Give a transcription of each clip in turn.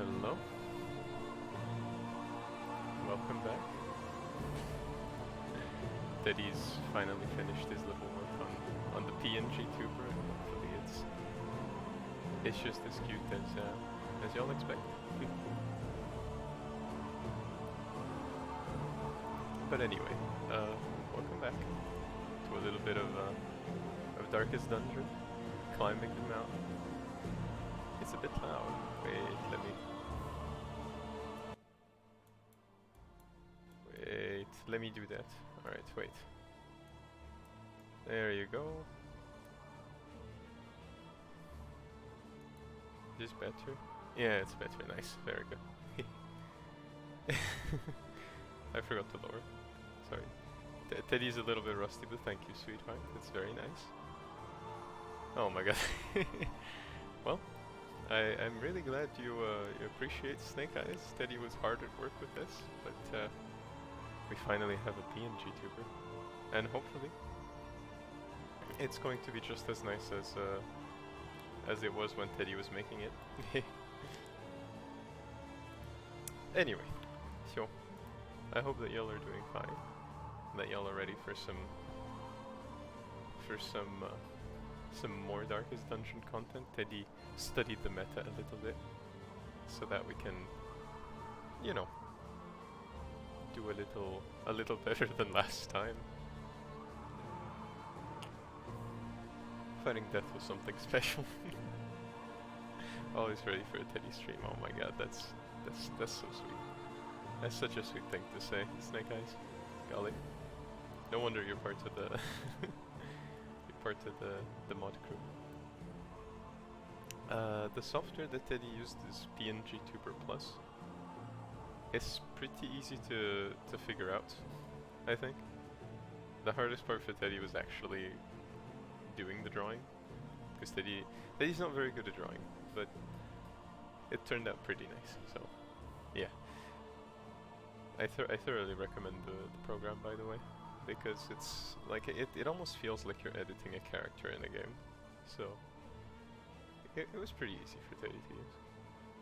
Hello. Welcome back. Teddy's finally finished his little work on the PNGtuber, and hopefully it's just as cute as y'all expect. But anyway, welcome back to a little bit of Darkest Dungeon, climbing the mountain. It's a bit loud. Wait, let me do that. Alright, wait. There you go. Is this better? Yeah, it's better. Nice. Very good. I forgot to lower. Sorry. Teddy's a little bit rusty, but thank you, sweetheart. It's very nice. Oh my god. Well, I'm really glad you appreciate Snake Eyes. Teddy was hard at work with this, but we finally have a PNGtuber, and hopefully it's going to be just as nice as it was when Teddy was making it. Anyway, so I hope that y'all are doing fine, that y'all are ready for some more Darkest Dungeon content. Teddy studied the meta a little bit, so that we can, you know, do a little better than last time. Fighting death was something special. Always ready for a Teddy stream. Oh my god, that's so sweet. That's such a sweet thing to say, Snake Eyes. Golly. No wonder you're part of the you're part of the mod crew. The software that Teddy used is PNGtuber+. It's pretty easy to figure out, I think. The hardest part for Teddy was actually doing the drawing, because Teddy's not very good at drawing, but it turned out pretty nice. So yeah, I thoroughly recommend the program, by the way, because it's like it almost feels like you're editing a character in a game. So it was pretty easy for Teddy to use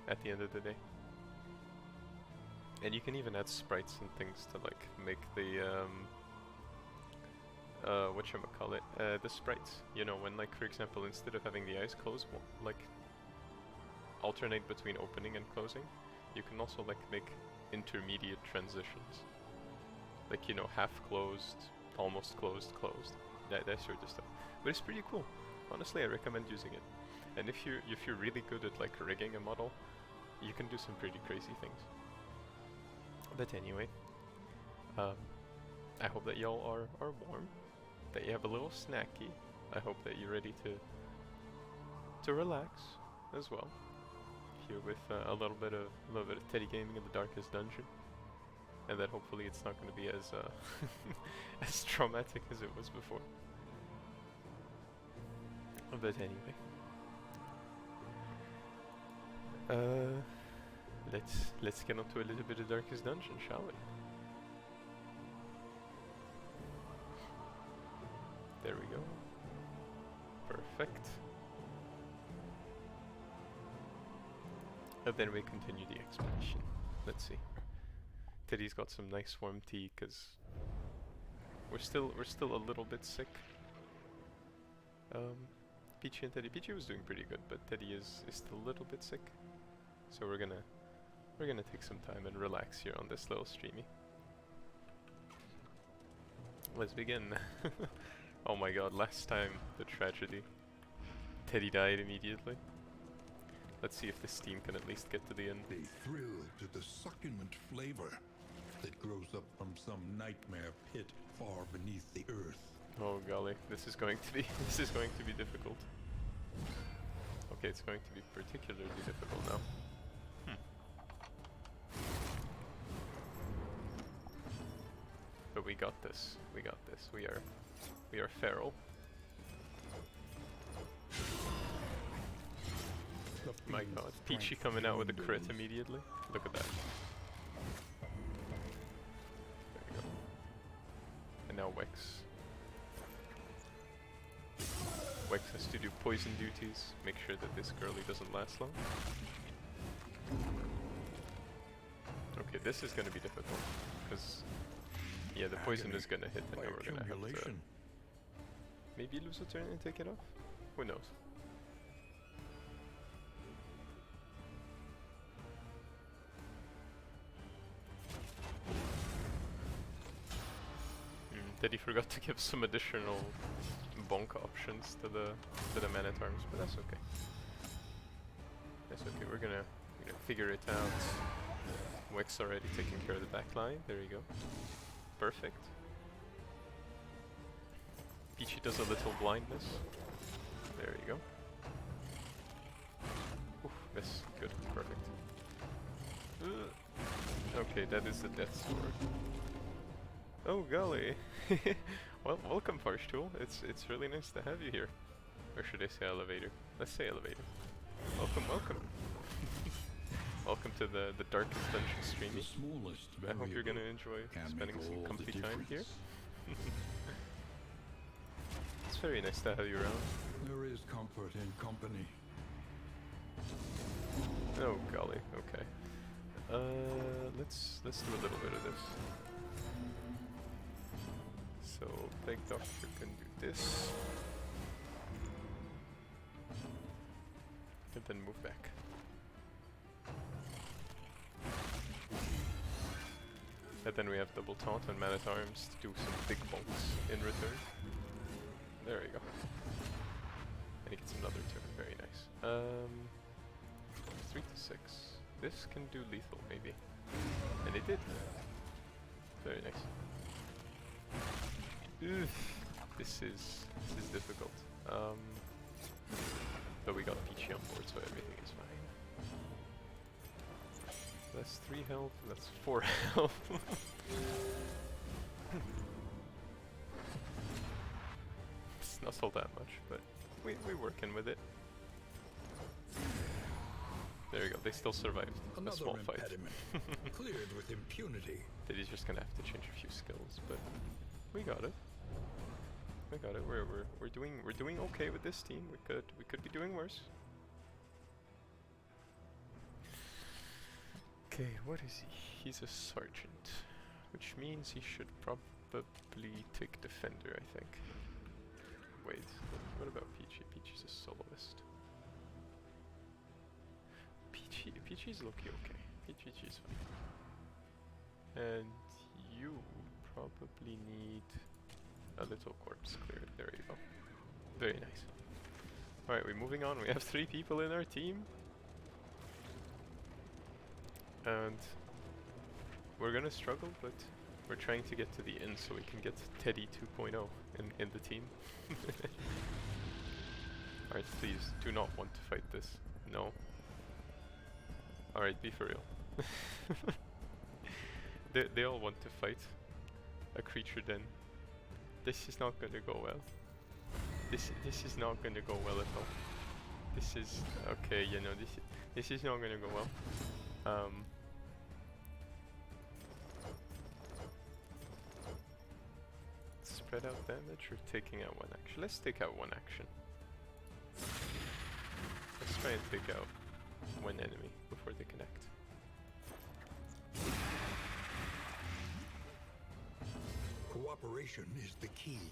at the end of the day. And you can even add sprites and things to like make the whatchamacallit, the sprites, you know, when like for example instead of having the eyes closed, like alternate between opening and closing, you can also like make intermediate transitions, like, you know, half closed, almost closed, closed, that sort of stuff. But it's pretty cool. Honestly, I recommend using it. And if you're really good at like rigging a model, you can do some pretty crazy things. But anyway, I hope that y'all are warm, that you have a little snacky. I hope that you're ready to relax as well, here with a little bit of Teddy gaming in the Darkest Dungeon, and that hopefully it's not going to be as as traumatic as it was before. But anyway, let's get on to a little bit of Darkest Dungeon, shall we? There we go. Perfect. And then we continue the expedition. Let's see. Teddy's got some nice warm tea, cause we're still a little bit sick. Peachy and Teddy. Peachy was doing pretty good, but Teddy is still a little bit sick. So we're gonna take some time and relax here on this little streamy. Let's begin. Oh my god, last time, the tragedy. Teddy died immediately. Let's see if this steam can at least get to the end. They thrill to the succulent flavor that grows up from some nightmare pit far beneath the earth. Oh golly, this is going to be difficult. Okay, it's going to be particularly difficult now. But we got this. We got this. We are feral. My god, Peachy coming out with a crit immediately. Look at that. There we go. And now Wex. Wex has to do poison duties, make sure that this girlie doesn't last long. Okay, this is gonna be difficult, because yeah, the poison is gonna hit, and By then we're gonna have to accumulation. maybe lose a turn and take it off. Who knows? That he forgot to give some additional bonk options to the man-at-arms, but that's okay. That's okay. We're gonna figure it out. Wex already taking care of the back line. There you go. Perfect. Peachy does a little blindness. There you go. Oof, miss. Good. Perfect. Okay, that is the death sword. Oh golly. Well, welcome Farstool. It's really nice to have you here. Or should I say elevator? Let's say elevator. Welcome, welcome. Welcome to the darkest dungeon streamy. The smallest I hope you're gonna variable enjoy can spending make some all the comfy time here. difference. It's very nice to have you around. There is comfort in company. Oh golly, okay. Let's do a little bit of this. So Plague Doctor can do this. And then move back. And then we have double taunt and man-at-arms to do some big bonks in return. There we go. And he gets another turn, very nice. 3 to 6. This can do lethal maybe. And it did. Very nice. Oof. This is difficult. But we got Peachy on board, so everything is fine. That's 3 health, that's 4 health. It's not all that much, but we're working with it. There you go, they still survived a small fight. Cleared with impunity. That he's just gonna have to change a few skills, but we got it. We got it. We're doing okay with this team. We could be doing worse. Okay, what is he? He's a sergeant, which means he should probably take defender, I think. Wait, what about Peachy? Peachy's a soloist. Peachy's low-key okay. Peachy's fine. And you probably need a little corpse cleared. There you go. Very nice. Alright, we're moving on. We have 3 people in our team. And we're gonna struggle, but we're trying to get to the end so we can get Teddy 2.0 in the team. Alright, please, do not want to fight this. No. Alright, be for real. They all want to fight a creature then. This is not gonna go well. This is not gonna go well at all. This is okay, you know, this is not gonna go well. Spread out damage or taking out 1 action? Let's take out 1 action. Let's try and take out 1 enemy before they connect. Cooperation is the key.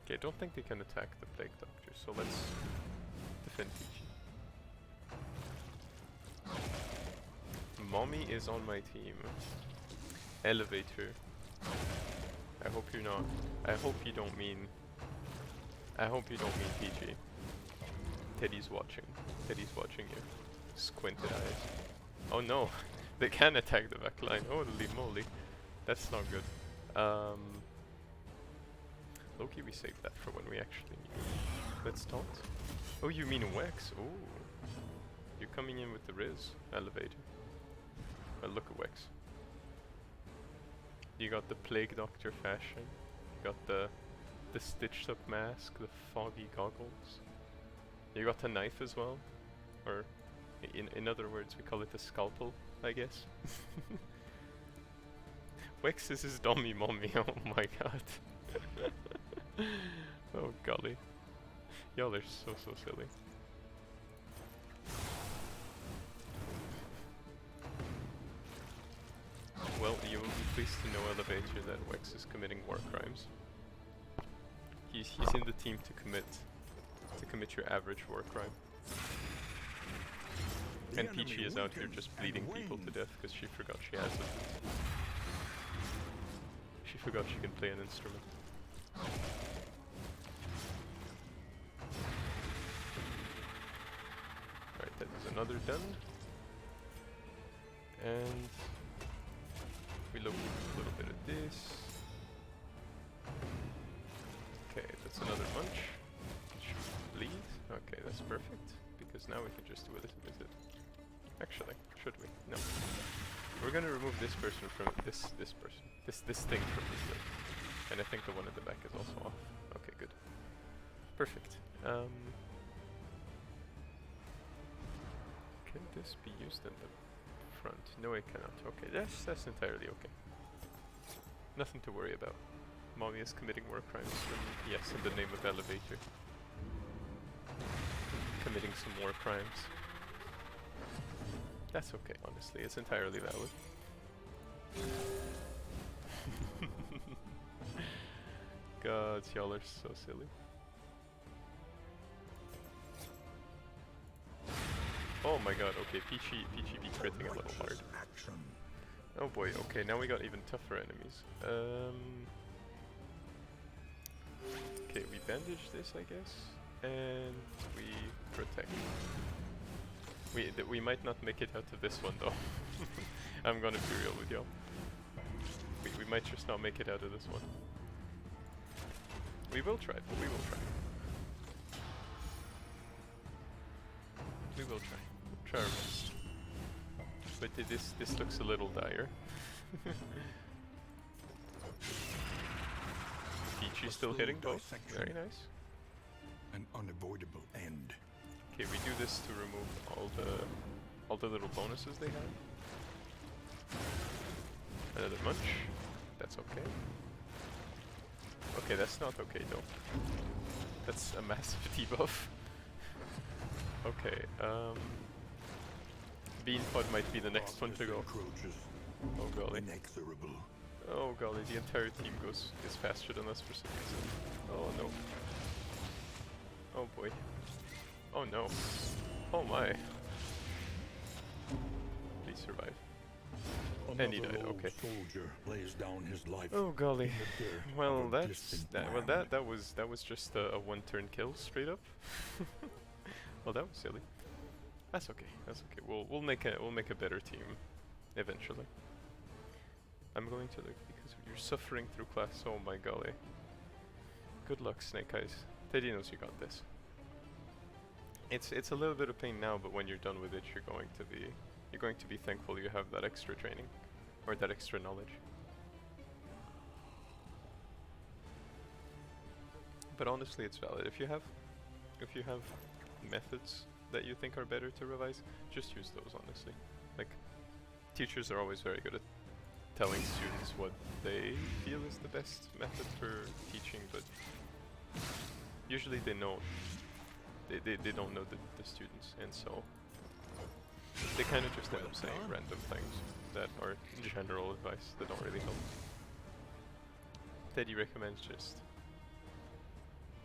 Okay, I don't think they can attack the Plague Doctor, so let's defend Peachy. Mommy is on my team. Elevator. I hope you're not. I hope you don't mean Peachy. Teddy's watching. Teddy's watching you. Squinted eyes. Oh no! They can attack the back line. Holy moly. That's not good. Loki, we saved that for when we actually need it. Let's taunt. Oh, you mean Wex? Oh. You're coming in with the Riz elevator. Well, look at Wex. You got the Plague Doctor fashion. You got the stitched up mask, the foggy goggles. You got the knife as well. Or, in other words, we call it a scalpel, I guess. Wex is his dummy mommy, oh my god. Oh golly. Y'all are so silly. pleased to know, Elevator, that Wex is committing war crimes. He's in the team to commit your average war crime. And Peachy is out here just bleeding people to death because she forgot she has it. She forgot she can play an instrument. Alright, that is another done. And we look a little bit at this. Okay, that's another munch. Bleed. Okay, that's perfect. Because now we can just do it. Is it? Actually, should we? No. We're gonna remove this person from this person. This thing from this list. And I think the one at the back is also off. Okay, good. Perfect. Can this be used in the front? No, it cannot. Okay, that's entirely okay. Nothing to worry about. Mommy is committing war crimes from, yes, in the name of Elevator. Committing some war crimes. That's okay, honestly. It's entirely valid. God, y'all are so silly. Oh my god, okay, Peachy be critting a little hard. Oh boy, okay, now we got even tougher enemies. Okay, we bandage this, I guess, and we protect. We might not make it out of this one though. I'm gonna be real with y'all. We might just not make it out of this one. We will try, but we will try. We will try. We'll try our best. But this looks a little dire. Peachy's still hitting both. Very nice. An unavoidable end. Okay, we do this to remove all the little bonuses they have. Another munch. That's okay. Okay, that's not okay though. That's a massive debuff. Okay, Bean Pod might be the next one to go. Oh golly. Oh golly, the entire team is faster than us for some reason. Oh no. Oh boy. Oh no. Oh my. Please survive. And he died, okay. Oh golly. Well that was just a one-turn kill straight up. Well that was silly. That's okay. That's okay. We'll make a better team eventually. I'm going to look because you're suffering through class. Oh my golly. Good luck, Snake Eyes. Teddy knows you got this. It's a little bit of pain now, but when you're done with it, you're going to be thankful you have that extra training or that extra knowledge. But honestly, it's valid. If you have methods that you think are better to revise, just use those, honestly. Like, teachers are always very good at telling students what they feel is the best method for teaching, but usually they don't know the students, and so they kind of just end up saying random things that are general advice that don't really help. Teddy recommends just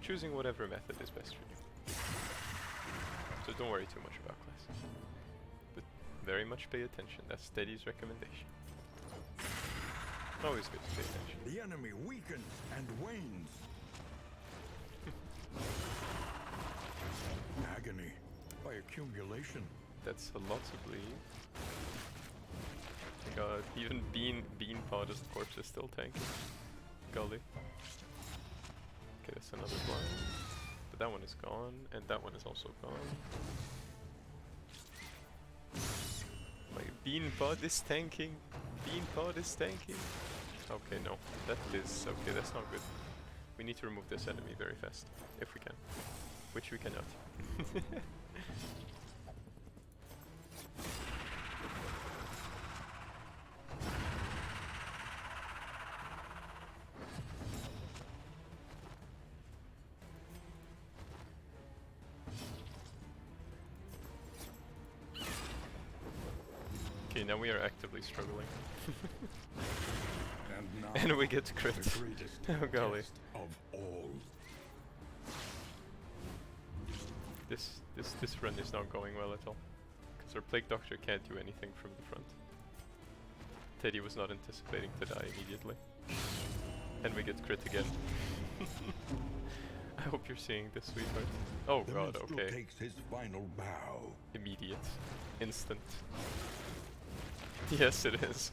choosing whatever method is best for you. So don't worry too much about class. But very much pay attention. That's Teddy's recommendation. Always good to pay attention. The enemy weakens and wanes. Agony by accumulation. That's a lot to bleed. God, even Bean Pod as the corpse is still tanking. Golly. Okay, that's another blind. But that one is gone, and that one is also gone. Like, Bean Pod is tanking. Bean Pod is tanking. Okay, no. That is... okay, that's not good. We need to remove this enemy very fast. If we can. Which we cannot. Okay, now we are actively struggling. And now, And we get crit. the greatest Oh golly. test of all. This run is not going well at all. Because our Plague Doctor can't do anything from the front. Teddy was not anticipating to die immediately. And we get crit again. I hope you're seeing this, sweetheart. Oh The god, minstrel okay. takes his final bow. Immediate. Instant. Yes, it is.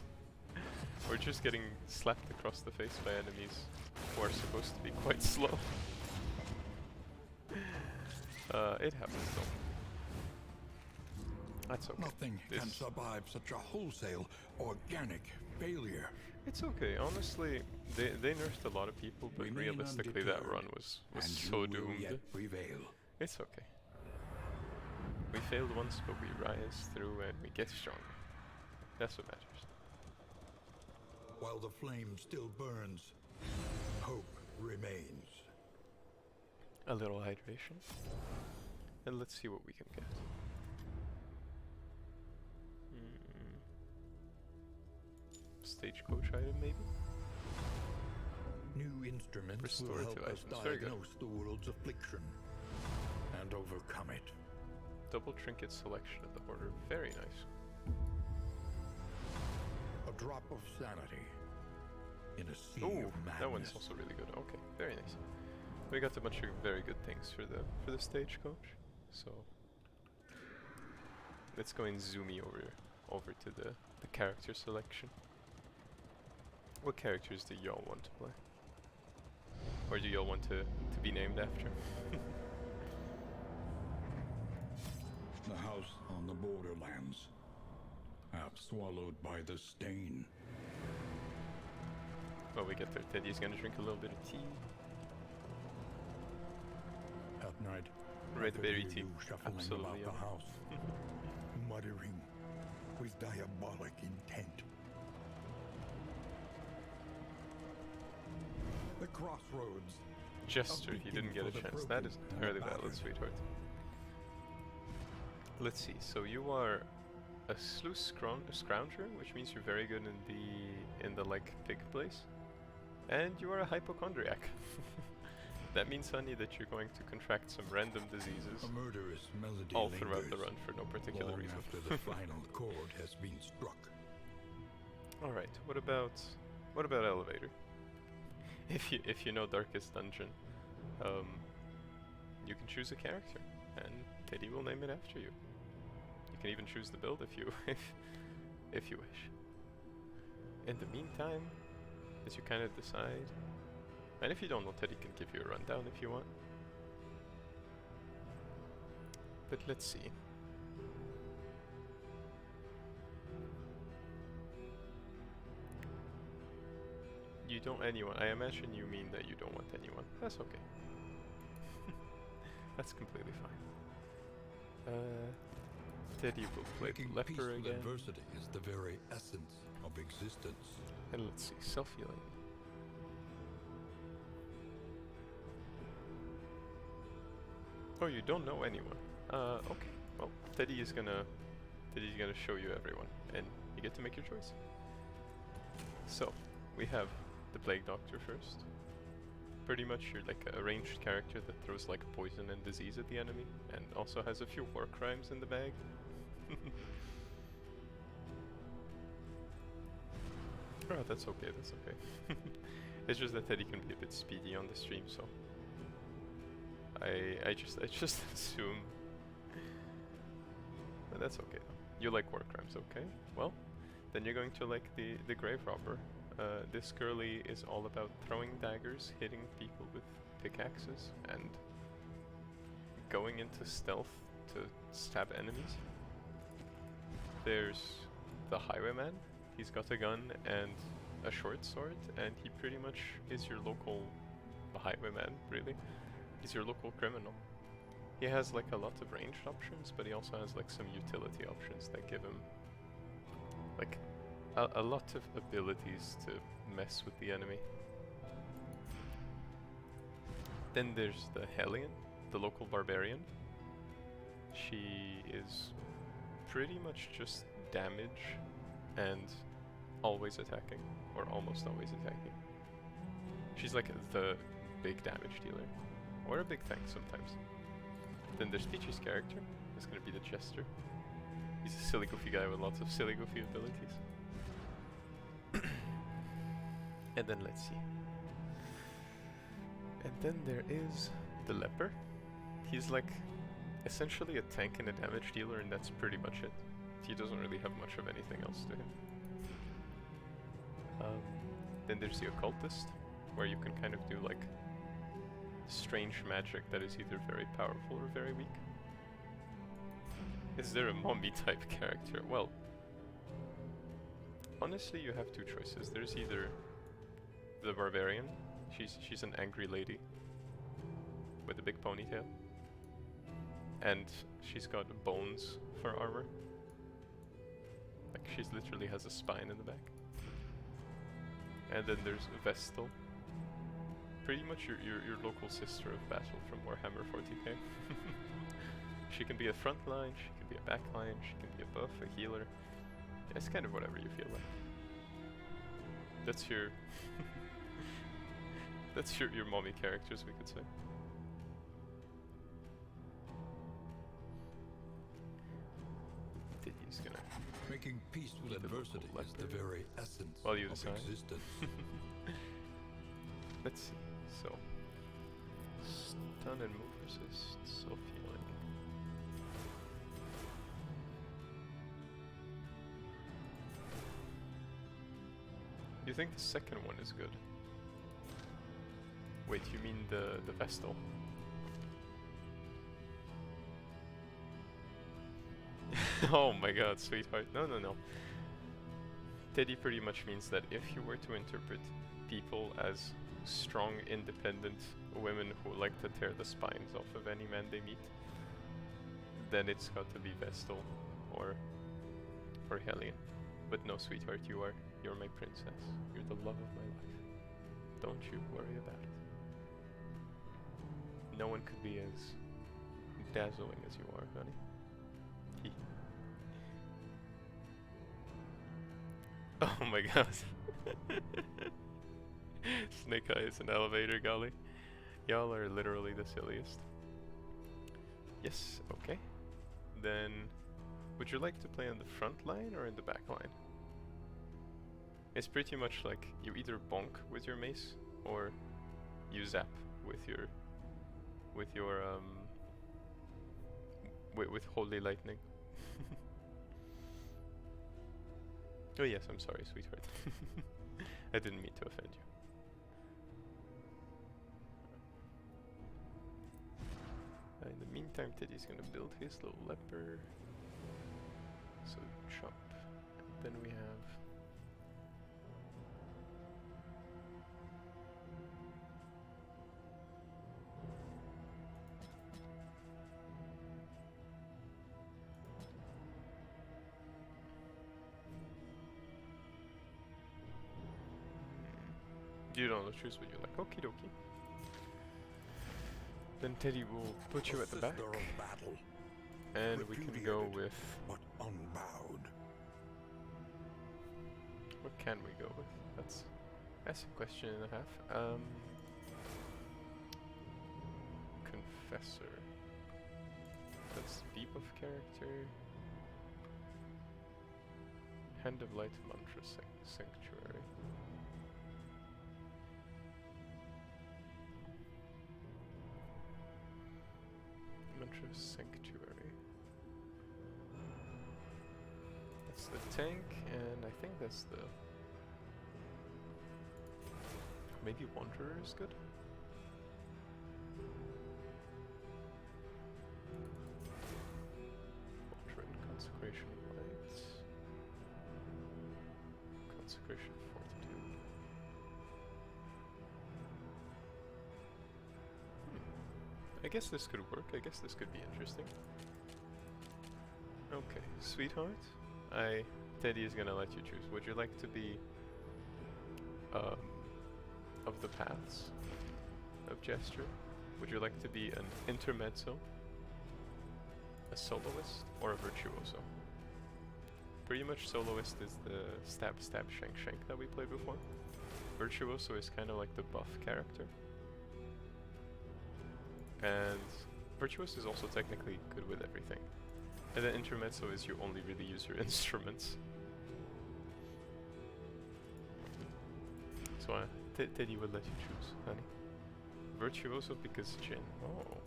We're just getting slapped across the face by enemies who are supposed to be quite slow. It happens though. That's okay. Nothing can This- survive such a wholesale, organic failure. It's okay, honestly, they nerfed a lot of people, but Remain realistically that undeterred, run was and so you will doomed. yet prevail. It's okay. We failed once, but we rise through and we get stronger. That's what matters. While the flame still burns, hope remains. A little hydration. And let's see what we can get. Stagecoach item, maybe? New instruments will help Restorative us items, very good. diagnose the world's affliction and overcome it. Double trinket selection of the Hoarder. Very nice. A drop of sanity in a sea Oh, of madness. that one's also really good. Okay, very nice. We got a bunch of very good things for the stagecoach. So let's go and zoom over to the character selection. What characters do y'all want to play? Or do y'all want to be named after? The house on the borderlands, half swallowed by the stain. Well, we get there. Teddy's gonna drink a little bit of tea. At night, Red I could berry hear tea. you shuffling Absolutely about the yummy. house, muttering with diabolic intent. The crossroads. Jester, he didn't get a for the chance. That broken is and entirely battered. valid, sweetheart. Let's see. So you are a sluice scrounger, which means you're very good in the like pig place, and you are a hypochondriac. That means, honey, that you're going to contract some random diseases A murderous melody all throughout the lingers run for no particular long reason. after the final chord has been struck. All right. What about elevator? If you know Darkest Dungeon, you can choose a character, and Teddy will name it after you. You can even choose the build if you if you wish. In the meantime, as you kind of decide, and if you don't know, Teddy can give you a rundown if you want. But let's see. You don't anyone. I imagine you mean that you don't want anyone. That's okay. That's completely fine. Teddy will play Making leper peace with again. adversity is the very essence of existence. And let's see, self-healing. Oh, you don't know anyone. Okay. Well, Teddy's gonna show you everyone, and you get to make your choice. So, we have the Plague Doctor first. Pretty much you're like a ranged character that throws like poison and disease at the enemy, and also has a few war crimes in the bag. Oh, that's okay, that's okay. It's just that Teddy can be a bit speedy on the stream, so I just assume. But that's okay though. You like war crimes, okay? Well, then you're going to like the Grave Robber. This girlie is all about throwing daggers, hitting people with pickaxes, and going into stealth to stab enemies. There's the Highwayman. He's got a gun and a short sword, and he pretty much is your local Highwayman, really. He's your local criminal. He has like a lot of ranged options, but he also has like some utility options that give him like a lot of abilities to mess with the enemy. Then there's the Hellion, the local barbarian. She is pretty much just damage and always attacking, or almost always attacking. She's like the big damage dealer, or a big tank sometimes. Then there's Peach's character. It's gonna be the Jester. He's a silly goofy guy with lots of silly goofy abilities. And then let's see. And then there is the Leper. He's like essentially a tank and a damage dealer, and that's pretty much it. He doesn't really have much of anything else to him. Then there's the Occultist, where you can kind of do like strange magic that is either very powerful or very weak. Is there a mommy type character? Well, honestly you have two choices. There's either the Barbarian. She's an angry lady with a big ponytail, and she's got bones for armor. Like she's literally has a spine in the back. And then there's Vestal. Pretty much your local sister of battle from Warhammer 40k. She can be a front line, she can be a back line, she can be a buff, a healer. It's kind of whatever you feel like. That's your that's your mommy characters, we could say. He's gonna Making peace with adversity is the very essence While you of decide. existence. Let's see. So stun and move resist, so feeling. You think the second one is good? Wait, you mean the Vestal? Oh my god, sweetheart. No, no, no. Teddy pretty much means that if you were to interpret people as strong, independent women who like to tear the spines off of any man they meet, then it's got to be Vestal or Hellion. But no, sweetheart, you're my princess. You're the love of my life. Don't you worry about it. No one could be as dazzling as you are, honey. Oh my god. Snake Eyes and Elevator, golly. Y'all are literally the silliest. Yes, okay. Then, would you like to play on the front line or in the back line? It's pretty much like you either bonk with your mace or you zap with your with holy lightning. Oh yes, I'm sorry, sweetheart. I didn't mean to offend you. In the meantime, Teddy's gonna build his little leper. So chop. And then we have you don't know, choose what you like. Okie dokie. Then Teddy will put you at the back. And we can go with... But unbowed. What can we go with? That's a question and a half. Confessor. That's the debuff character. Hand of Light Mantra Sanctuary. Mantra Sanctuary. That's the tank, and I think that's the... Maybe Wanderer is good? Wanderer and Consecration Light. Consecration Fortitude. I guess this could work. I guess this could be interesting. Okay, sweetheart. Teddy is gonna let you choose. Would you like to be of the paths of gesture? Would you like to be an intermezzo, a soloist, or a virtuoso? pretty much soloist is the stab stab shank shank that we played before. Virtuoso is kind of like the buff character. And Virtuoso is also technically good with everything. And then Intermezzo is you only really use your instruments. So Teddy will let you choose, honey. Virtuoso because Jin. Oh,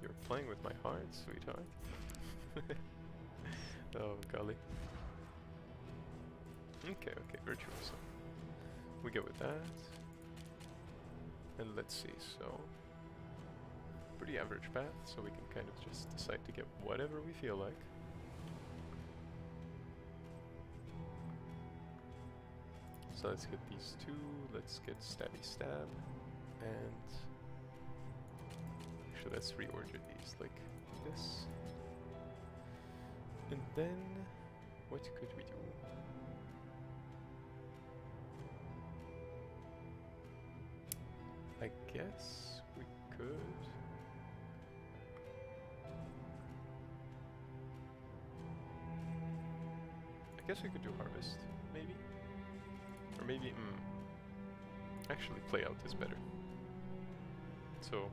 you're playing with my heart, sweetheart. Oh, golly. Okay, Virtuoso. We go with that. And let's see, so... pretty average path, so we can kind of just decide to get whatever we feel like. So let's get these two, let's get Stabby Stab, and... actually let's reorder these like this. And then... what could we do? I guess we could... I guess we could do Harvest, maybe? Or maybe, actually Play Out is better. So,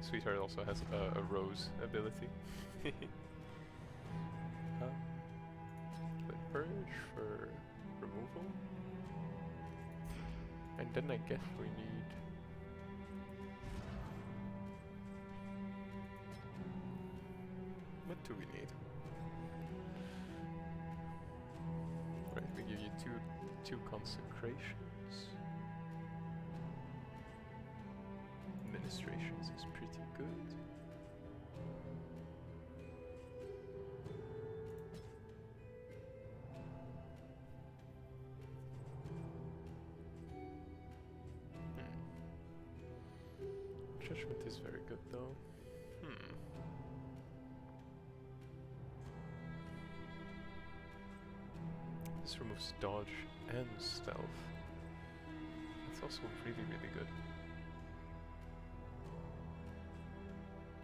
Sweetheart also has a Rose ability. Play Purge for removal. And then I guess we need... what do we need? Right, we give you two consecrations. Administrations is pretty good. Judgment is very good though. This removes dodge and stealth. That's also really, really good.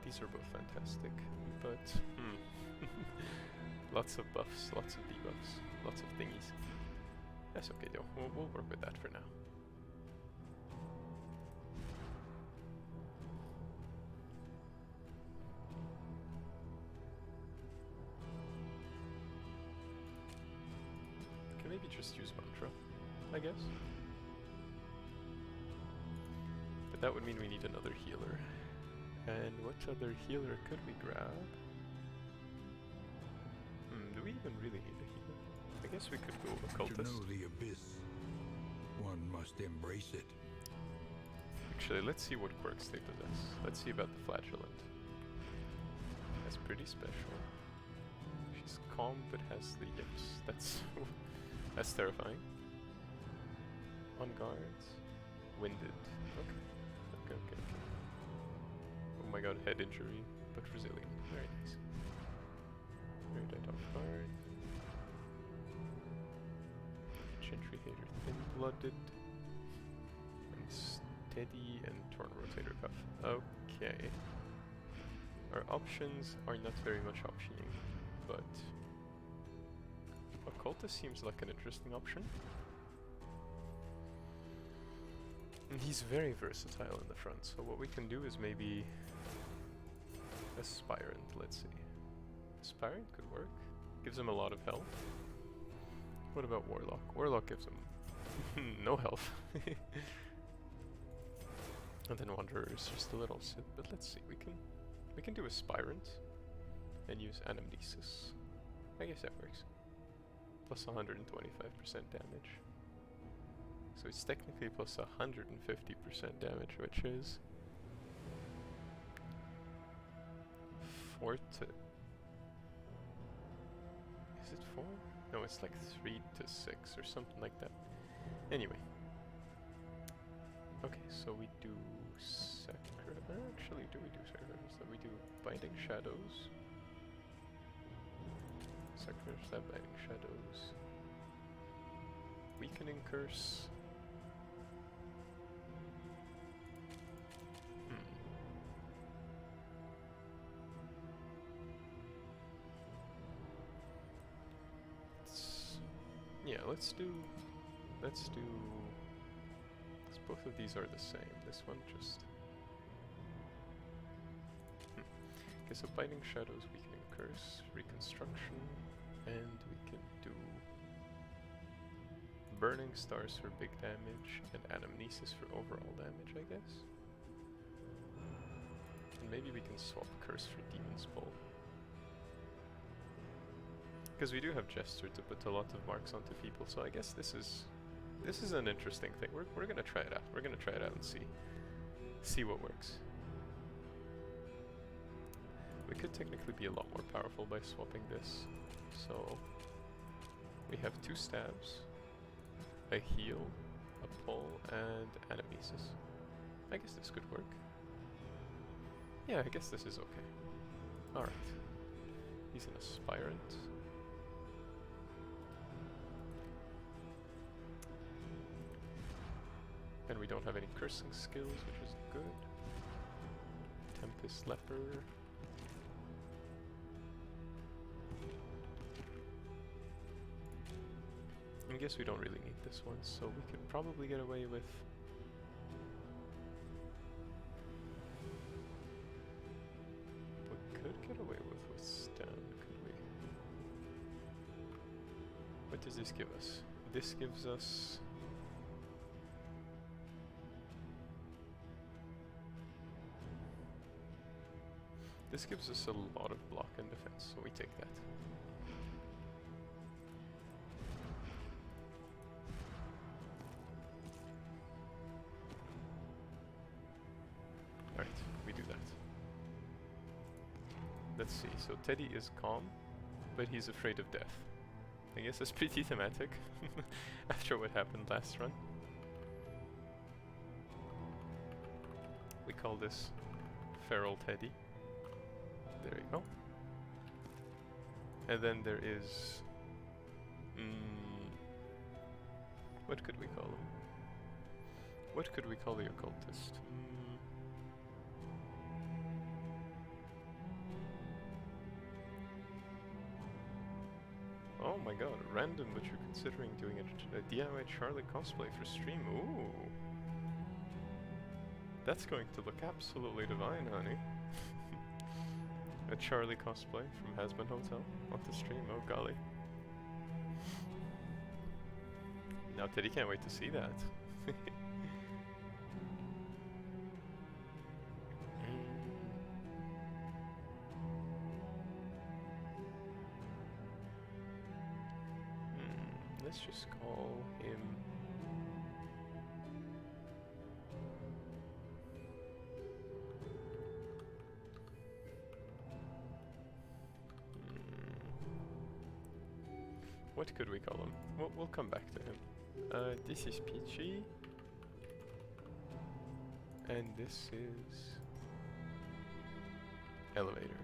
These are both fantastic, but lots of buffs, lots of debuffs, lots of thingies. That's okay though, we'll work with that for now. Maybe just use Mantra, I guess. But that would mean we need another healer. And what other healer could we grab? Do we even really need a healer? I guess we could go Occultist. To know the abyss, one must embrace it. Actually, let's see what quirks they possess. Let's see about the Flagellant. That's pretty special. She's calm but has the yips. That's terrifying. On guard. Winded. Okay. Oh my god, head injury, but resilient. Very nice. Very off guard. Gentry Hater, Thin-Blooded. And Steady and Torn Rotator Cuff. Okay. Our options are not very much optioning, but... Occultist seems like an interesting option. And he's very versatile in the front, so what we can do is maybe... Aspirant, let's see. Aspirant could work. Gives him a lot of health. What about Warlock? Warlock gives him no health. And then Wanderer is just a little sit, but let's see, we can do Aspirant and use Anamnesis. I guess that works. Plus 125% damage. So it's technically plus 150% damage, which is 4 to... Is it 4? No, it's like 3 to 6 or something like that. Anyway. Okay, so we do actually, do we do Sacrifice? So we do Binding Shadows. Sacrifice that Binding Shadows. Weakening Curse. Yeah, let's do... Because both of these are the same. This one just... Okay, so Biting Shadows, Weakening Curse, Reconstruction, and we can do Burning Stars for big damage, and Anamnesis for overall damage, I guess. And maybe we can swap Curse for Demon's Bowl. Because we do have Jester to put a lot of marks onto people, so I guess this is an interesting thing. We're gonna try it out. We're gonna try it out and see what works. We could technically be a lot more powerful by swapping this. So we have 2 stabs, a heal, a pull, and Anamnesis. I guess this could work. Yeah, I guess this is okay. Alright. He's an aspirant. And we don't have any cursing skills, which is good. Tempest Leper. I guess we don't really need this one, so we could probably get away with... We could get away with Withstand, could we? What does this give us? This gives us... This gives us a lot of block and defense, so we take that. Alright, we do that. Let's see, so Teddy is calm, but he's afraid of death. I guess that's pretty thematic, after what happened last run. We call this Feral Teddy. There you go. And then there is... what could we call him? What could we call the occultist? Oh my god, random, but you're considering doing a DIY Charlie cosplay for stream. Ooh. That's going to look absolutely divine, honey. A Charlie cosplay from Hasbin Hotel on the stream, oh golly. Now Teddy can't wait to see that. Let's just call him... What could we call him? We'll come back to him. This is Peachy. And this is... Elevator.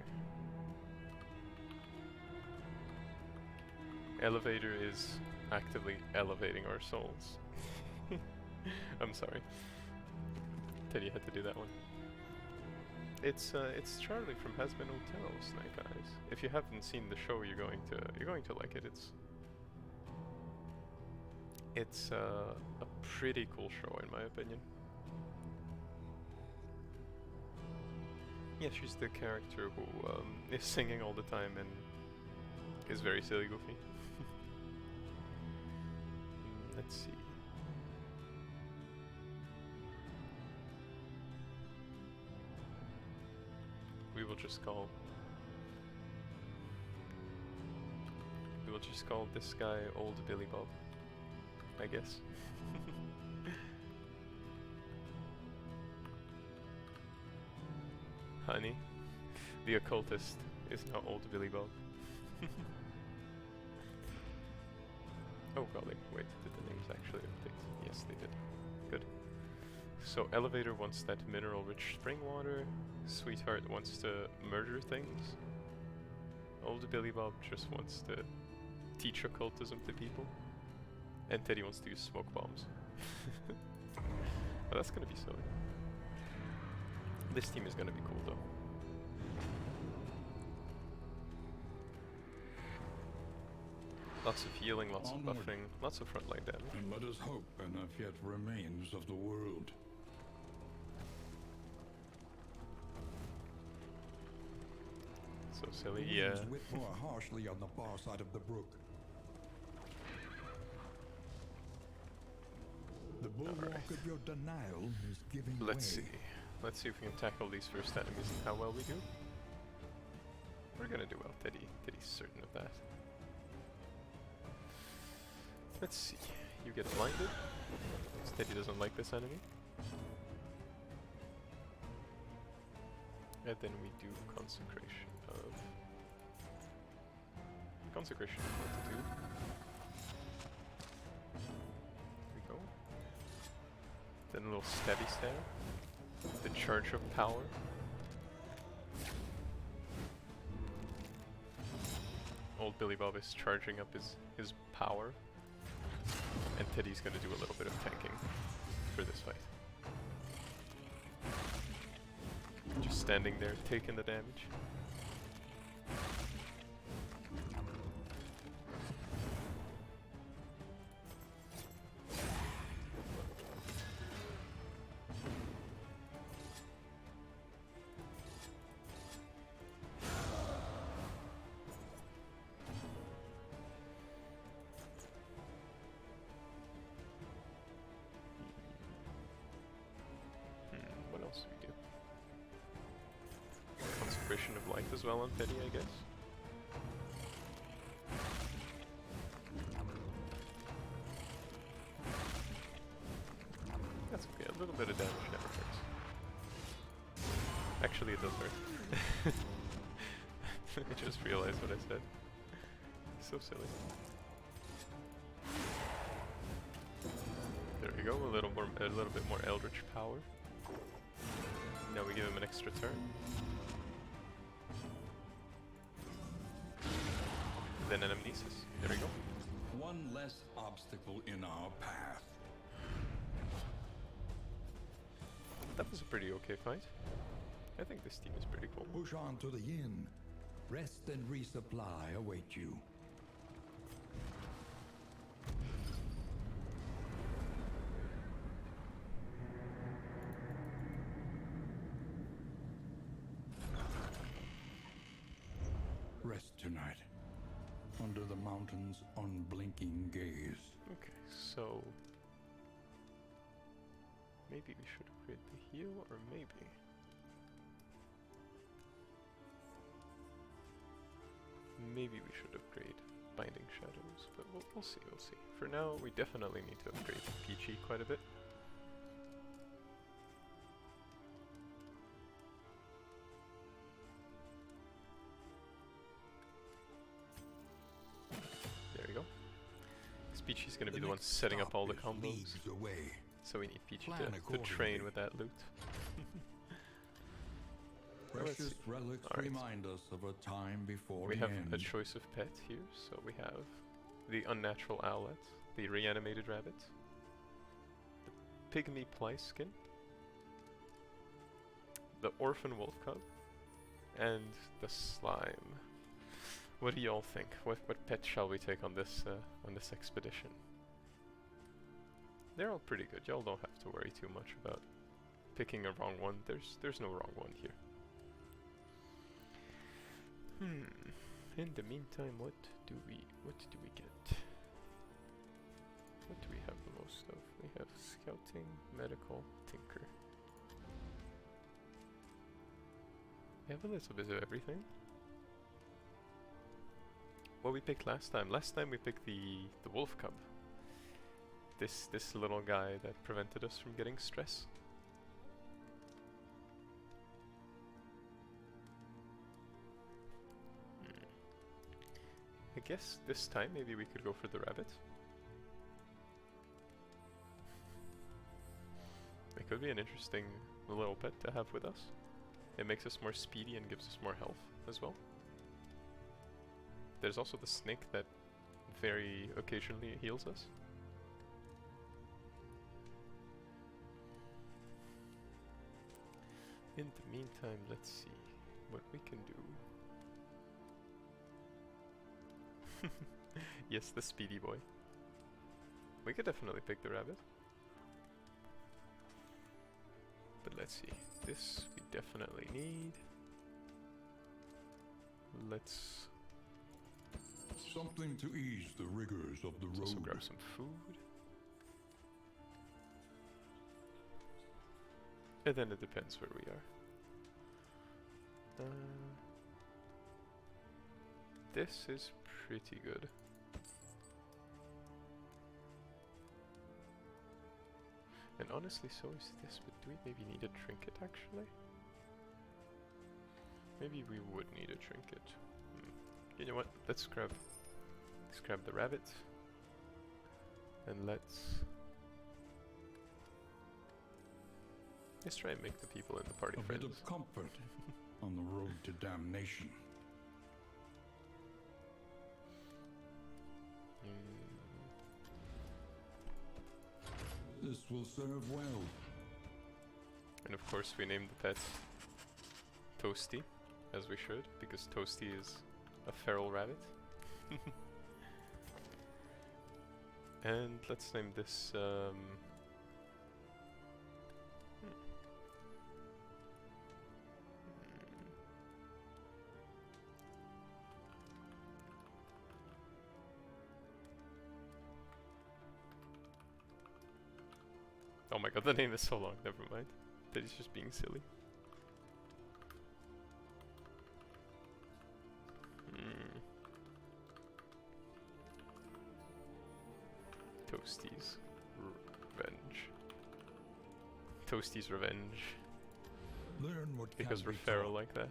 Elevator is actively elevating our souls. I'm sorry. Teddy had to do that one. It's Charlie from Hasbin Hotel, Snake Eyes. If you haven't seen the show, you're going to like it. It's a pretty cool show in my opinion. Yeah, she's the character who is singing all the time and is very silly goofy. Let's see. We will just call this guy Old Billy Bob, I guess. Honey, the occultist is now Old Billy Bob. Oh golly, wait, did the names actually update? Yes, they did. Good. So Elevator wants that mineral-rich spring water. Sweetheart wants to murder things. Old Billy Bob just wants to teach occultism to people. And Teddy wants to use smoke bombs. Oh, that's gonna be silly. This team is gonna be cool though. Lots of healing, lots of Onward. buffing, lots of frontline damage. And let us hope enough yet remains of the world. So silly, The yeah. winds whip more harshly on the far side of the brook. The bulwark Alright. of your denial is giving Let's way. see. Let's see if we can tackle these first enemies and how well we do. We're gonna do well, Teddy's certain of that. Let's see. You get blinded. Teddy doesn't like this enemy. And then we do consecration of multitude. There we go. Then a little stabby stab. The charge of power. Old Billy Bob is charging up his power. And Teddy's gonna do a little bit of tanking for this fight. Just standing there, taking the damage. What else do we do? Consecration of life as well on Teddy, I guess. That's okay, a little bit of damage never hurts. Actually, it does hurt. I just realized what I said. So silly. There we go, a little bit more eldritch power. Now we give him an extra turn. Then an amnesis. There we go. One less obstacle in our path. That was a pretty okay fight. I think this team is pretty cool. Push on to the inn. Rest and resupply await you. Rest tonight. Under the mountain's unblinking gaze. Okay, so maybe we should upgrade the heal, or maybe we should upgrade Binding Shadows, but we'll see, we'll see. For now, we definitely need to upgrade PG quite a bit. There we go. Peachy's gonna be the one setting up all the combos, away. so we need Peachy Plan to accordingly. train with that loot. Let's Precious see. relics Alright. remind us of a time before We the have end. a choice of pet here, so we have the unnatural owlet, the reanimated rabbit, the pygmy plyskin, the orphan wolf cub, and the slime. What do y'all think? What pet shall we take on this expedition? They're all pretty good. Y'all don't have to worry too much about picking a wrong one. There's no wrong one here. In the meantime, what do we get? What do we have the most of? We have scouting, medical, tinker. We have a little bit of everything. What we picked last time? Last time we picked the wolf cub. This little guy that prevented us from getting stress. I guess this time maybe we could go for the rabbit. It could be an interesting little pet to have with us. It makes us more speedy and gives us more health as well. There's also the snake that very occasionally heals us. In the meantime, let's see what we can do. Yes, the speedy boy. We could definitely pick the rabbit. But let's see. This we definitely need. Let's Something to ease the rigors of the also road. grab some food. And then it depends where we are. This is pretty good. And honestly, so is this, but do we maybe need a trinket actually? Maybe we would need a trinket. You know what? Let's grab the rabbit. And let's try and make the people in the party A friends. bit of comfort on the road to damnation. This will serve well. And of course we named the pet Toasty, as we should, because Toasty is a feral rabbit. And let's name this oh my god, the name is so long, never mind. That is just being silly. Toasty's Revenge. Toasty's Revenge. Learn what Because can we're be feral taught, like that.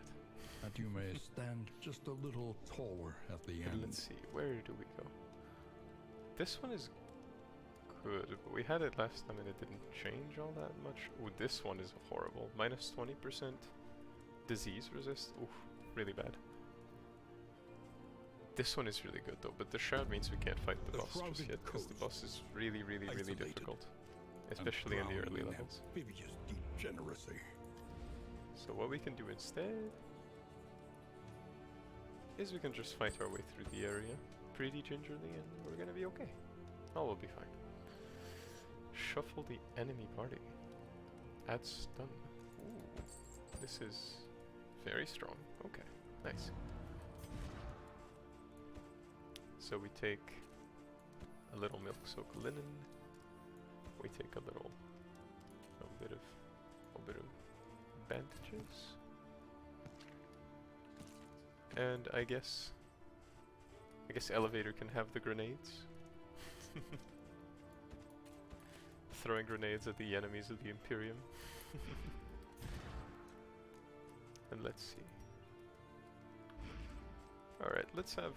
that you may stand just a little taller at the And end. let's see, where do we go? This one is good, but we had it last time and it didn't change all that much. Ooh, this one is horrible. Minus 20% disease resist. Oof, really bad. This one is really good though, but the shroud means we can't fight the boss just yet, because the boss is really, really, really difficult. Especially in the early levels. Amphibious degeneracy. So what we can do instead is we can just fight our way through the area pretty gingerly and we're gonna be okay. All will be fine. Shuffle the enemy party. Add stun. Ooh, this is very strong. Okay, nice. So we take a little milk soaked linen. We take a bit of bandages. And I guess Elevator can have the grenades. Throwing grenades at the enemies of the Imperium. And let's see. Alright, let's have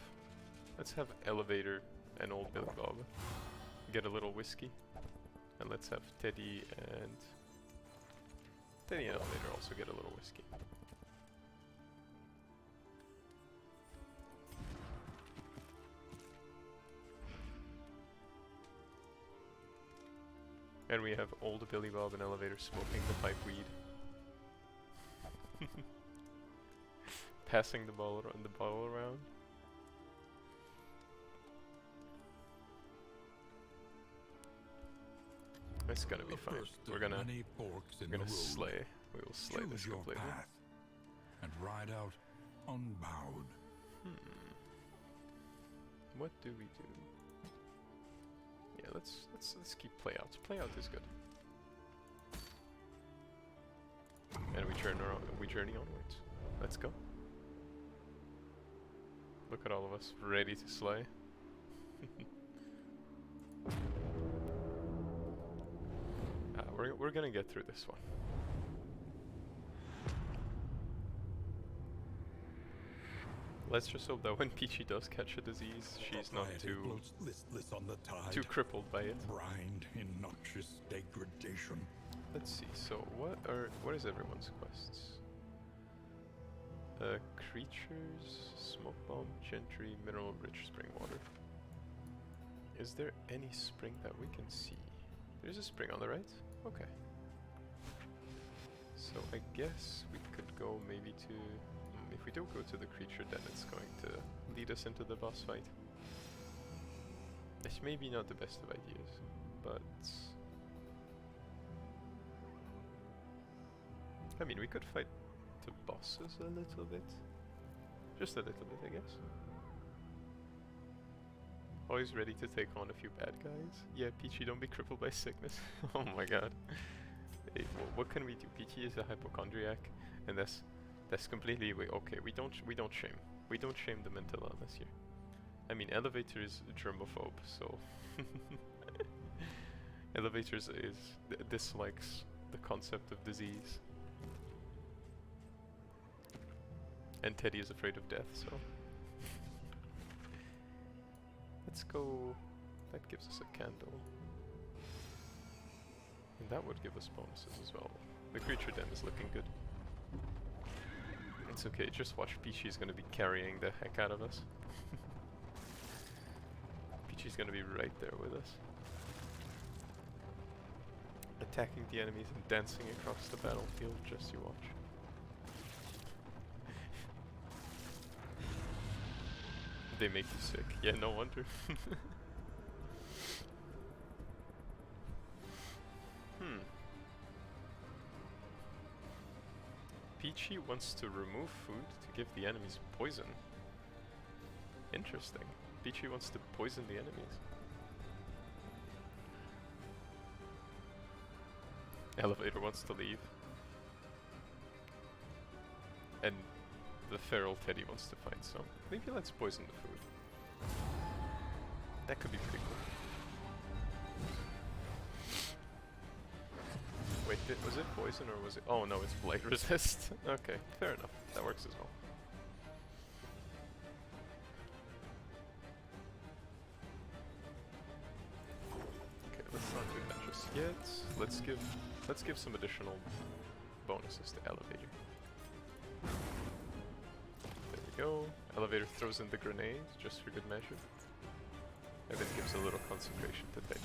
Elevator and Old Billy Bob get a little whiskey. And let's have Teddy and Elevator also get a little whiskey. And we have Old Billy Bob and Elevator smoking the pipe weed. Passing the bottle around. It's gonna be fine. We're gonna slay. We will slay this completely. Path and ride out unbowed. What do we do? Yeah, let's keep playouts. Playout is good. And we journey onwards. Let's go. Look at all of us ready to slay. We're gonna get through this one. Let's just hope that when Peachy does catch a disease, she's not listless on the tide, too crippled by it. Brined in noxious degradation. Let's see. So what is everyone's quests? Creatures, smoke bomb, gentry, mineral rich spring water. Is there any spring that we can see? There's a spring on the right? Okay. So I guess we could go maybe to... if we don't go to the creature, then it's going to lead us into the boss fight. It's maybe not the best of ideas, but I mean, we could fight the bosses a little bit. Just a little bit, I guess. Always ready to take on a few bad guys. Yeah, Peachy, don't be crippled by sickness. Oh my god. Hey, what can we do? Peachy is a hypochondriac, and that's completely okay. We don't shame. We don't shame the mental illness here. I mean, Elevator is germaphobe, so Elevator dislikes the concept of disease, and Teddy is afraid of death. So let's go. That gives us a candle. And that would give us bonuses as well. The creature dem is looking good. It's okay, just watch. Peachy's gonna be carrying the heck out of us. Peachy's gonna be right there with us. Attacking the enemies and dancing across the battlefield, just you watch. They make you sick. Yeah, no wonder. Peachy wants to remove food to give the enemies poison. Interesting. Peachy wants to poison the enemies. Elevator wants to leave. And the feral Teddy wants to fight, so maybe let's poison the food. That could be pretty cool. Wait, was it poison or was it? Oh no, it's blight resist. Okay, fair enough. That works as well. Okay, let's not do that just yet. Let's give some additional bonuses to Elevator. There we go. Elevator throws in the grenade just for good measure, and then gives a little concentration to Teddy.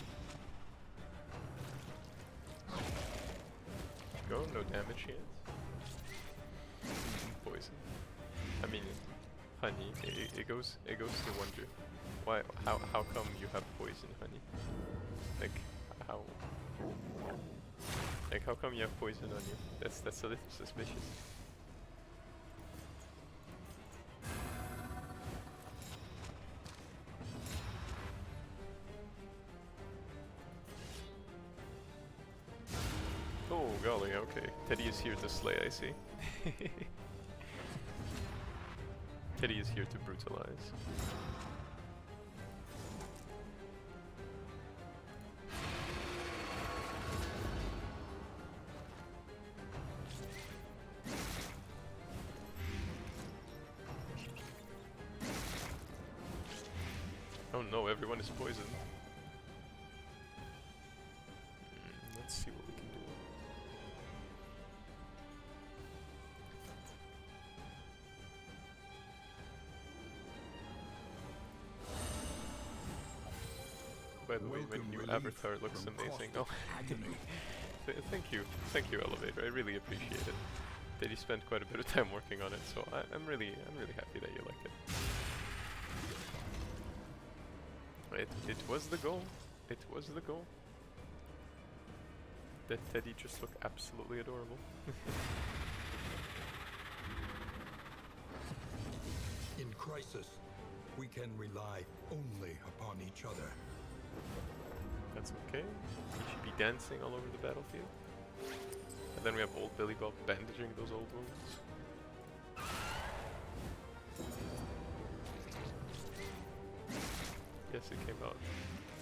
Go, no damage yet. Poison. I mean, honey. It goes to wonder, how come you have poison, honey? How come you have poison on you? That's a little suspicious. Oh golly, okay. Teddy is here to slay, I see. Teddy is here to brutalize. Oh no, everyone is poisoned. Let's see what we can do. By the way, my new avatar looks amazing. Oh, thank you, Elevator. I really appreciate it. Teddy spent quite a bit of time working on it, so I'm really happy that you like it. It was the goal. It was the goal. That Teddy just looked absolutely adorable. In crisis, we can rely only upon each other. That's okay. He should be dancing all over the battlefield. And then we have old Billy Bob bandaging those old wounds. Yes, it came out.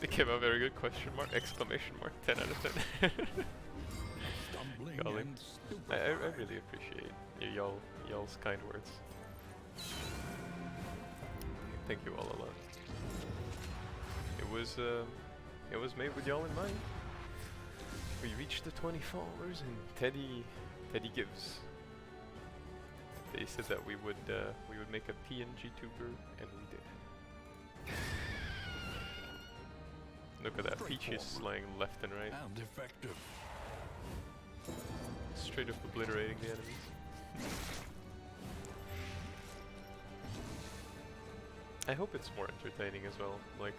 It came out very good. Question mark! Exclamation mark! 10 out of 10. Golly. I really appreciate y'all's kind words. Thank you all a lot. It was made with y'all in mind. We reached the 20 followers, and Teddy gives. They said that we would make a PNGtuber, and we did. Look at that, Peach is slaying left and right. And effective. Straight up obliterating the enemies. I hope it's more entertaining as well, like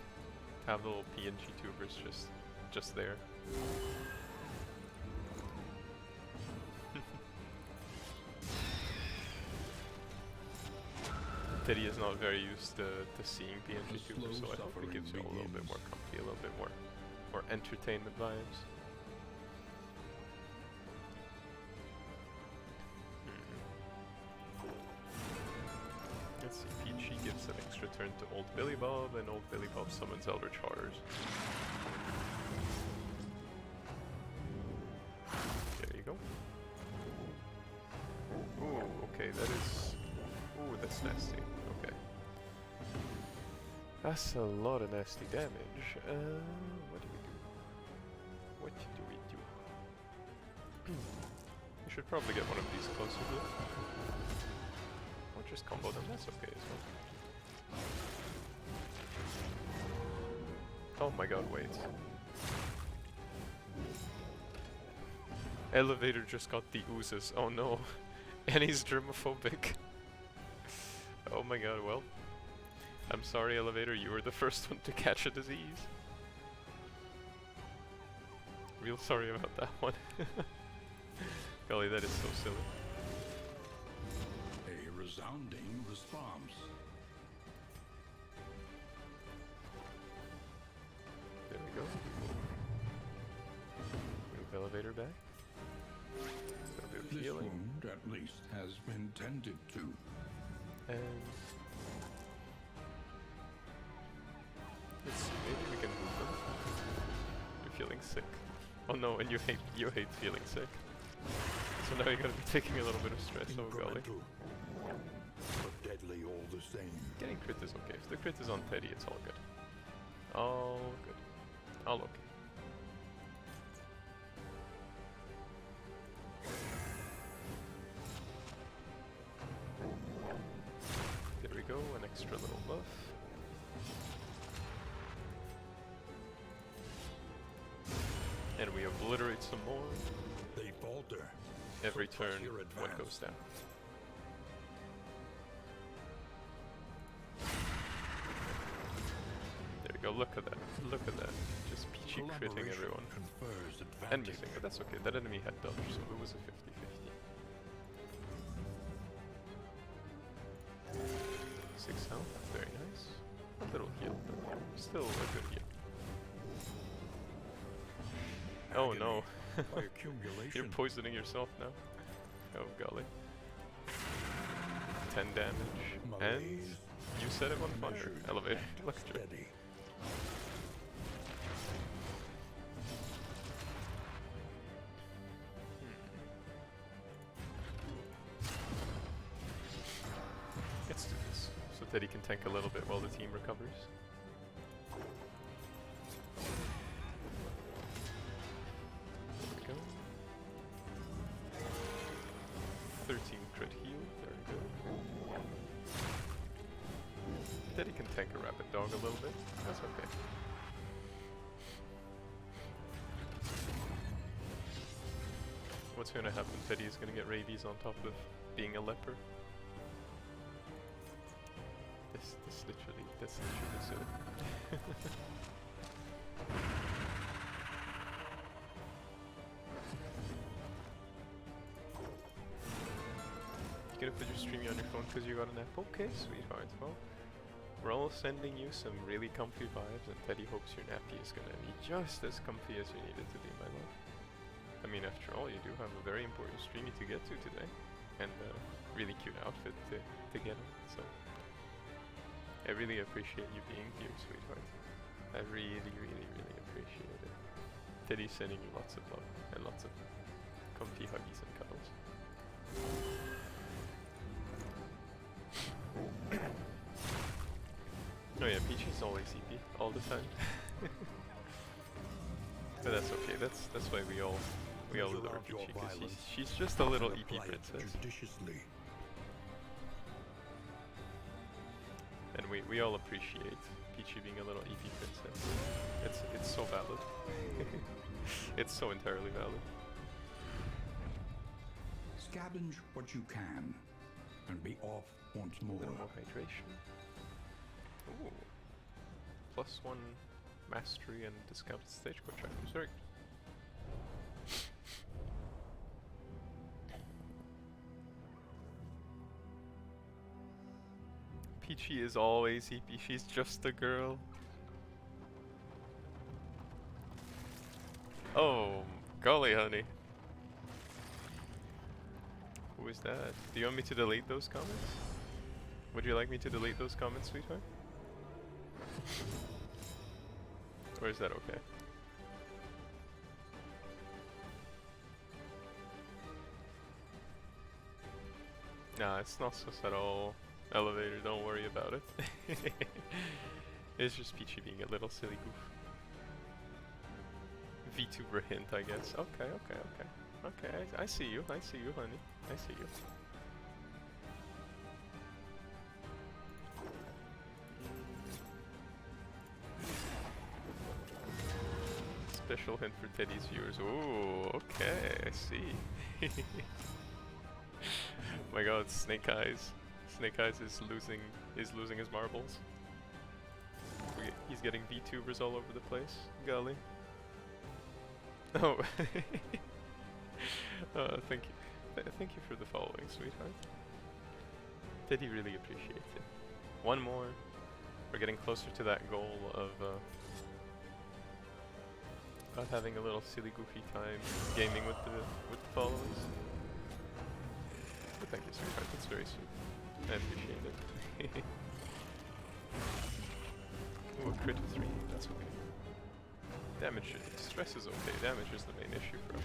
have little PNGtubers just there. Teddy is not very used to seeing PNGtubers, so I hope it gives you a little bit more comfy, a little bit more entertainment vibes. Let's see, Peachy gives an extra turn to Old Billy Bob, and Old Billy Bob summons Eldritch Horrors. There you go. Ooh, okay, that is... Ooh, that's nasty. Okay. That's a lot of nasty damage. What do we do? What do we do? We should probably get one of these closer here. Or just combo them, that's okay as well. Oh my god, wait. Elevator just got the oozes, oh no. And he's germophobic. Oh my god, well. I'm sorry, Elevator, you were the first one to catch a disease. Real sorry about that one. Golly, that is so silly. A resounding response. There we go. Move Elevator back. A bit of This healing. wound, at least, has been tended to. And let's see, maybe we can move them. You're feeling sick. Oh no, and you hate feeling sick. So now you're gonna be taking a little bit of stress, oh golly. But deadly all the same. Getting crit is okay. If the crit is on Teddy, it's all good. All good. All okay. There we go, an extra little buff. And we obliterate some more. They falter. Every So trust turn, your one advance. goes down. There you go, look at that. Look at that. Just peachy critting everyone. Confers And advantage. missing, but that's okay. That enemy had dodge, so it was a 50-50. 6 health, very nice. A little heal, but still a good heal. Oh no. By accumulation. You're poisoning yourself now. Oh golly. 10 damage. And Malaise. you set him on fire. Measured Elevator. and Look at you. steady. Let's do this. So that he can tank a little bit while the team recovers. There we go. 13 crit heal, very good. That he can tank a rapid dog a little bit. That's okay. What's gonna happen? Teddy is gonna get rabies on top of being a leper. That's literally so. You gonna put your streaming on your phone because you got an app? Okay, sweetheart. Well, we're all sending you some really comfy vibes, and Teddy hopes your nappy is gonna be just as comfy as you need it to be, my love. I mean, after all, you do have a very important streamy to get to today, and a really cute outfit to get on, so I really appreciate you being here, sweetheart. I really, really, really appreciate it. Teddy's sending you lots of love, and lots of comfy huggies and cuddles. Oh yeah, Peachy's always EP, all the time. But that's okay, that's why we all adore Peachy, because she's just a little EP princess. Judiciously. And we all appreciate Peachy being a little EP princess. It's so valid. It's so entirely valid. Scavenge what you can, and be off once A more. little more hydration. Ooh. +1 mastery and discounted stagecoach items. Very good. Peachy is always EP. She's just a girl. Oh, golly, honey. Who is that? Do you want me to delete those comments? Would you like me to delete those comments, sweetheart? Or is that okay? Nah, it's not sus at all. Elevator, don't worry about it. It's just Peachy being a little silly goof. VTuber hint, I guess. Okay, okay, okay. Okay, I see you. I see you, honey. I see you. Special hint for Teddy's viewers. Ooh, okay, I see. My god, Snake Eyes. Snake Eyes is losing his marbles. He's getting VTubers all over the place. Golly. Oh. Thank you. Thank you for the following, sweetheart. Teddy really appreciates it. One more. We're getting closer to that goal of having a little silly goofy time gaming with the followers. But thank you, sweetheart. That's very sweet. I appreciate it. Ooh, a crit of 3. That's okay. Damage, stress is okay. Damage is the main issue for us.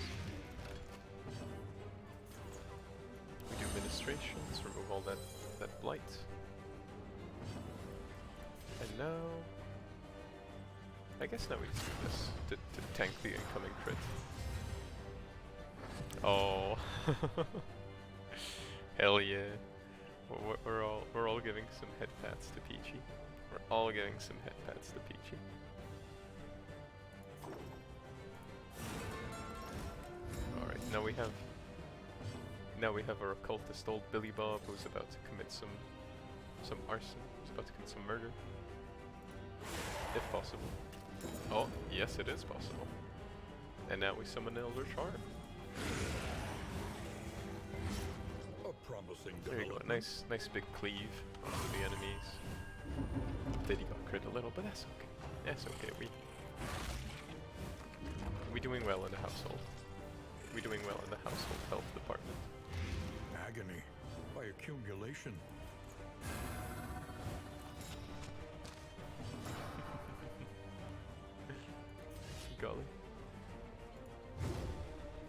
We do ministrations, remove all that blight. And now, I guess now we just do this to tank the incoming crit. Oh, hell yeah! We're all giving some head pats to Peachy. We're all giving some head pats to Peachy. All right, now we have our occultist old Billy Bob who's about to commit some arson. He's about to commit some murder, if possible. Oh, yes, it is possible. And now we summon Elder Charm. A promising There you go, nice big cleave onto the enemies. Did he got crit a little, but that's okay. That's okay. We doing well in the household. We doing well in the household health department. agony by accumulation. Golly.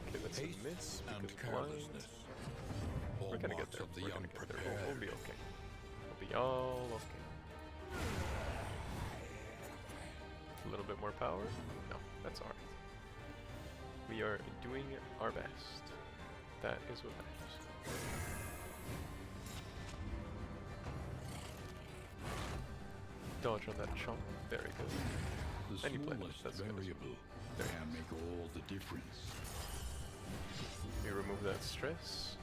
Okay, that's Haste a miss and because blind. carelessness. We're gonna get Hallmarks there. of the We're gonna get there. We'll be unprepared. okay. We'll be all okay. A little bit more power? No, that's alright. We are doing our best. That is what matters. Dodge on that chomp. Very good. The And you play it. smallest That's good as well. variable can make all the difference. We remove that stress.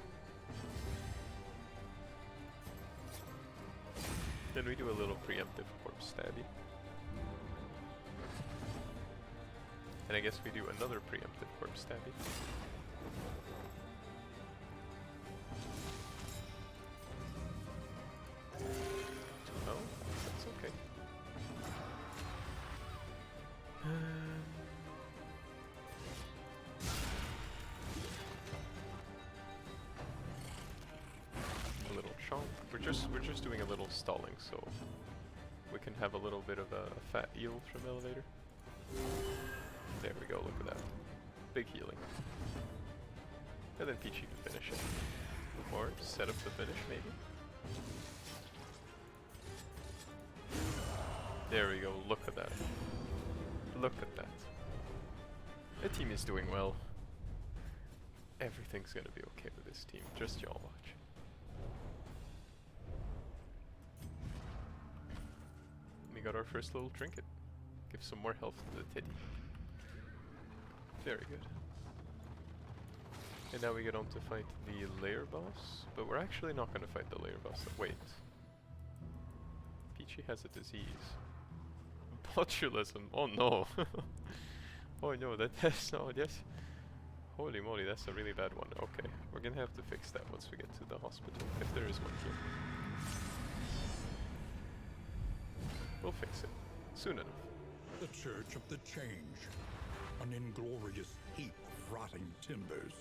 Then we do a little preemptive corpse stabby. And I guess we do another preemptive corpse stabby. Oh, that's okay. A little chomp. We're just doing a little stalling, so we can have a little bit of a fat yield from elevator. There we go. Look at that, big healing. And then Peachy can finish it, or set up the finish maybe. There we go. Look at that. Look at that. The team is doing well. Everything's gonna be okay with this team. Just y'all watch. We got our first little trinket. Give some more health to the teddy. Very good. And now we get on to fight the lair boss. But we're actually not gonna fight the lair boss. Wait. Peachy She has a disease. Botulism. Oh no. Oh no, that's no, yes. Holy moly, that's a really bad one. Okay, we're gonna have to fix that once we get to the hospital, if there is one here. We'll fix it. Soon enough. The Church of the Change. An inglorious heap of rotting timbers.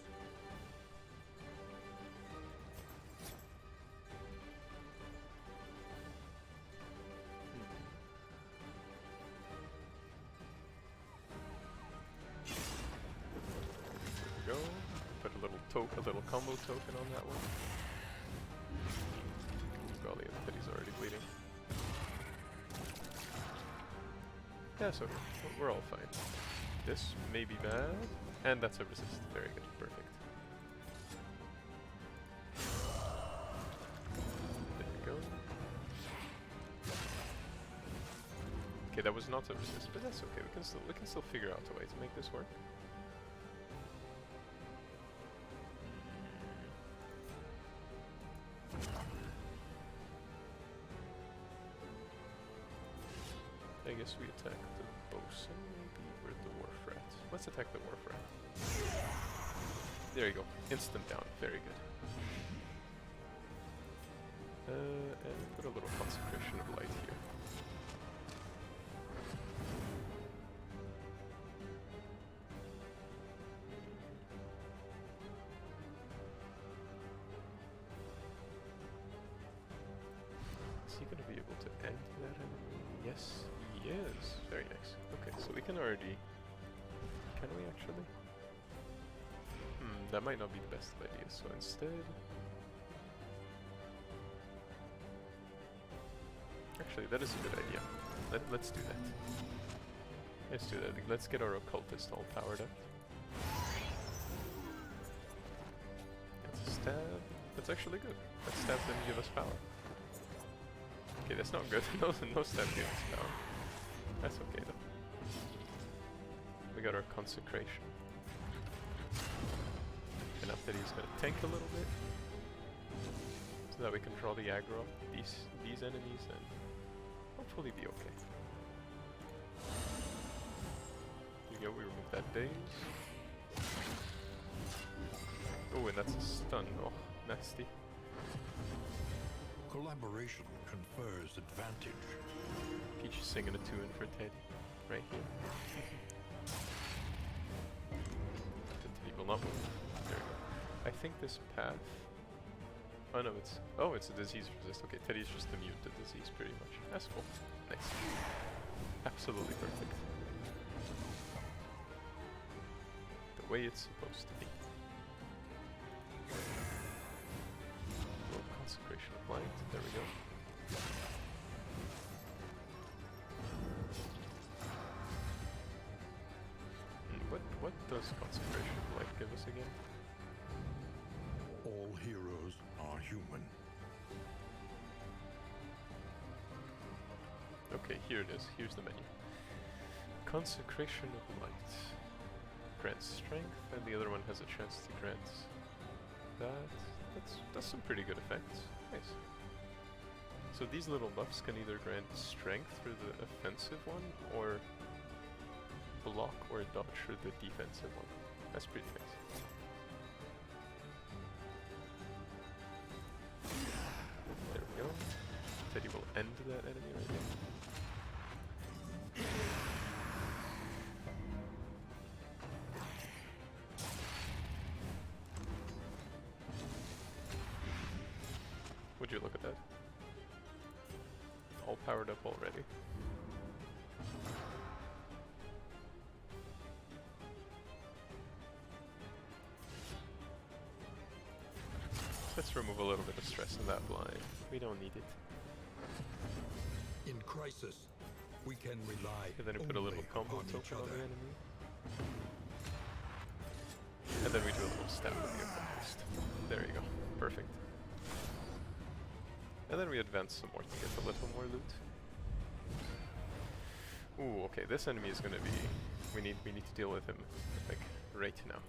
Go. Put a little combo token on that one. Golly, but he's already bleeding. Yeah, so we're all fine. This may be bad, and that's a resist. Very good, perfect. There we go. Okay, that was not a resist, but that's okay. We can still figure out a way to make this work. I guess we attack the bosun, maybe, or the wharf rat. Let's attack the wharf rat. There you go. Instant down. Very good. And put a little consecration of light here. Is he gonna be able to end that enemy? Yes. Yes, very nice. Okay, so we can already... Can we actually? That might not be the best of ideas, so instead... Actually, that is a good idea. Let's do that. Let's do that. Let's get our occultist all powered up. That's a stab. That's actually good. That stab didn't give us power. Okay, that's not good. No stab gives us power. That's okay though. We got our consecration. Enough that he's gonna tank a little bit, so that we can draw the aggro of these enemies and hopefully be okay. Here we go, we remove that daze. Oh, and that's a stun. Oh, nasty. Collaboration confers advantage. Peach is singing a tune for Teddy, right here. Teddy will not move. There we go. I think this path... Oh no, it's... Oh, it's a disease resist. Okay, Teddy's just immune to disease pretty much. That's cool. Nice. Absolutely perfect. The way it's supposed to be. A little consecration of light. There we go. What does consecration of light give us again? All heroes are human. Okay, here it is. Here's the menu. Consecration of light. Grants strength, and the other one has a chance to grant that. That's some pretty good effects. Nice. So these little buffs can either grant strength for the offensive one, or block or dodge for the defensive one. That's pretty nice. There we go. Teddy will end that enemy right there. Would you look at that? All powered up already. Let's remove a little bit of stress in that blind. We don't need it. In crisis, we can rely And then we put a little combo upon each token on the other. enemy. And then we do a little stab with the occultist. There you go. Perfect. And then we advance some more to get a little more loot. Ooh, okay, this enemy is gonna be... We need to deal with him, like, right now.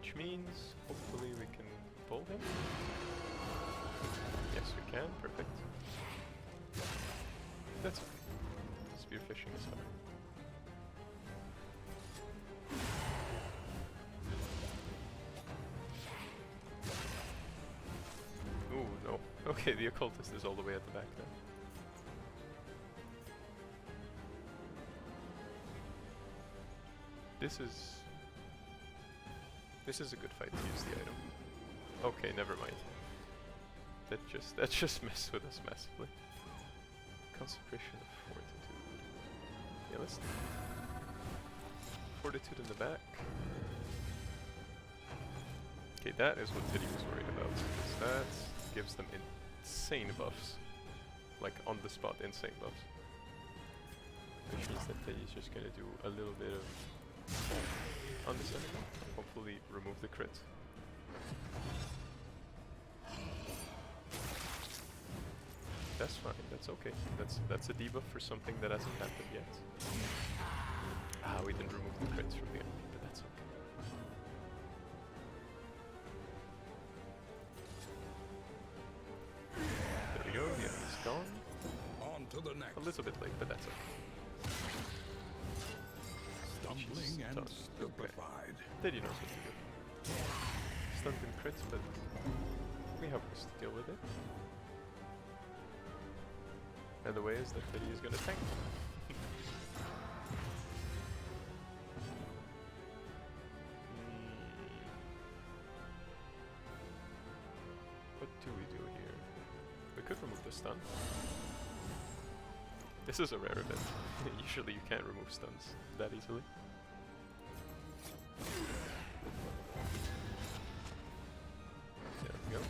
Which means, hopefully we can pull him? Yes, we can. Perfect. That's okay. Spearfishing is fine. Ooh, no. Okay, the occultist is all the way at the back now. This is a good fight to use the item. Okay, never mind. That just messed with us massively. Consecration of fortitude. Yeah, let's do fortitude in the back. Okay, that is what Teddy was worried about, because that gives them insane buffs. Like, on the spot, insane buffs. Which means that Teddy's just gonna do a little bit of on this enemy, hopefully remove the crit. That's fine, that's okay. That's a debuff for something that hasn't happened yet. Ah, we didn't remove the crits from the enemy, but that's okay. There we go, the enemy's gone. On to the next. A little bit late, but that's okay. Stumbling and stupefied. Teddy knows what to do. Stunned and crits, but we have ways to deal with it. And the way is that Teddy is gonna tank. What do we do here? We could remove the stun. This is a rare event. Usually you can't remove stuns that easily. There we go.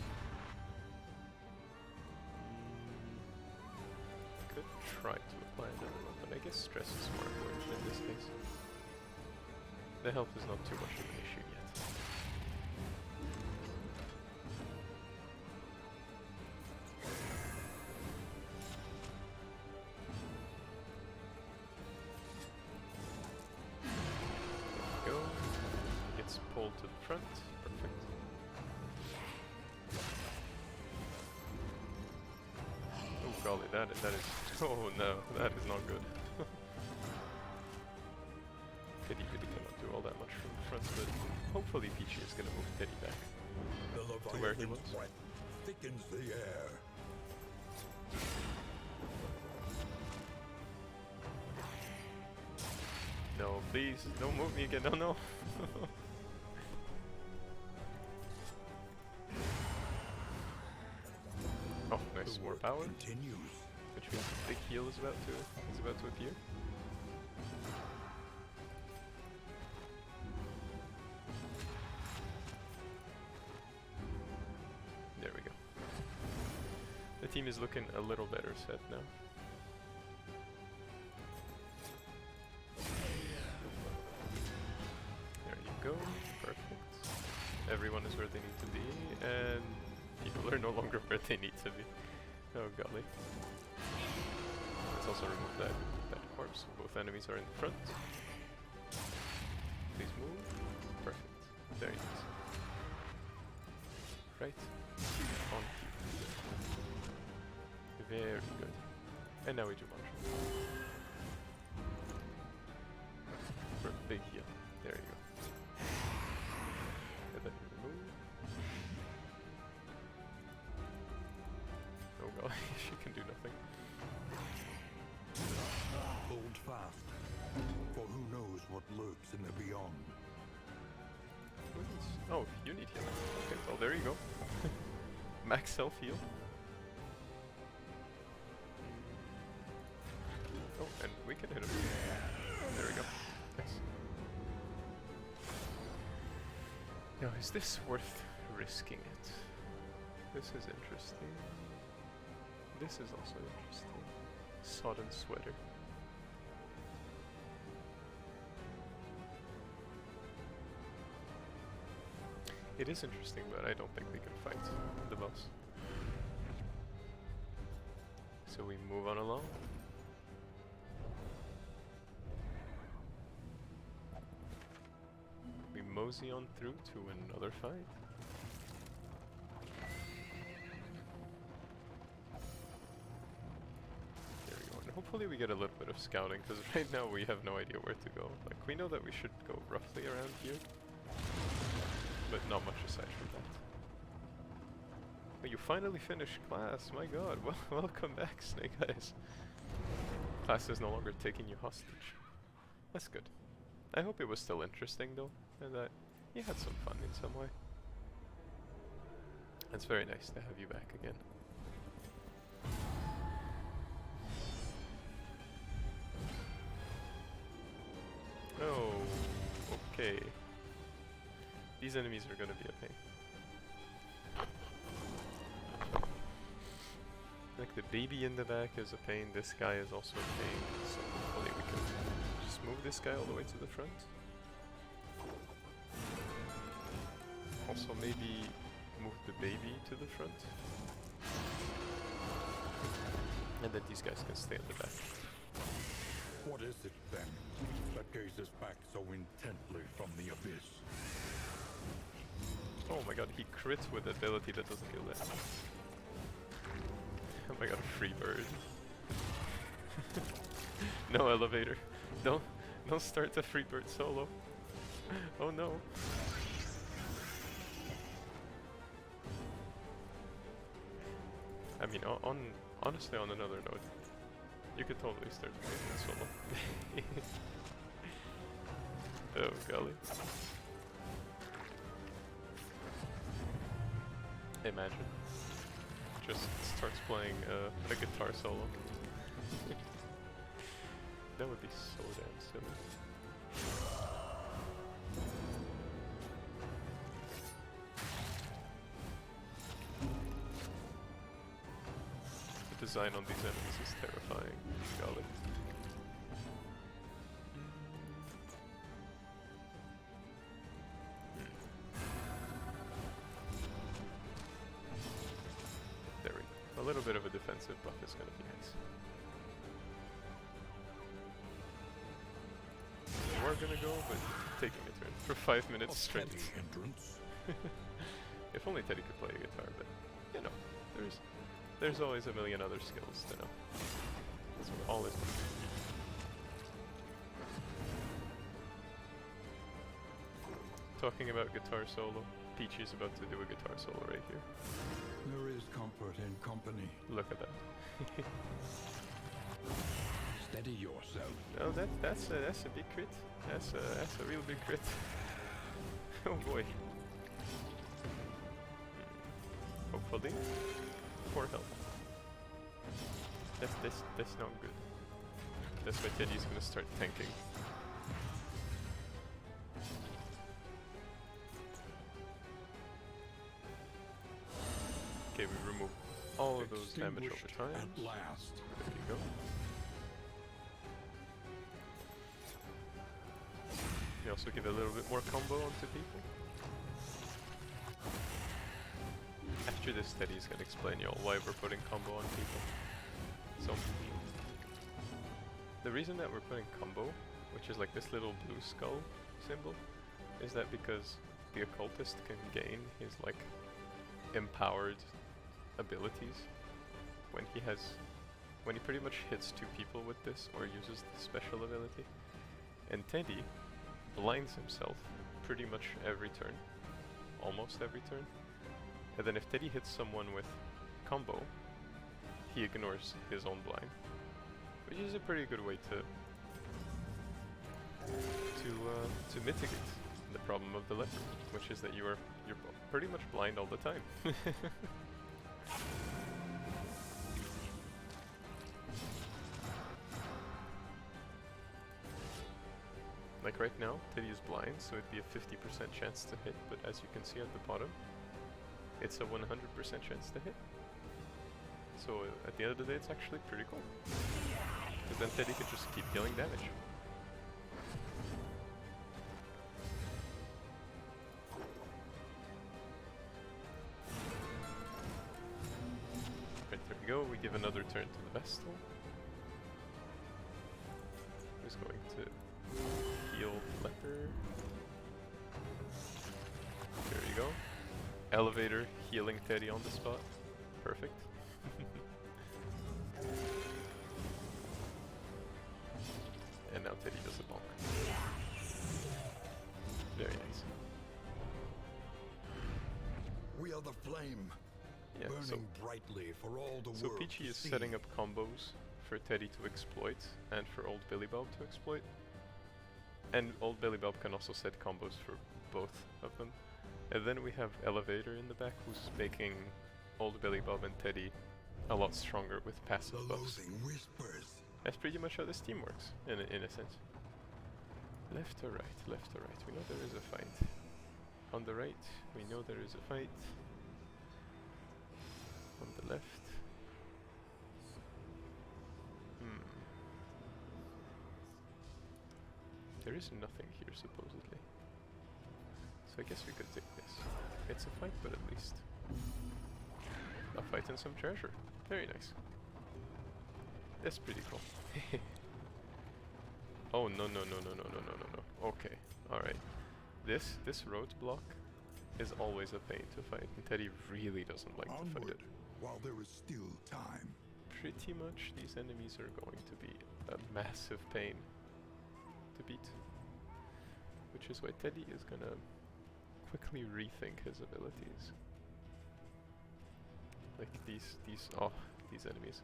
Could try to apply another one, but I guess stress is more important in this case. The health is not too much of an issue yet. There we go. Gets pulled to the front. Perfect. Oh golly, that is oh no, that is not good. Teddy really cannot do all that much from the front, but hopefully Peachy is gonna move Teddy back The to where he was. Leviathan's breath thickens the air. No, please, don't move me again. No, no. Oh, nice, The more work power, continues. which means the big heal is about to appear. There we go. The team is looking a little better set now. There you go, perfect. Everyone is where they need to be, and people are no longer where they need to be. Oh golly. Let's also remove that corpse. Both enemies are in the front. Please move. Perfect. Very nice. Right. On cue. Very good. And now we do martial. For a big heal. There you go. And then we remove. Oh god, she can do nothing. Hold fast, for who knows what lurks in the beyond. Oh, you need healing. Okay, well there you go. Max self heal. Oh, and we can hit him. There we go. Nice. Now, is this worth risking it? This is interesting. This is also interesting. Sodden sweater. It is interesting, but I don't think we can fight the boss. So we move on along. We mosey on through to another fight. And hopefully we get a little bit of scouting, because right now we have no idea where to go. Like, we know that we should go roughly around here, but not much aside from that. Oh, you finally finished class, my god, welcome back, Snake Eyes. Class is no longer taking you hostage. That's good. I hope it was still interesting though, and that you had some fun in some way. It's very nice to have you back again. Oh, okay. These enemies are gonna be a pain. Like the baby in the back is a pain, this guy is also a pain, so hopefully we can just move this guy all the way to the front. Also maybe move the baby to the front. And then these guys can stay in the back. What is it then that gazes back so intently from the abyss? Oh my god, he crits with the ability that doesn't deal damage. Oh my god, a free bird. No elevator. Don't start the free bird solo. Oh no. I mean, honestly, on another note, you could totally start the free bird solo. Oh golly. Imagine. Just starts playing a guitar solo. That would be so damn silly. The design on these enemies is terrifying. Golly. There we go. A little bit of a defensive buff is gonna be nice. We're gonna go, but taking a turn for 5 minutes straight. If only Teddy could play a guitar, but you know, there's always a million other skills to know. That's what always works. Talking about guitar solo, Peachy's about to do a guitar solo right here. There is comfort in company. Look at that. Steady yourself. Oh, that's a big crit. That's a real big crit. Oh boy. Hopefully, 4 health. That's not good. That's why Teddy's gonna start tanking. Okay, we remove all of those damage over time. At last. There you go. We also give a little bit more combo onto people. After this, Teddy's gonna explain y'all why we're putting combo on people. So, the reason that we're putting combo, which is like this little blue skull symbol, is that because the occultist can gain his like empowered abilities when he pretty much hits 2 people with this or uses the special ability. And Teddy blinds himself pretty much every turn, almost every turn. And then if Teddy hits someone with combo, he ignores his own blind, which is a pretty good way to mitigate the problem of the leopard, which is that you're pretty much blind all the time. Like right now, Teddy is blind, so it'd be a 50% chance to hit, but as you can see at the bottom, it's a 100% chance to hit. So at the end of the day, it's actually pretty cool. Because then Teddy can just keep dealing damage. Right, there we go. We give another turn to the Vestal. Who's going to heal Leper. There you go. Elevator healing Teddy on the spot. Perfect. Teddy does a bonk. Very nice. We are the flame, Yeah, burning brightly for all the so world Peachy to is see. setting up combos for Teddy to exploit and for Old Billy Bob to exploit. And Old Billy Bob can also set combos for both of them. And then we have Elevator in the back who's making Old Billy Bob and Teddy a lot stronger with The passive buffs. loathing whispers. That's pretty much how this team works, in a sense. Left or right, left or right. We know there is a fight. On the right, we know there is a fight. On the left. There is nothing here, supposedly. So I guess we could take this. It's a fight, but at least a fight and some treasure. Very nice. That's pretty cool. Oh no no no no no no no no no. Okay, alright. This roadblock is always a pain to fight, and Teddy really doesn't like to fight Onward, it. while there is still time. Pretty much these enemies are going to be a massive pain to beat. Which is why Teddy is gonna quickly rethink his abilities. Like these enemies.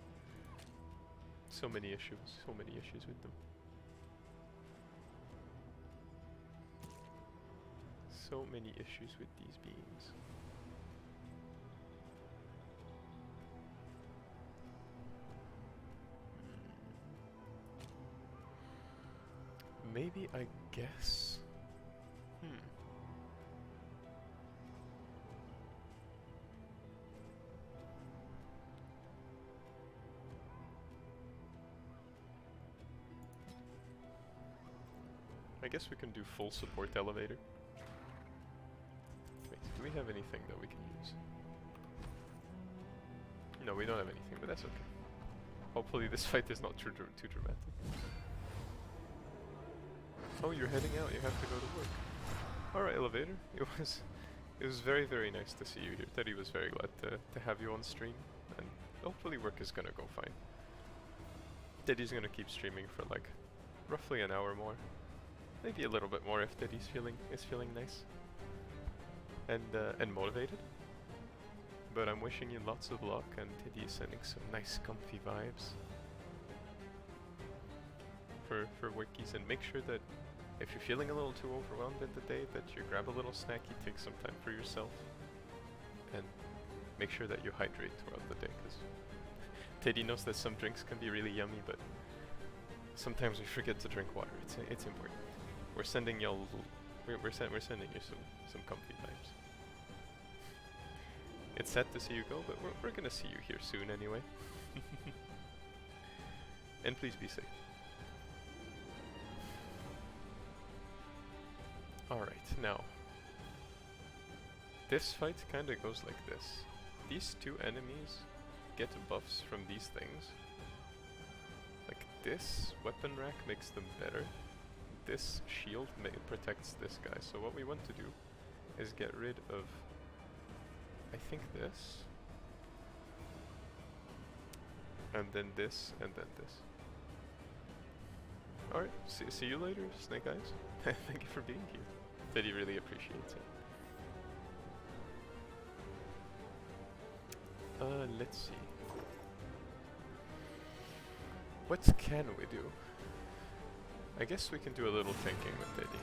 So many issues with them. So many issues with these beams. Maybe, I guess. I guess we can do full support elevator. Wait, do we have anything that we can use? No, we don't have anything, but that's okay. Hopefully this fight is not too dramatic. Oh, you're heading out. You have to go to work. Alright, elevator. It was very, very nice to see you here. Teddy was very glad to have you on stream, and hopefully work is gonna go fine. Teddy's gonna keep streaming for like roughly an hour more. Maybe a little bit more if Teddy's feeling nice and motivated. But I'm wishing you lots of luck, and Teddy is sending some nice comfy vibes for wikis, and make sure that if you're feeling a little too overwhelmed in the day, that you grab a little snacky, take some time for yourself, and make sure that you hydrate throughout the day, because Teddy knows that some drinks can be really yummy, but sometimes we forget to drink water. It's important. We're sending y'all, we're sending you some comfy vibes. It's sad to see you go, but we're gonna see you here soon anyway. And please be safe. Alright, now. This fight kinda goes like this. These two enemies get buffs from these things. Like this weapon rack makes them better. This shield protects this guy. So what we want to do is get rid of, I think this. And then this, and then this. Alright, see you later, Snake Eyes. Thank you for being here. Teddy really appreciates it. Let's see. What can we do? I guess we can do a little tanking with Teddy.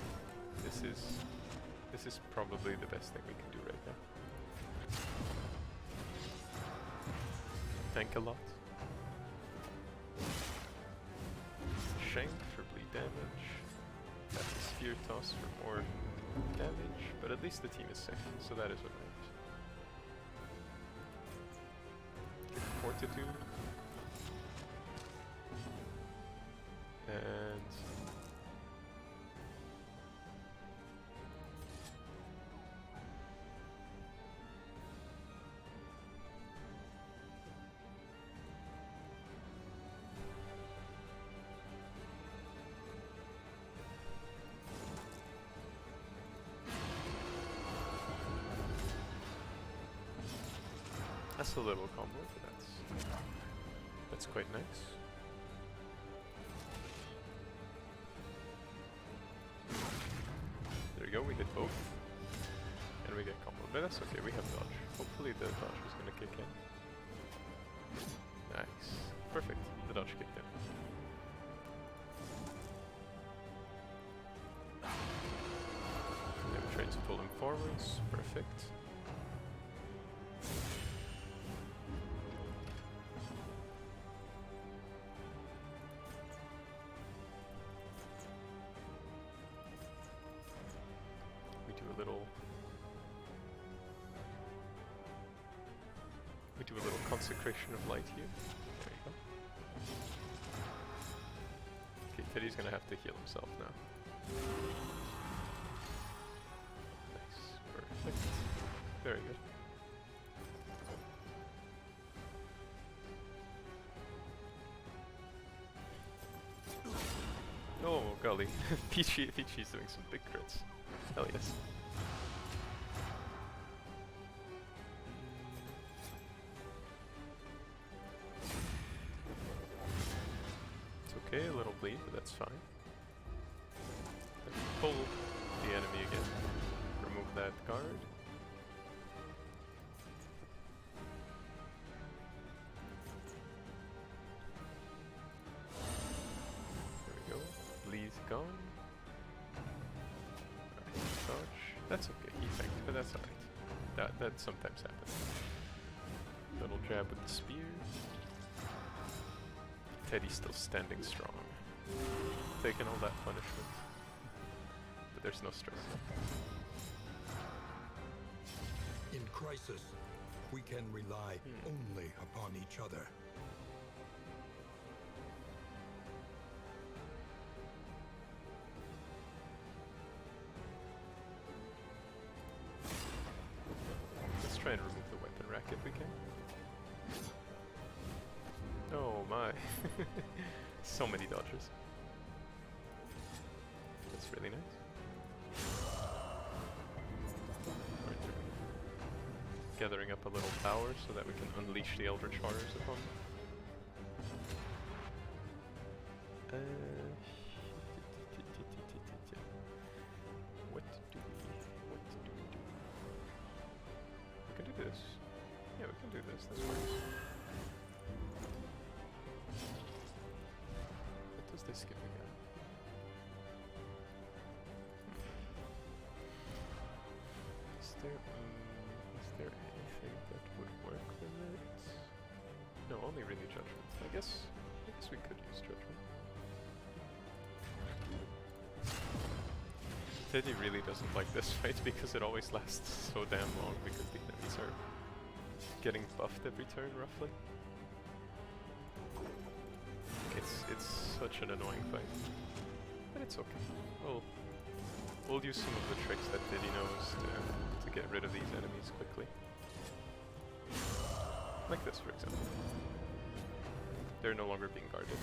This is probably the best thing we can do right now. Tank a lot. Shank for bleed damage. Got the Sphere Toss for more damage, but at least the team is safe, so that is what matters. Give Fortitude. And that's a little combo, but that's quite nice. both. And we get combo. But that's okay, we have dodge. Hopefully the dodge is gonna kick in. Nice. Perfect. The dodge kicked in. And then we try to pull him forwards. Perfect. We do a little consecration of light here. There you go. Okay, Teddy's gonna have to heal himself now. Nice, perfect. Very good. Oh golly, Peachy's doing some big crits. Hell yes. Okay, a little bleed, but that's fine. Let's pull the enemy again. Remove that guard. There we go. Bleed's gone. Alright, dodge. That's okay, he fanked, but that's alright. That sometimes happens. Little jab with the spear. Teddy's still standing strong. Taking all that punishment. But there's no stress. In crisis, we can rely only upon each other. Let's try and remove the weapon rack if we can. Oh my. So many dodges. That's really nice. Right, gathering up a little power so that we can unleash the Eldritch Horrors upon them. What do we do? We can do this. Yeah, we can do this. This works. They skip again. Is there anything that would work with it? No, only really Judgment. I guess we could use Judgment. Teddy really doesn't like this fight because it always lasts so damn long because the enemies are getting buffed every turn roughly. It's such an annoying fight, but it's okay. We'll use some of the tricks that Teddy knows to get rid of these enemies quickly. Like this, for example. They're no longer being guarded.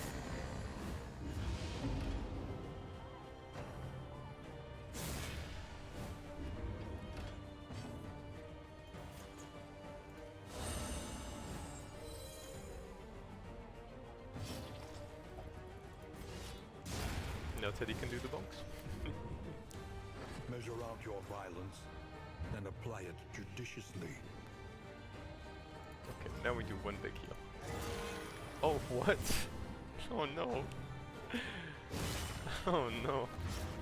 Now Teddy can do the bonks. Measure out your violence and apply it judiciously. Okay, now we do one big heal. Oh, what? Oh no. Oh no.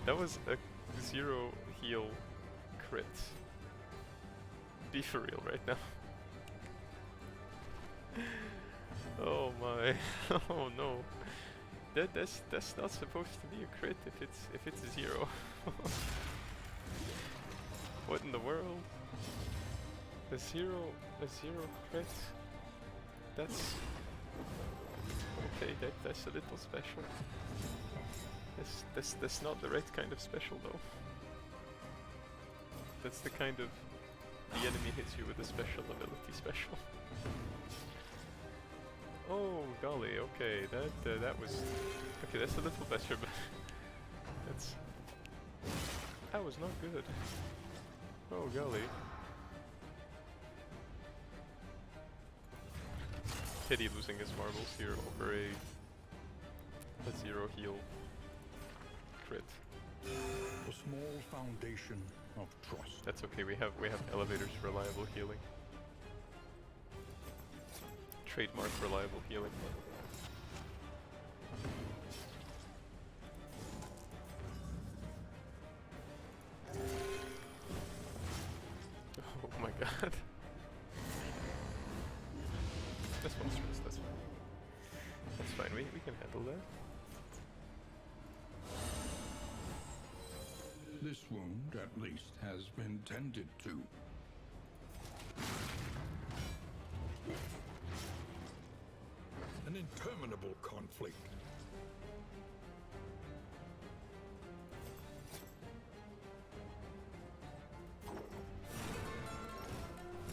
That was a 0 heal crit. Be for real right now. Oh my. Oh no. That's not supposed to be a crit if it's 0. What in the world? A zero crit? That's okay. That's a little special. That's not the right kind of special though. That's the kind of the enemy hits you with a special ability special. Oh golly, okay, that was okay. That's a little better, but that was not good. Oh golly. Teddy losing his marbles here over a 0 heal crit. The small foundation of trust. That's okay. We have elevators reliable healing. Trademark reliable healing. Oh my god. This one's stressed, that's fine. That's fine, we can handle that. This wound, at least, has been tended to. An interminable conflict.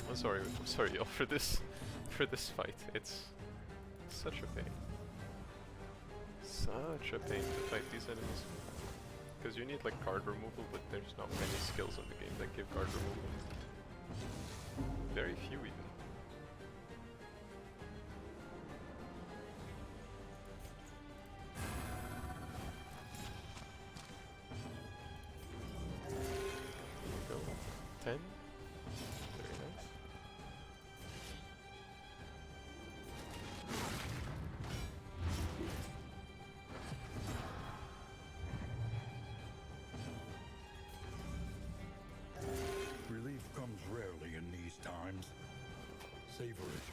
I'm sorry y'all for this fight. It's such a pain. Such a pain to fight these enemies. Because you need like guard removal, but there's not many skills in the game that give guard removal. Very few even. Go. 10. Very nice. Relief comes rarely in these times. Savor it.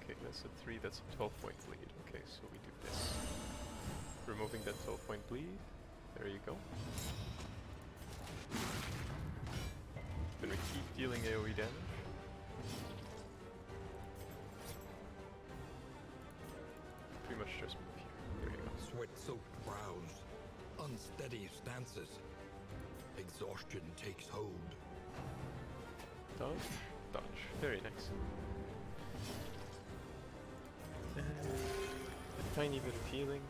Okay, that's a 3, that's a 12-point bleed. Okay, so we do this. Removing that 12-point bleed. There you go. Then we keep dealing AoE damage. Pretty much just move here. There you go. Sweat-soaked brows, unsteady stances. Exhaustion takes hold. Dodge, dodge. Very nice. And a tiny bit of healing.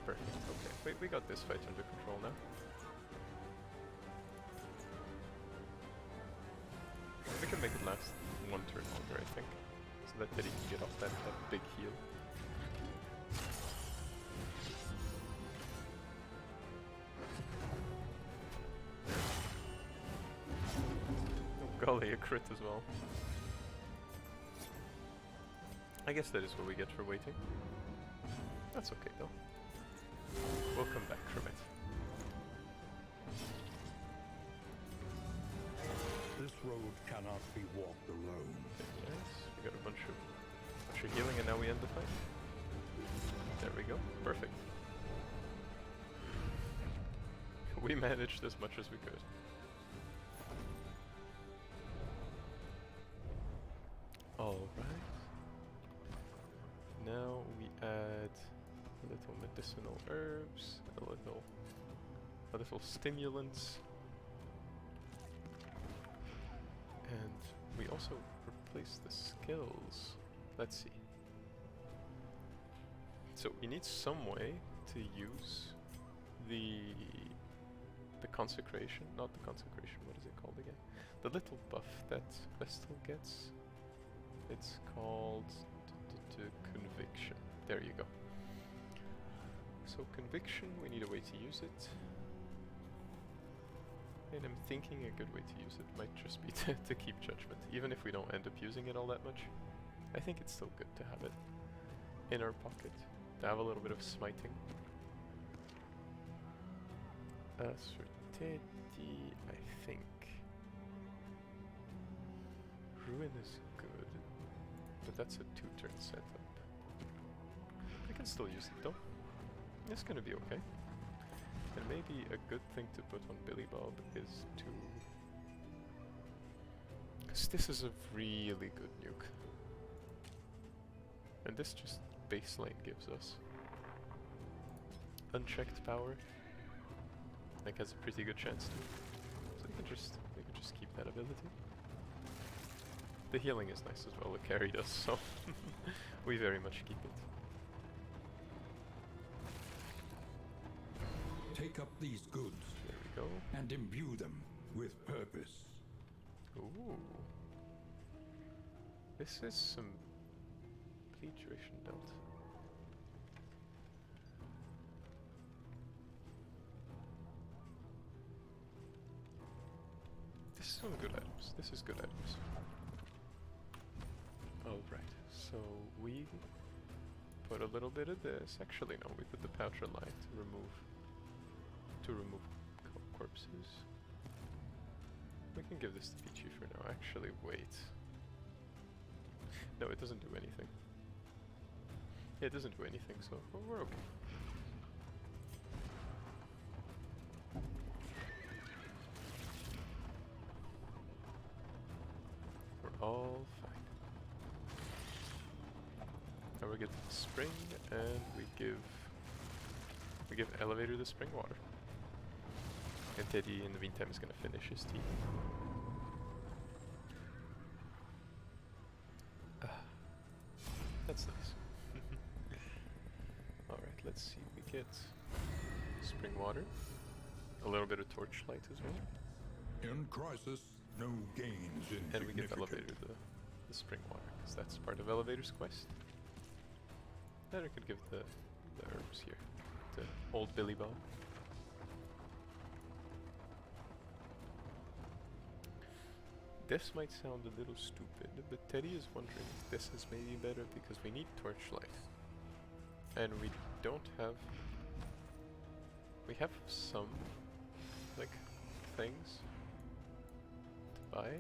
Perfect. Okay, wait, we got this fight under control now. We can make it last one turn longer, I think. So that Teddy can get off that big heal. Oh golly, a crit as well. I guess that is what we get for waiting. That's okay though. We'll come back from it. This road cannot be walked alone. Yes, we got a bunch of healing and now we end the fight. There we go. Perfect. We managed as much as we could. Alright. Now we add a little medicinal herbs, a little stimulants. And we also replace the skills. Let's see. So we need some way to use the consecration, not the consecration, what is it called again? The little buff that Vestal gets. It's called conviction. There you go. So conviction, we need a way to use it. And I'm thinking a good way to use it might just be to keep judgment. Even if we don't end up using it all that much, I think it's still good to have it in our pocket. To have a little bit of smiting. Certainty, I think. Ruin is good, but that's a 2-turn setup. I can still use it though. It's gonna be okay. And maybe a good thing to put on Billy Bob is to... because this is a really good nuke. And this just baseline gives us unchecked power. Like has a pretty good chance to. So we can just keep that ability. The healing is nice as well, it carried us, so we very much keep it. Take up these goods. There we go. And imbue them with purpose. Ooh. This is some bleed duration dealt. some good items. This is good items. Alright, so we put a little bit of this. Actually, no, we put the pouch on light to remove corpses. We can give this to Peachy for now. Actually, wait. No, it doesn't do anything. Yeah, it doesn't do anything, so we're okay. We're all fine. Now we get the spring, and we give Elevator the spring water. And Teddy, in the meantime, is gonna finish his tea. That's nice. Alright, let's see. We get spring water, a little bit of torchlight as well. In crisis, no gains insignificant. And we give Elevator the spring water, because that's part of Elevator's quest. Then we could give the herbs here to old Billy Bob. This might sound a little stupid, but Teddy is wondering if this is maybe better because we need torchlight. And we don't have... We have some, like, things to buy.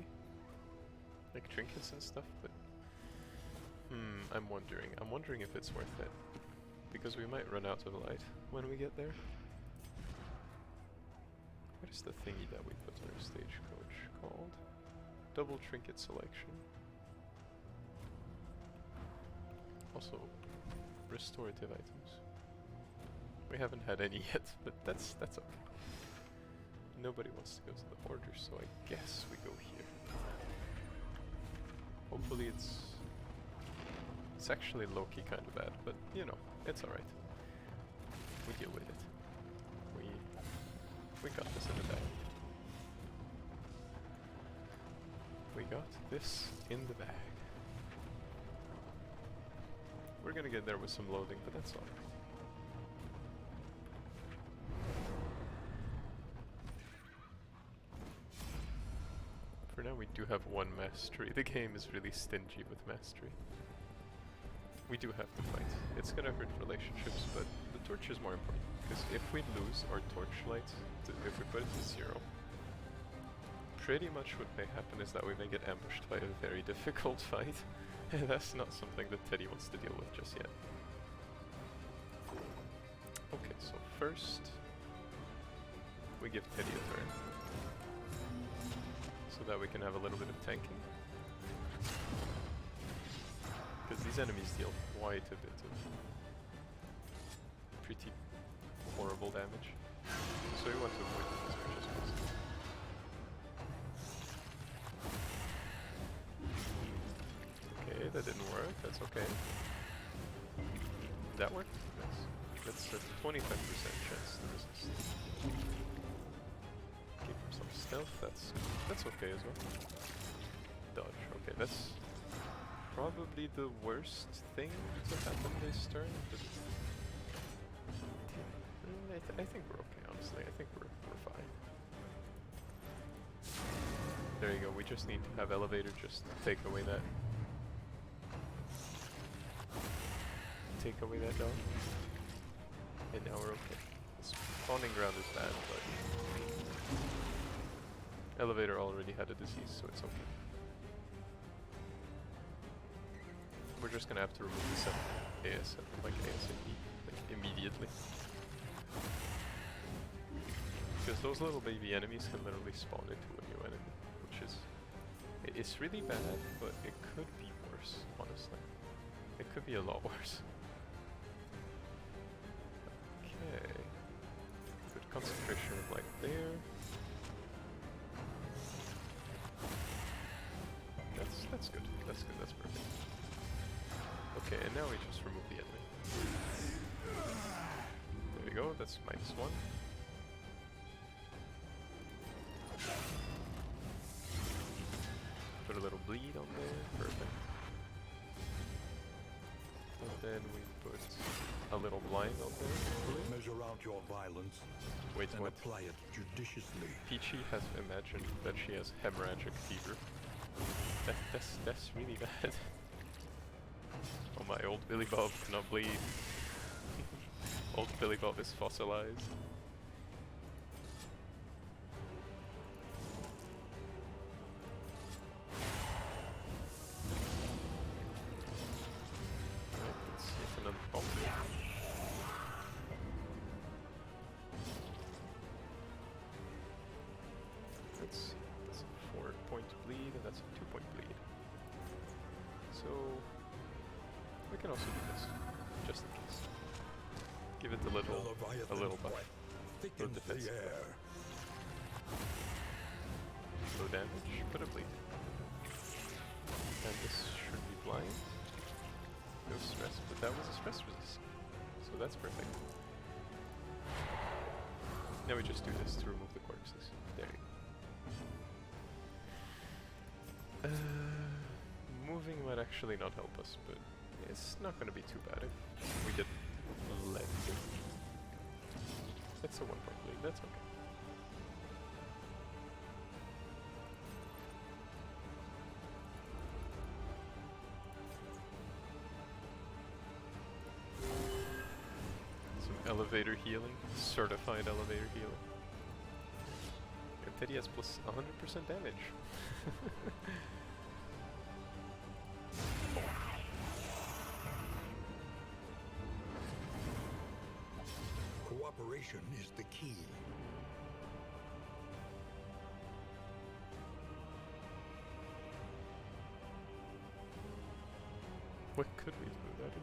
Like trinkets and stuff, but... I'm wondering if it's worth it. Because we might run out of light when we get there. What is the thingy that we put on our stagecoach called? Double trinket selection. Also, restorative items. We haven't had any yet, but that's okay. Nobody wants to go to the order, so I guess we go here. Hopefully it's actually low-key kind of bad, but you know, it's alright. We deal with it. We got this in the bag. We got this in the bag. We're gonna get there with some loading, but that's alright. For now we do have one mastery. The game is really stingy with mastery. We do have to fight. It's gonna hurt relationships, but the torch is more important. Because if we lose our torchlight, if we put it to 0, pretty much what may happen is that we may get ambushed by a very difficult fight. And that's not something that Teddy wants to deal with just yet. Okay, so first, we give Teddy a turn. So that we can have a little bit of tanking. Because these enemies deal quite a bit of pretty horrible damage. So we want to avoid them as much as possible. Okay, that didn't work, that's okay. That worked? Nice. That's a 25% chance to resist. Give himself stealth, that's okay as well. Dodge, okay, that's probably the worst thing to happen this turn, but I think we're okay, honestly. I think we're fine. There you go, we just need to have Elevator just take away that dog. And now we're okay. The spawning ground is bad, but Elevator already had a disease, so it's okay. We're just gonna have to remove the 7 ASAP, like immediately. Because those little baby enemies can literally spawn into a new enemy, which is... It's really bad, but it could be worse, honestly. It could be a lot worse. Okay. Good concentration of light there. That's good. That's good, that's perfect. Okay, and now we just remove the enemy. There we go, that's -1. Put a little bleed on there, perfect. And then we put a little blind out there. Hopefully. Measure out your violence Wait, and what? apply it judiciously. Peachy has imagined that she has hemorrhagic fever. That's really bad. Oh, my old Billy Bob cannot bleed. Old Billy Bob is fossilized. Alright, let's see if another bomb. That's a 4-point bleed, and that's a 2-point bleed. So we can also do this, just in case. Give it a little buff. Thickens defense. the air. Low damage, but a bleed. And this should be blind. No stress, but that was a stress resist. So that's perfect. Now we just do this to remove the corpses. There you go. Moving might actually not help us, but it's not going to be too bad if we get led to. It's a 1-point bleed, that's okay. Some elevator healing, certified elevator healing. And Teddy has plus 100% damage. Cooperation is the key. What could we do? That is...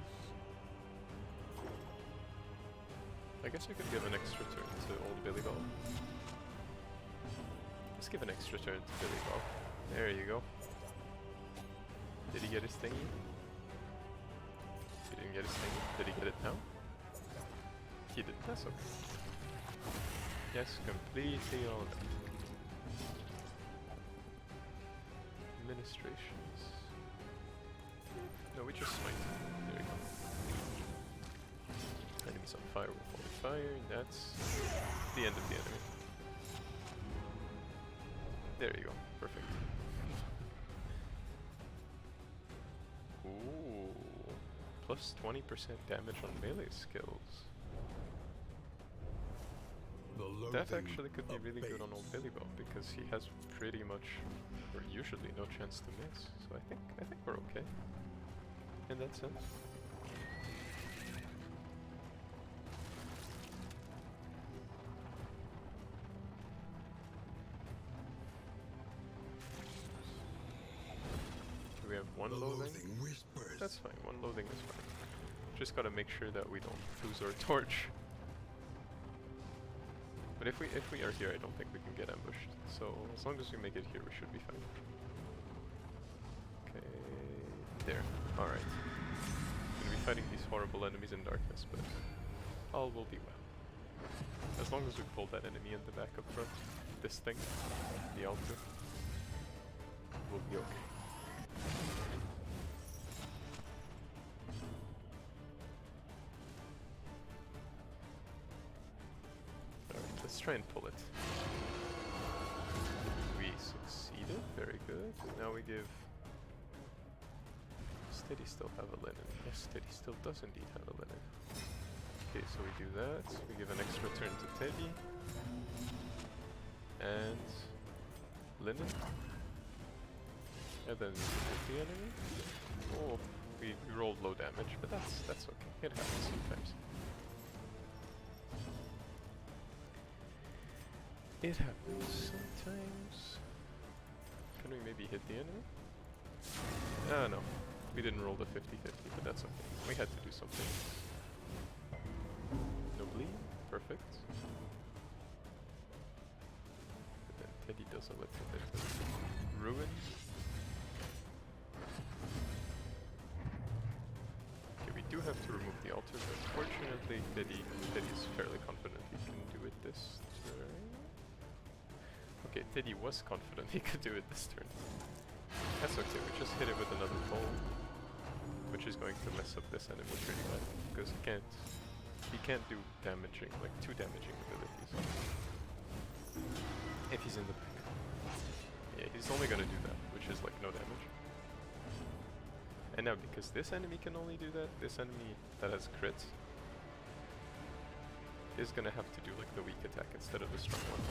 I guess I could give an extra turn to old Billy Bob. Let's give an extra turn to Billy Bob. There you go. Did he get his thingy? He didn't get his thingy. Did he get it now? He did. That's okay. Yes, completely on. Administrations. No, we just smite. There we go. Enemies on fire will fall in fire. That's the end of the enemy. There you go. Perfect. Ooh. Plus 20% damage on melee skills. That actually could be really good on old Billy Bob because he has pretty much, or usually, no chance to miss. So I think we're okay in that sense. Do we have one loading? That's fine. One loading is fine. Just gotta make sure that we don't lose our torch. But if we are here, I don't think we can get ambushed. So as long as we make it here, we should be fine. Okay, there. All right. Gonna be fighting these horrible enemies in darkness, but all will be well. As long as we pull that enemy in the back up front, this thing, the altar, we'll be okay. Let's try and pull it. We succeeded, very good. Now we give... Does Teddy still have a linen? Yes, Teddy still does indeed have a linen. Okay, so we do that. We give an extra turn to Teddy. And... linen. And then we hit the enemy. Oh, we rolled low damage, but that's okay. It happens sometimes. It happens sometimes. Can we maybe hit the enemy? Ah, no. We didn't roll the 50-50, but that's okay. We had to do something. No bleed. Perfect. And then Teddy does a little bit of ruin. Okay, we do have to remove the altar, but fortunately Teddy's fairly confident he can do it this turn. Okay, Teddy was confident he could do it this turn. That's okay, we just hit it with another pole. Which which is going to mess up this enemy pretty bad because he can't do damaging, like too damaging abilities if he's in the back. Yeah, he's only gonna do that, which is like no damage. And now because this enemy can only do that, this enemy that has crits is gonna have to do like the weak attack instead of the strong one.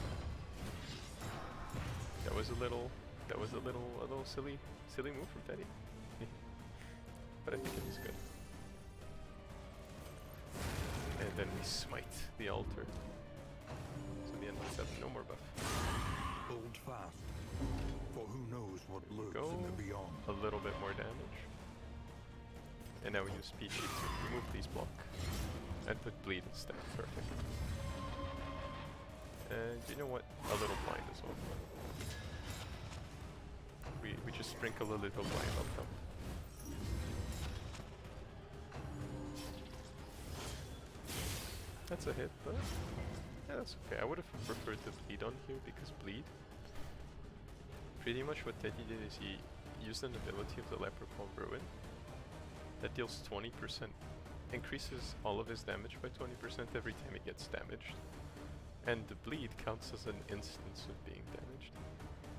That was a little silly move from Teddy. But I think it was good. And then we smite the altar. So the enemies have no more buff. Hold fast, for who knows what lurks in the beyond. A little bit more damage. And now we use PG to remove these block and put bleed instead. Perfect. And you know what? A little blind as well. We just sprinkle a little blind on top. That's a hit, but yeah, that's okay. I would have preferred the bleed on here because bleed. Pretty much what Teddy did is he used an ability of the leper called Ruin that deals 20%, increases all of his damage by 20% every time he gets damaged. And the bleed counts as an instance of being damaged.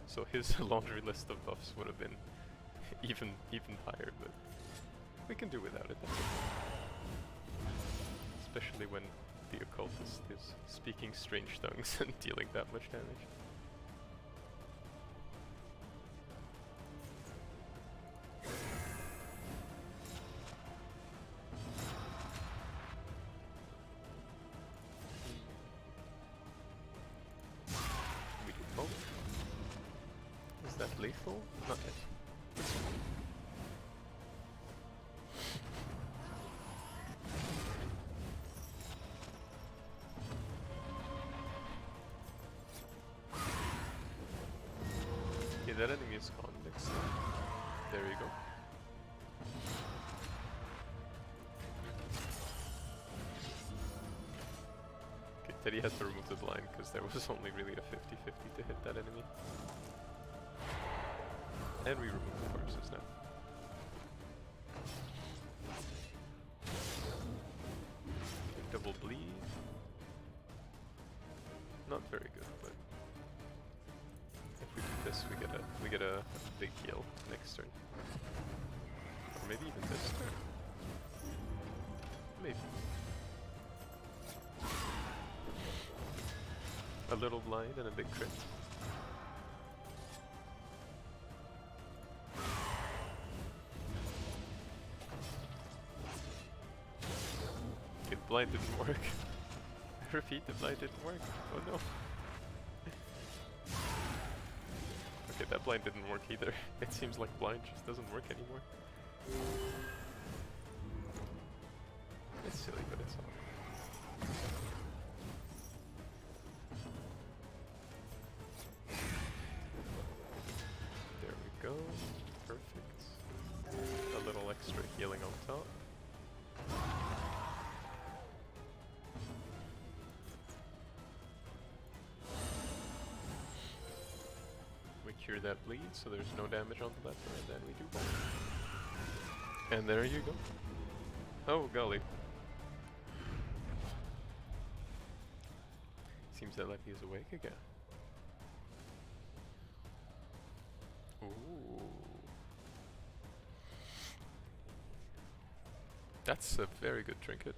So his laundry list of buffs would have been even higher, but we can do without it. That's okay. Especially when the occultist is speaking strange tongues and dealing that much damage. We do both. Is that lethal? Not yet. That enemy is gone next time. There you go. Okay, Teddy had to remove the blind because there was only really a 50-50 to hit that enemy. And we remove the corpses now. Okay, double bleed. Not very good, but if we do this, we get a big heal next turn. Or maybe even this turn. Maybe. A little blind and a big crit. Okay, the blind didn't work. I repeat, the blind didn't work. Oh no. Okay, that blind didn't work either. It seems like blind just doesn't work anymore. It's silly, but it's all. There we go. Perfect. A little extra healing on top. Cure that bleed, so there's no damage on the leper, and then we do both. And there you go. Oh golly. Seems that Leppy is awake again. Ooh. That's a very good trinket.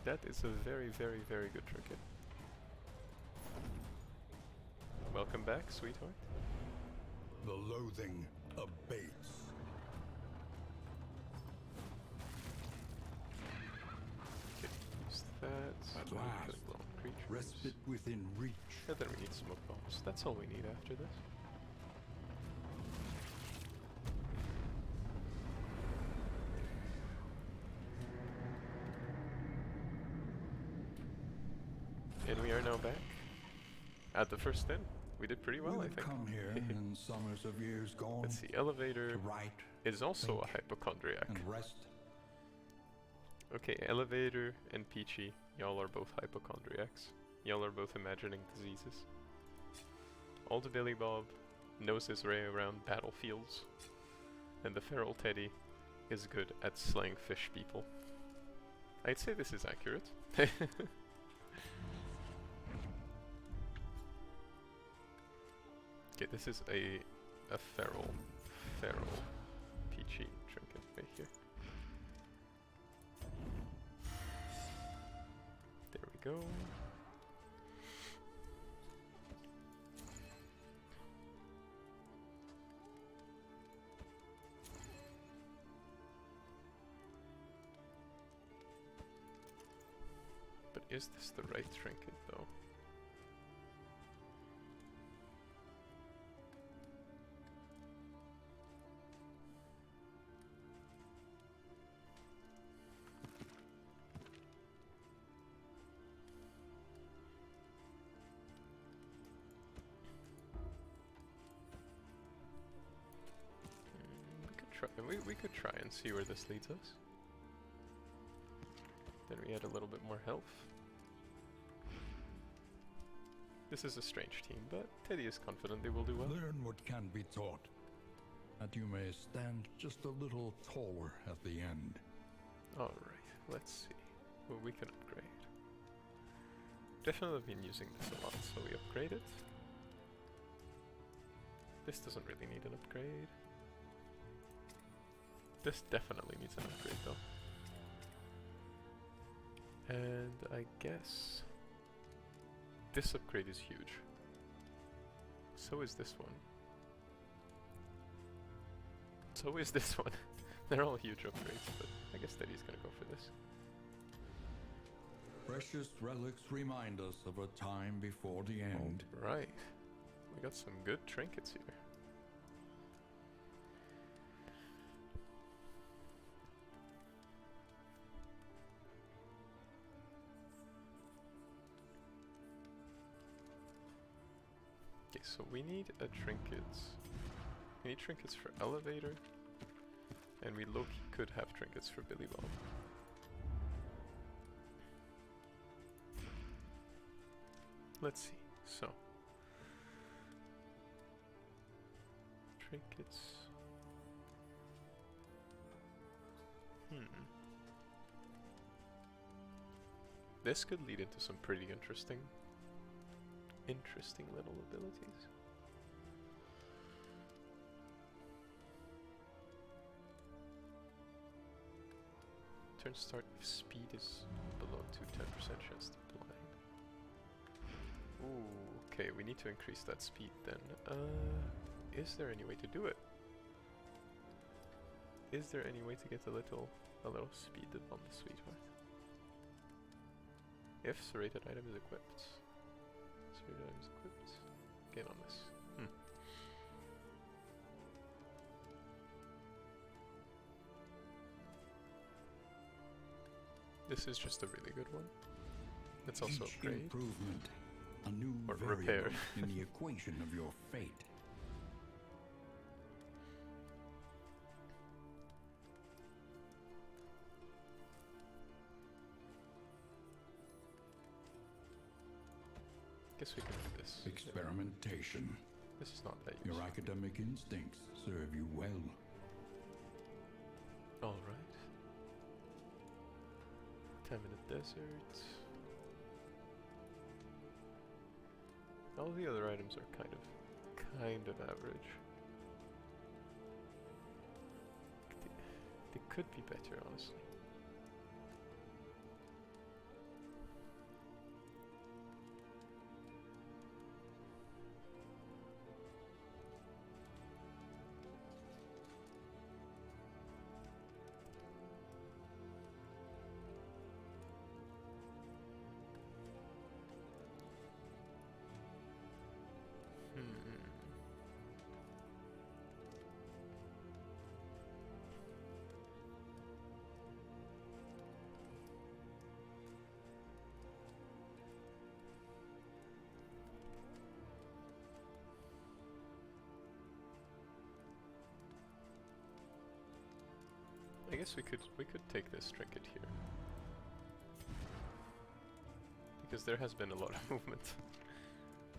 That is a very, very, very good trinket. Welcome back, sweetheart. The loathing abates. Okay, use that. At last, respite within reach. And then we need smoke bombs. That's all we need after this. And we are now back at the first 10. We did pretty well, I think. Come here in summers of years gone. Let's see, Elevator is also a hypochondriac. And rest. Okay, Elevator and Peachy, y'all are both hypochondriacs. Y'all are both imagining diseases. Old Billy Bob knows his way around battlefields. And the feral Teddy is good at slaying fish people. I'd say this is accurate. Okay, this is a feral peachy trinket right here. There we go. But is this the right trinket though? We could try and see where this leads us. Then we add a little bit more health. This is a strange team, but Teddy is confident they will do well. Learn what can be taught, that you may stand just a little taller at the end. Alright, let's see. Well, we can upgrade. Definitely been using this a lot, so we upgrade it. This doesn't really need an upgrade. This definitely needs an upgrade though. And I guess this upgrade is huge. So is this one. So is this one. They're all huge upgrades, but I guess Teddy's gonna go for this. Precious relics remind us of a time before the end. Right. We got some good trinkets here. Okay, so we need a trinkets. We need trinkets for elevator, and we low-key could have trinkets for Billy Bob. Let's see. So trinkets. This could lead into some pretty interesting little abilities. Turn start if speed is below 10% chance to blind. Ooh, okay, we need to increase that speed then. Is there any way to do it? Is there any way to get a little speed on the sweetheart? If serrated item is equipped. Serrated item is equipped. Get on this. This is just a really good one. It's also Each upgrade. improvement, a new Or variable repair. in the equation of your fate. Guess we can do this. Experimentation. This is not that Your useful. academic instincts serve you well. Alright. Time in the desert. All the other items are kind of average. They could be better, honestly. I guess we could take this trinket here. Because there has been a lot of movement.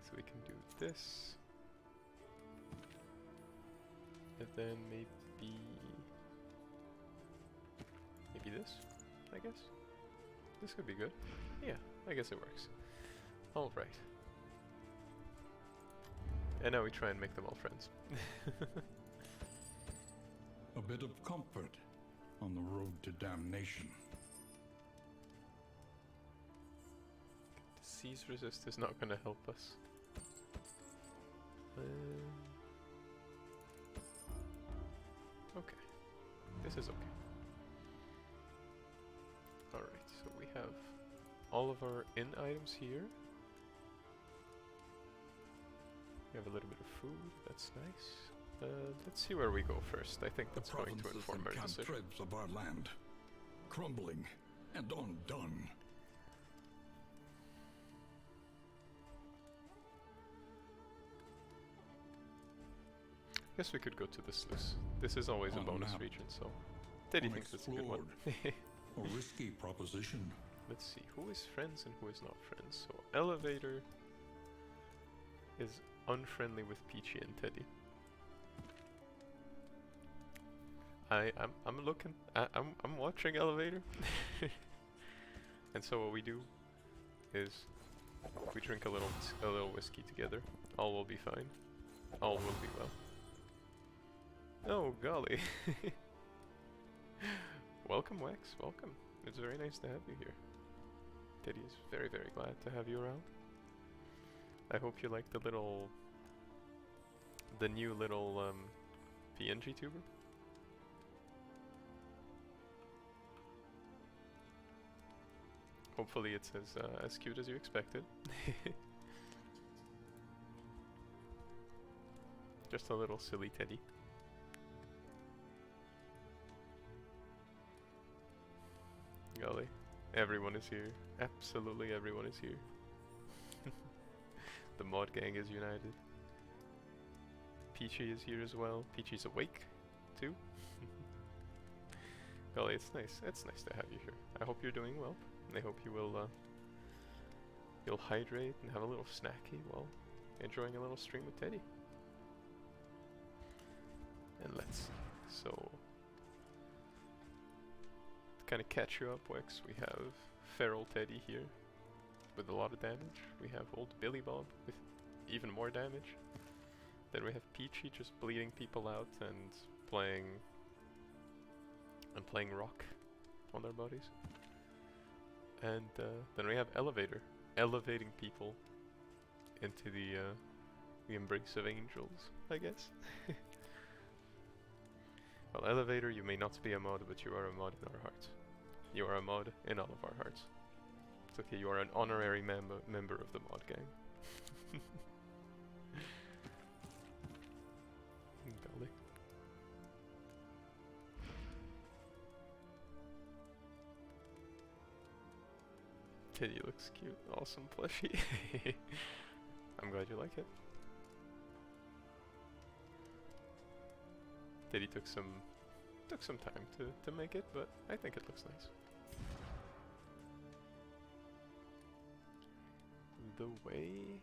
So we can do this. And then maybe this, I guess. This could be good. Yeah, I guess it works. Alright. And now we try and make them all friends. A bit of comfort on the road to damnation. Disease resist is not gonna help us. Okay. This is okay. Alright, so we have all of our inn items here. We have a little bit of food, that's nice. Let's see where we go first. I think that's going to inform our decision. Treads of our land, crumbling and undone. Guess we could go to the sluice. This is always a bonus region, so Teddy thinks it's a good one. A risky proposition. Let's see, who is friends and who is not friends. So Elevator is unfriendly with Peachy and Teddy. I'm looking. I'm watching Elevator. And so what we do is we drink a little whiskey together. All will be fine. All will be well. Oh golly. Welcome, Wax. Welcome. It's very nice to have you here. Teddy is very, very glad to have you around. I hope you like the new little PNGtuber. Hopefully it's as cute as you expected. Just a little silly Teddy. Golly, everyone is here. Absolutely everyone is here. The mod gang is united. Peachy is here as well. Peachy's awake, too. Golly, it's nice. It's nice to have you here. I hope you're doing well. And I hope you will, you'll hydrate and have a little snacky while enjoying a little stream with Teddy. And let's see. So, to kind of catch you up, Wex, we have Feral Teddy here with a lot of damage. We have Old Billy Bob with even more damage. Then we have Peachy just bleeding people out and playing rock on their bodies. And then we have Elevator, elevating people into the embrace of angels, I guess. Well, Elevator, you may not be a mod, but you are a mod in our hearts. You are a mod in all of our hearts. It's okay, you are an honorary member of the mod gang. Golly. Teddy looks cute. Awesome plushie. I'm glad you like it. Teddy took some time to make it, but I think it looks nice. The way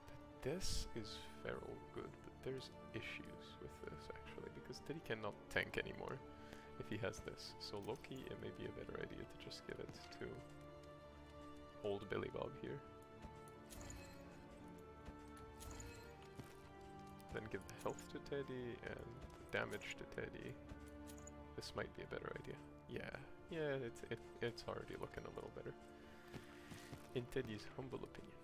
that this is feral good, but there's issues with this actually, because Teddy cannot tank anymore if he has this. So low-key, it may be a better idea to just give it to Old Billy Bob here. Then give the health to Teddy and damage to Teddy. This might be a better idea. Yeah, it's already looking a little better, in Teddy's humble opinion.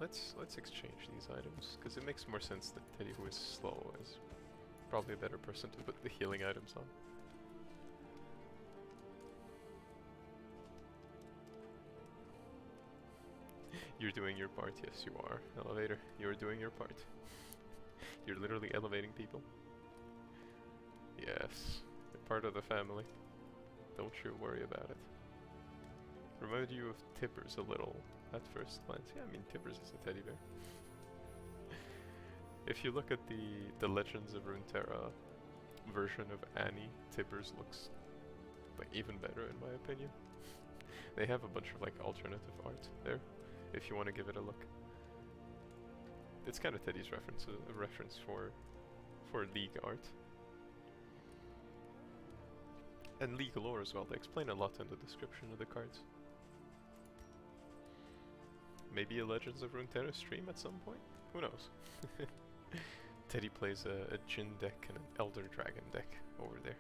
Okay, let's exchange these items, because it makes more sense that Teddy, who is slow, is probably a better person to put the healing items on. You're doing your part, yes you are. Elevator, you're doing your part. You're literally elevating people. Yes, you're part of the family. Don't you worry about it. Remind you of Tibbers a little at first glance. Yeah, I mean Tibbers is a teddy bear. If you look at the Legends of Runeterra version of Annie, Tibbers looks like even better in my opinion. They have a bunch of like alternative art there. if you want to give it a look. It's kind of Teddy's reference, a reference for League art. And League lore as well. They explain a lot in the description of the cards. Maybe a Legends of Runeterra stream at some point? Who knows? Teddy plays a Jin deck and an Elder Dragon deck over there.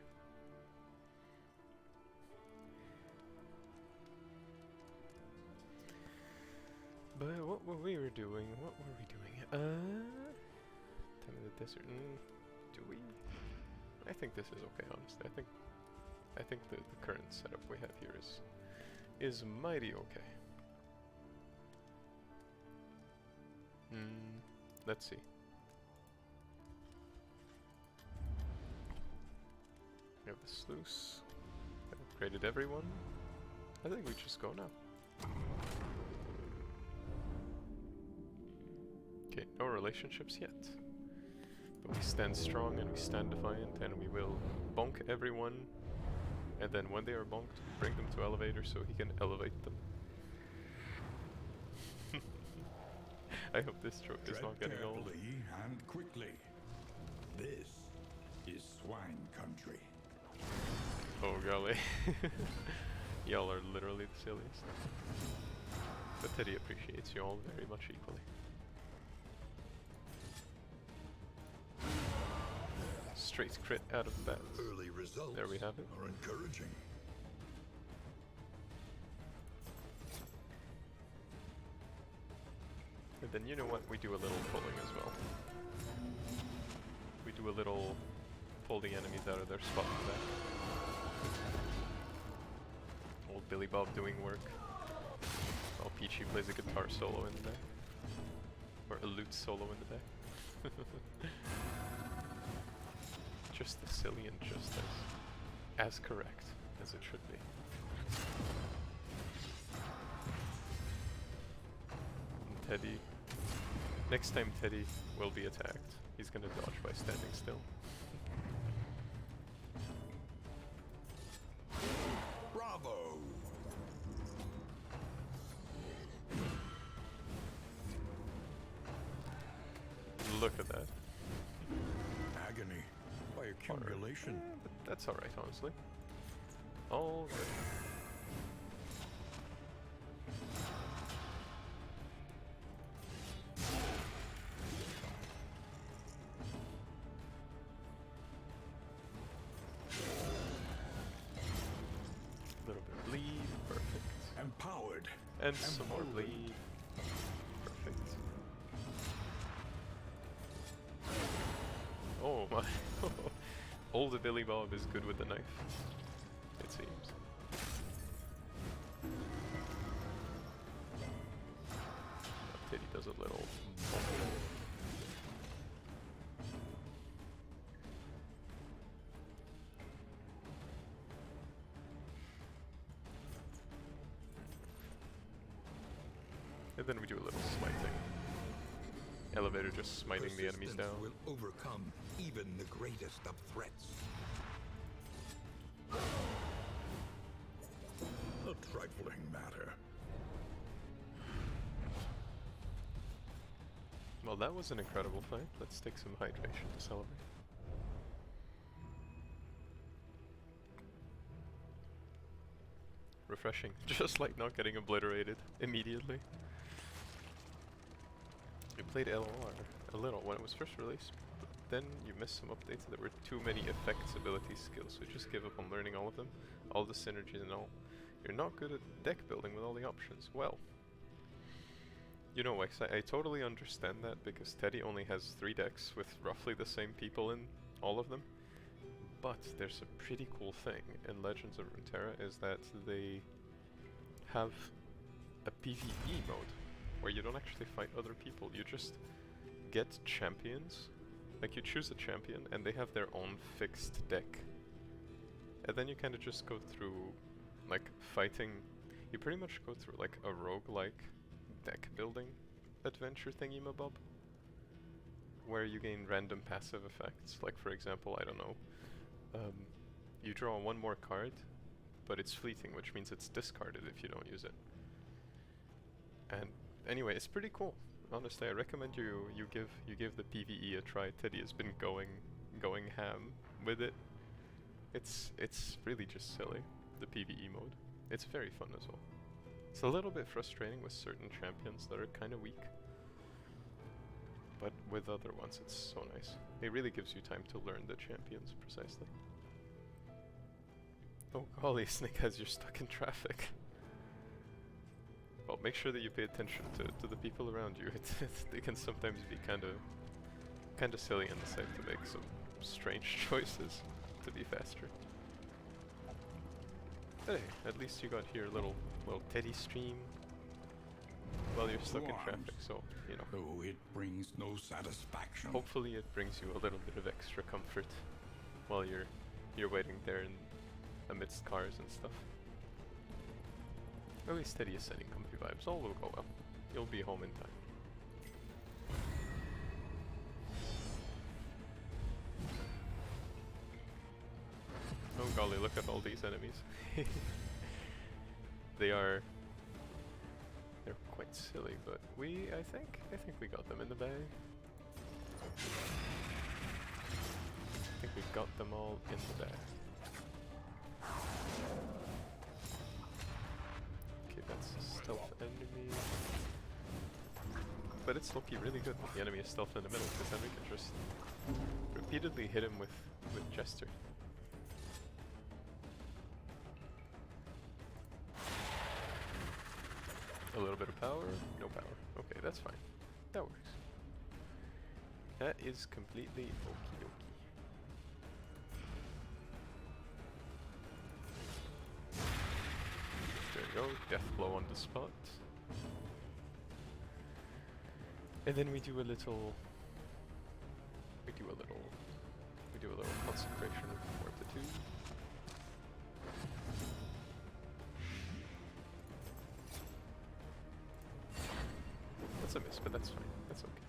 But what were we doing? Time in the desert. Do we? I think this is okay, honestly. I think the current setup we have here is mighty okay. Let's see. We have the sluice. I upgraded everyone. I think we just go now. Okay, no relationships yet. But we stand strong and we stand defiant and we will bonk everyone. And then when they are bonked, bring them to elevator so he can elevate them. I hope this joke is not getting old. Carefully and quickly. This is swine country. Oh golly. Y'all are literally the silliest. But Teddy appreciates you all very much equally. Straight crit out of that. Early results There we have it. are encouraging. And then you know what? We do a little pulling as well. We do a little pull the enemies out of their spot in back. Old Billy Bob doing work. While Peachy plays a guitar solo in the back. Or a lute solo in the back. Just as silly and just as correct as it should be. And Teddy, next time Teddy will be attacked, he's gonna dodge by standing still. Bravo! Look at that. Agony by accumulation. But that's alright, honestly. All good. A little bit of bleed, perfect. Empowered. And some more bleed. Perfect. Oh my. Old Billy Bob is good with the knife. It seems. Teddy does a little bump. And then we do a little smiting. Elevator just smiting the enemies Persistence down. will overcome even the greatest of threats. A trifling matter. Well, that was an incredible fight. Let's take some hydration to celebrate. Refreshing. Just like not getting obliterated immediately. We played LOR a little when it was first released, but then you missed some updates. There were too many effects, abilities, skills, so just give up on learning all of them. All the synergies and all. You're not good at deck building with all the options. Well, you know, X, I totally understand that because Teddy only has 3 decks with roughly the same people in all of them. But there's a pretty cool thing in Legends of Runeterra is that they have a PvE mode where you don't actually fight other people. You just get champions. Like you choose a champion and they have their own fixed deck. And then you kind of just go through like fighting. You pretty much go through like a roguelike deck building adventure thingy-mabob where you gain random passive effects. Like for example, I don't know, you draw 1 more card, but it's fleeting, which means it's discarded if you don't use it. And anyway, it's pretty cool. Honestly, I recommend you give the PvE a try. Teddy has been going ham with it. It's really just silly, the PvE mode. It's very fun as well. It's a little bit frustrating with certain champions that are kind of weak, but with other ones it's so nice. It really gives you time to learn the champions precisely. Oh golly, Snake, as you're stuck in traffic. Well, make sure that you pay attention to the people around you. They can sometimes be kind of silly and decide to make some strange choices to be faster. But hey, at least you got here a little Teddy stream while you're stuck in traffic, so, you know. Oh, it brings no satisfaction. Hopefully it brings you a little bit of extra comfort while you're waiting there in amidst cars and stuff. At least Teddy is sending comfy vibes. All will go well. You'll be home in time. Oh golly, look at all these enemies. They're quite silly, but I think we got them in the bag. I think we got them all in the bag. Okay, that's a stealth enemy. But it's looking really good when the enemy is stealth in the middle, because then we can just repeatedly hit him with Jester. A little bit of power, no power. Okay, that's fine. That works. That is completely okie dokie. There you go, death blow on the spot. And then we do a little consecration of fortitude. That's a miss, but that's fine. That's okay.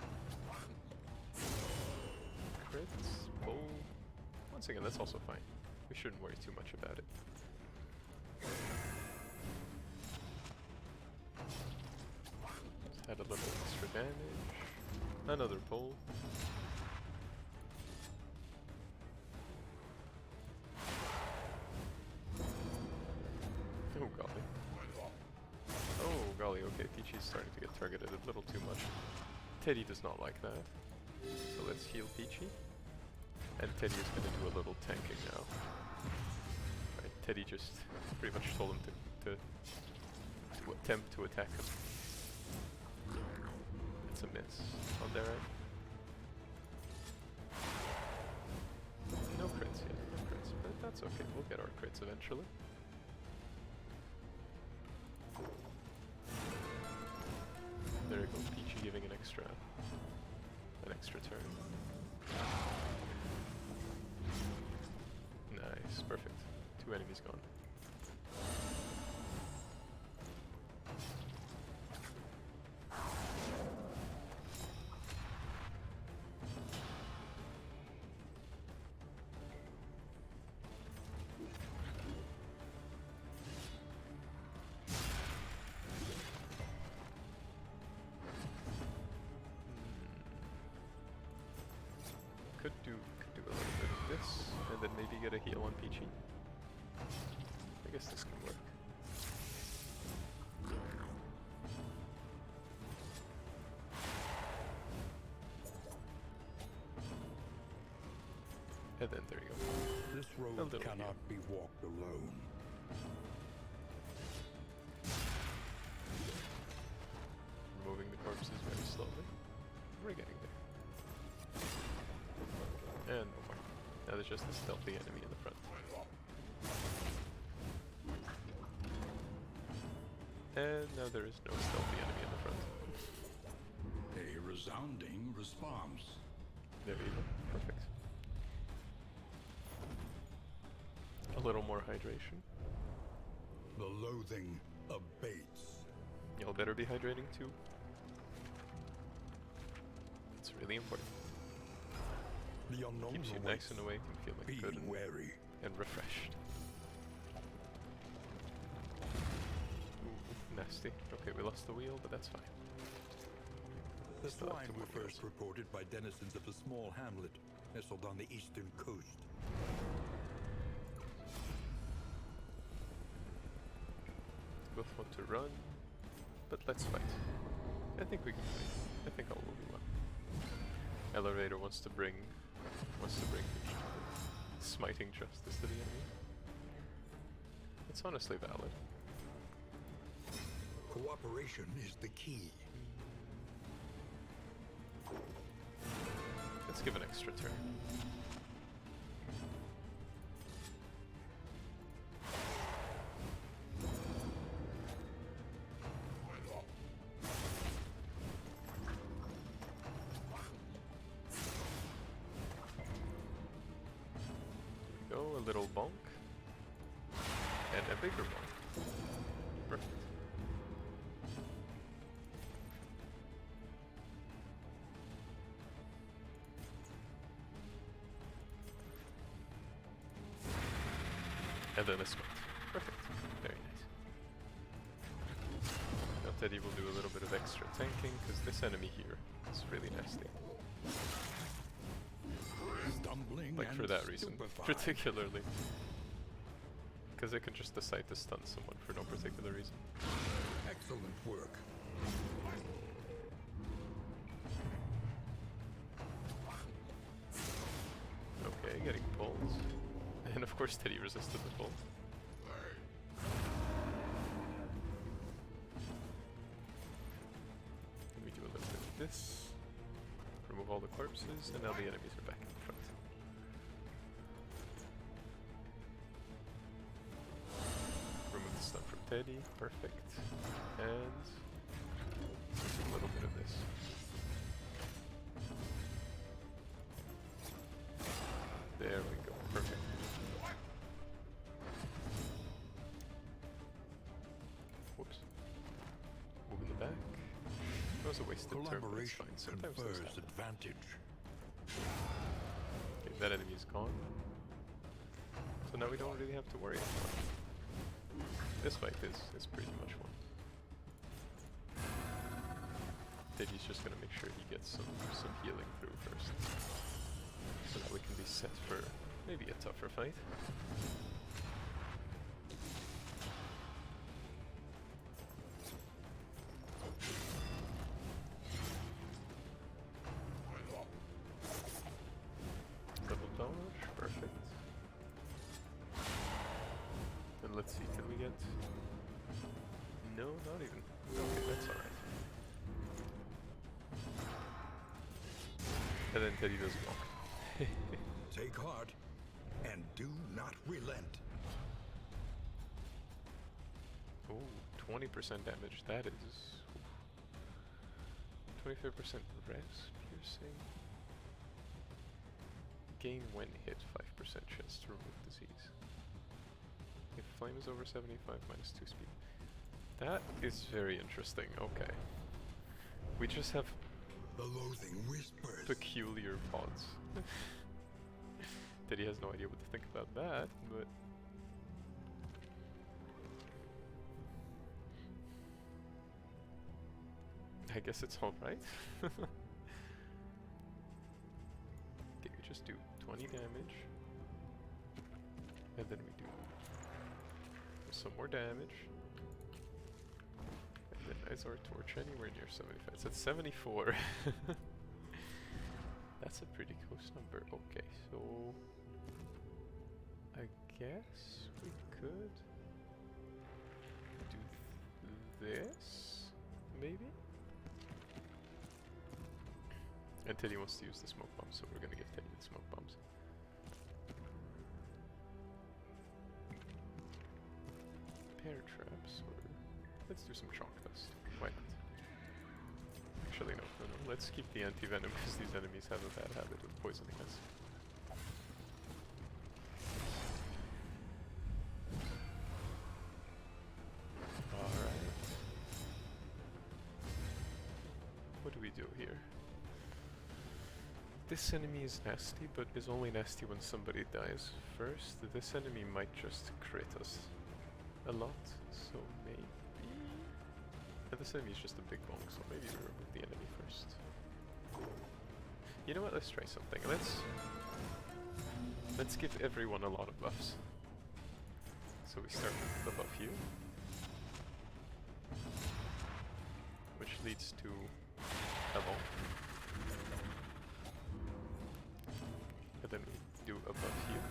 Crits, bow. Once again, that's also fine. We shouldn't worry too much about it. Add a little extra damage. Another pull. Oh golly. Oh golly, okay, Peachy's starting to get targeted a little too much. Teddy does not like that. So let's heal Peachy. And Teddy is going to do a little tanking now. Right, Teddy just pretty much told him to attempt to attack him. It's a miss on their end. No crits yet, no crits, but that's okay, we'll get our crits eventually. There you go, Peachy giving an extra turn. Nice, perfect. 2 enemies gone. Could do a little bit of this, and then maybe get a heal on Peachy. I guess this can work. And then there you go. This road cannot be walked alone. Removing the corpses very slowly. We're getting there. And no more. Now there's just a stealthy enemy in the front. And now there is no stealthy enemy in the front. A resounding response. There you go. Perfect. A little more hydration. The loathing abates. Y'all better be hydrating too. It's really important. The unknown Keeps you nice and awake and feeling good and, wary and refreshed. Ooh, nasty. Okay, we lost the wheel, but that's fine. The Still have swine 2 more were first wheels. reported by denizens of a small hamlet nestled on the eastern coast. Both want to run, but let's fight. I think we can fight. I think all will be well. Elevator wants to bring smiting justice to the enemy. It's honestly valid. Cooperation is the key. Let's give an extra turn. Go a little bonk and a bigger bonk. Perfect. And then a smite. Perfect. Very nice. Now Teddy will do a little bit of extra tanking, because this enemy here is really nasty. Stumbling Like and for that reason, stupefied. particularly. Because it can just decide to stun someone for no particular reason. Excellent work. Okay, getting pulls. And of course Teddy resisted the pull. Then we do a little bit of this. Remove all the corpses, and now the enemies are back in front. Remove the stun from Teddy, perfect. And a little bit of this. There we go, perfect. Whoops. Move in the back. That was a wasted turn, but it's Collaboration fine. Sometimes those confers happen. advantage. Okay, that enemy is gone. So now we don't really have to worry anymore. This fight is pretty much won. Teddy's just gonna make sure he gets some healing through first. So that we can be set for maybe a tougher fight. Double dodge, perfect. And let's see, can we get... No, not even. Okay, that's alright. And then Teddy does walk. Take heart and do not relent. Ooh, 20% damage, that is... 25% res piercing. Gain when hit, 5% chance to remove disease. If flame is over 75, minus 2 speed. That is very interesting, okay. We just have The loathing whispers. peculiar pods. Teddy has no idea what to think about that, but... I guess it's alright. Okay, we just do 20 damage. And then we do some more damage. And then is our torch anywhere near 75? It's at 74. That's a pretty close number. Okay, so... I guess we could do this, maybe? And Teddy wants to use the smoke bomb, so we're gonna give Teddy the smoke bombs. Pear traps, or let's do some chalk dust. Why not? Actually, no. Let's keep the anti-venom because these enemies have a bad habit of poisoning us. Alright. What do we do here? This enemy is nasty, but is only nasty when somebody dies first. This enemy might just crit us a lot, so maybe... this enemy is just a big bonk, so maybe we remove the enemy first. You know what? Let's try something. Let's give everyone a lot of buffs. So we start with the buff here, which leads to a bonk. And then we do a buff here.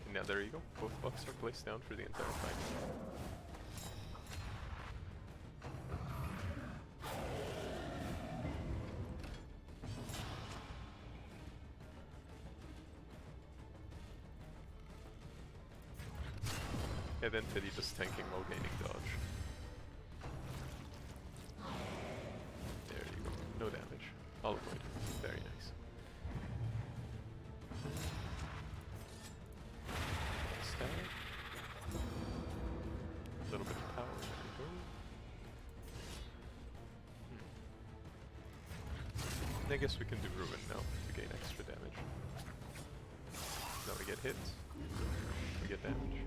And now there you go. Both buffs are placed down for the entire fight. And then Teddy just tanking while gaining dodge. There you go. No damage. I'll avoid. Very nice. Stab. A little bit of power. There we go. I guess we can do Ruin now to gain extra damage. Now we get hit. We get damage.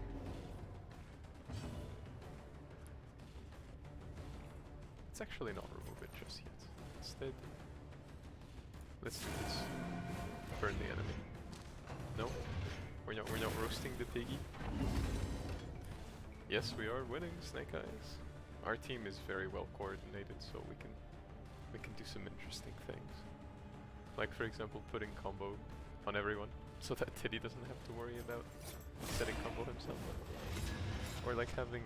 Let's actually not remove it just yet. Instead, let's do this. Burn the enemy. No, we're not roasting the piggy. Yes, we are winning, Snake Eyes. Our team is very well coordinated, so we can do some interesting things. Like for example, putting combo on everyone, so that Teddy doesn't have to worry about setting combo himself. Or like having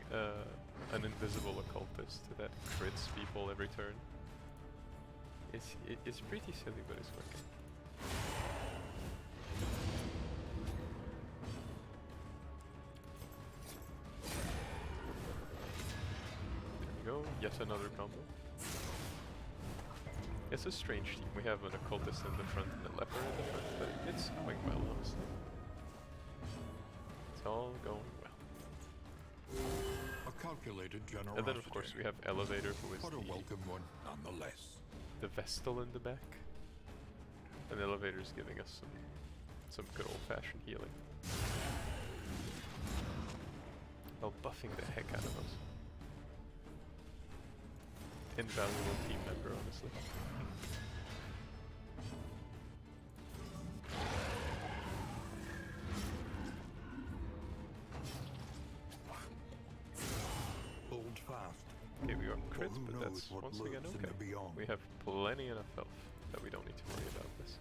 an invisible occultist that crits people every turn. It's pretty silly, but it's working. There we go, yet another combo. It's a strange team. We have an occultist in the front and a leper in the front, but it's going well, honestly. It's all going well. A calculated generosity. And then of course we have Elevator, who is What a welcome one, nonetheless. the Vestal in the back. And Elevator's giving us some good old-fashioned healing. Well, buffing the heck out of us. Invaluable team member, honestly. Hold fast. Okay, we are crits, who but knows that's what once again lurks in okay. the beyond. We have plenty enough health that we don't need to worry about this.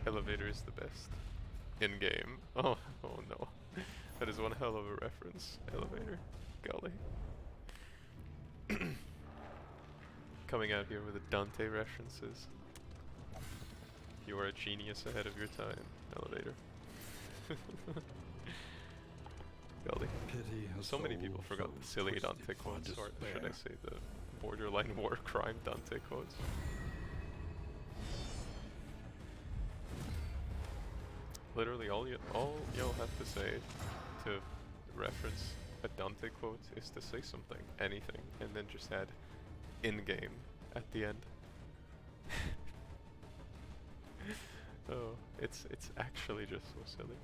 Elevator is the best. In-game. Oh no. That is one hell of a reference. Elevator. Golly. Coming out here with the Dante references. You are a genius ahead of your time, Elevator. Golly. Pity a So many soul people forgot so the silly twisted Dante by quotes, or should I despair. say the borderline war crime Dante quotes. Literally all you'll have to say to reference a Dante quote is to say something, anything, and then just add in-game at the end. Oh, it's actually just so silly.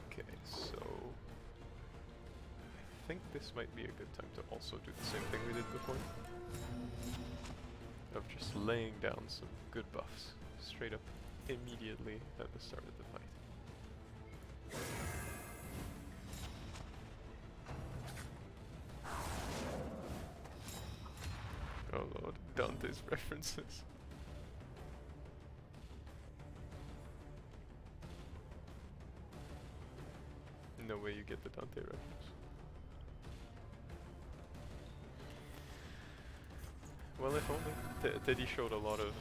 Okay, so I think this might be a good time to also do the same thing we did before. Of just laying down some good buffs straight up immediately at the start of the fight. Oh lord, Dante's references. No way you get the Dante reference. Well, if only. Teddy showed a lot of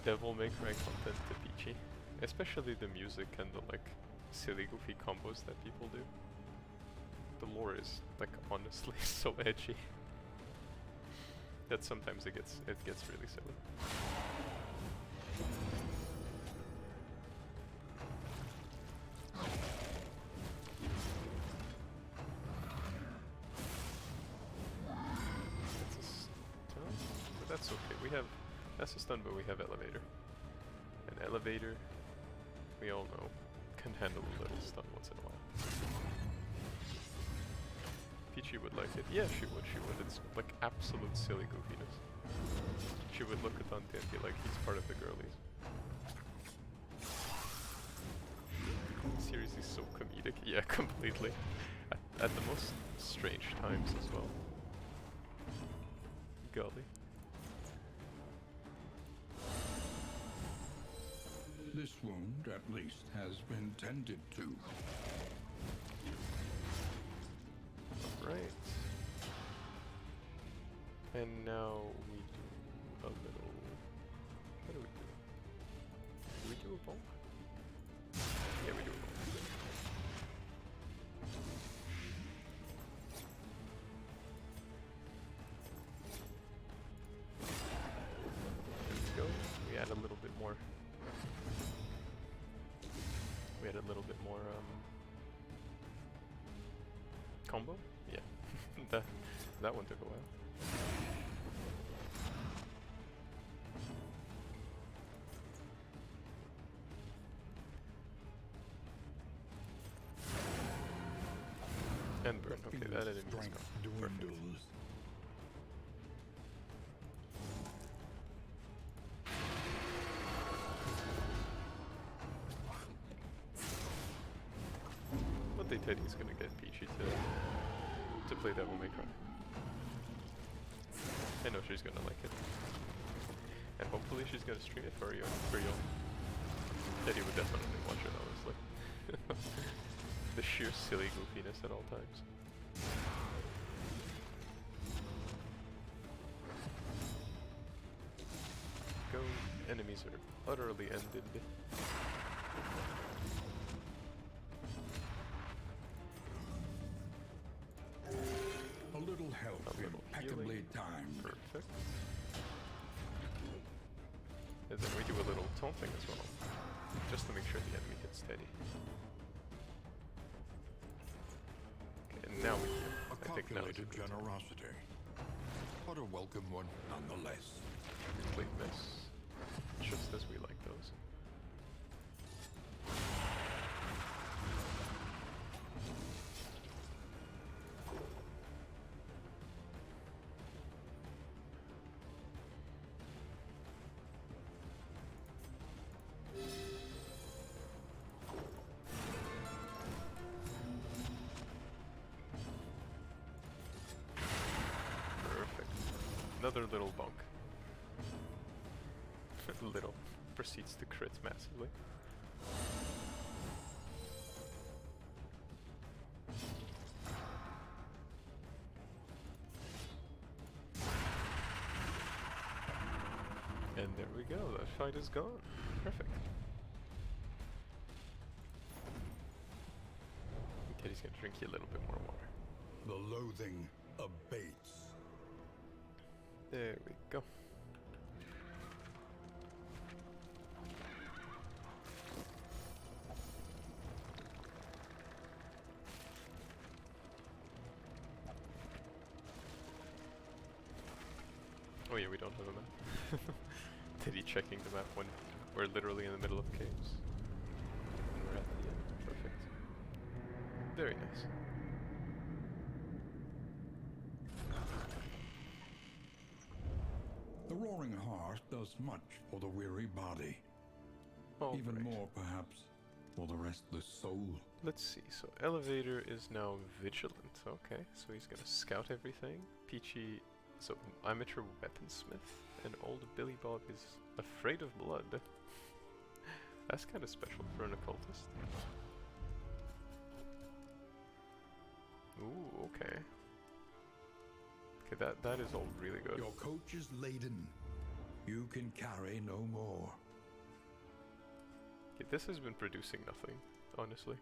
Devil May Cry content to Peachy. Especially the music and the like silly goofy combos that people do. The lore is like honestly so edgy that sometimes it gets really silly. That's a stun. That's a stun, but we have elevator. An elevator, we all know, can handle a little stun once in a while. Peachy would like it. Yeah, she would. It's like absolute silly goofiness. She would look at Dante and be like, he's part of the girlies. The series is so comedic. Yeah, completely. At the most strange times as well. Golly. This wound, at least, has been tended to. Right. And now we do a little... What do we do? Do we do a bonk? Yeah, we do a bonk. Let's go. We add a little bit more. We had a little bit more combo? Yeah. that one took a while. And burn. Okay, that enemy is gone. Perfect. Teddy's gonna get Peachy to play Devil May Cry. I know she's gonna like it. And hopefully she's gonna stream it for you. Teddy would definitely watch it, honestly. The sheer silly goofiness at all times. Go. Enemies are utterly ended. Help impeccably timed. Perfect. And then we do a little taunting as well, just to make sure the enemy hits steady. Okay, and now we heal. I think now is a good generosity, but a welcome one nonetheless. Complete miss, just as we like those. Another little bonk. Little proceeds to crit massively. And there we go, that fight is gone. Perfect. Teddy's gonna drink you a little bit more water. The loathing abates. There we go. Oh yeah, we don't have a map. Teddy checking the map when we're literally in the middle of caves. And we're at the end. Perfect. Very nice. The roaring heart does much for the weary body. Oh, Even great. more, perhaps, for the restless soul. Let's see, so Elevator is now vigilant, okay, so he's gonna scout everything. Peachy, so amateur weaponsmith, and old Billy Bob is afraid of blood. That's kind of special for an occultist. Ooh, okay. Okay, that is all really good. Your coach is laden. You can carry no more. Okay, this has been producing nothing, honestly.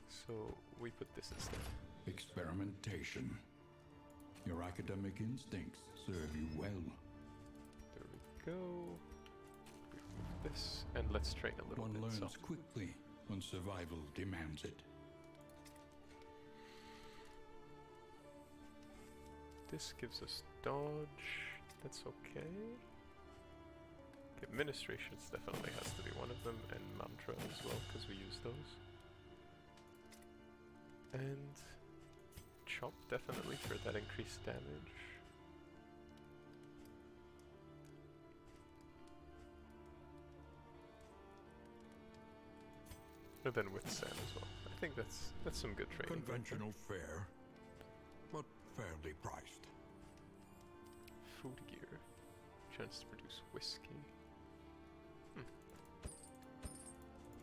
So we put this instead. Experimentation. Your academic instincts serve you well. There we go. Remove this, and let's train a little One bit. learns So. quickly when survival demands it. This gives us dodge. That's okay. Administrations definitely has to be one of them, and mantra as well, because we use those. And chop definitely for that increased damage. And then with Sam as well. I think that's some good training. Conventional fare, but fairly priced. Food gear. Chance to produce whiskey.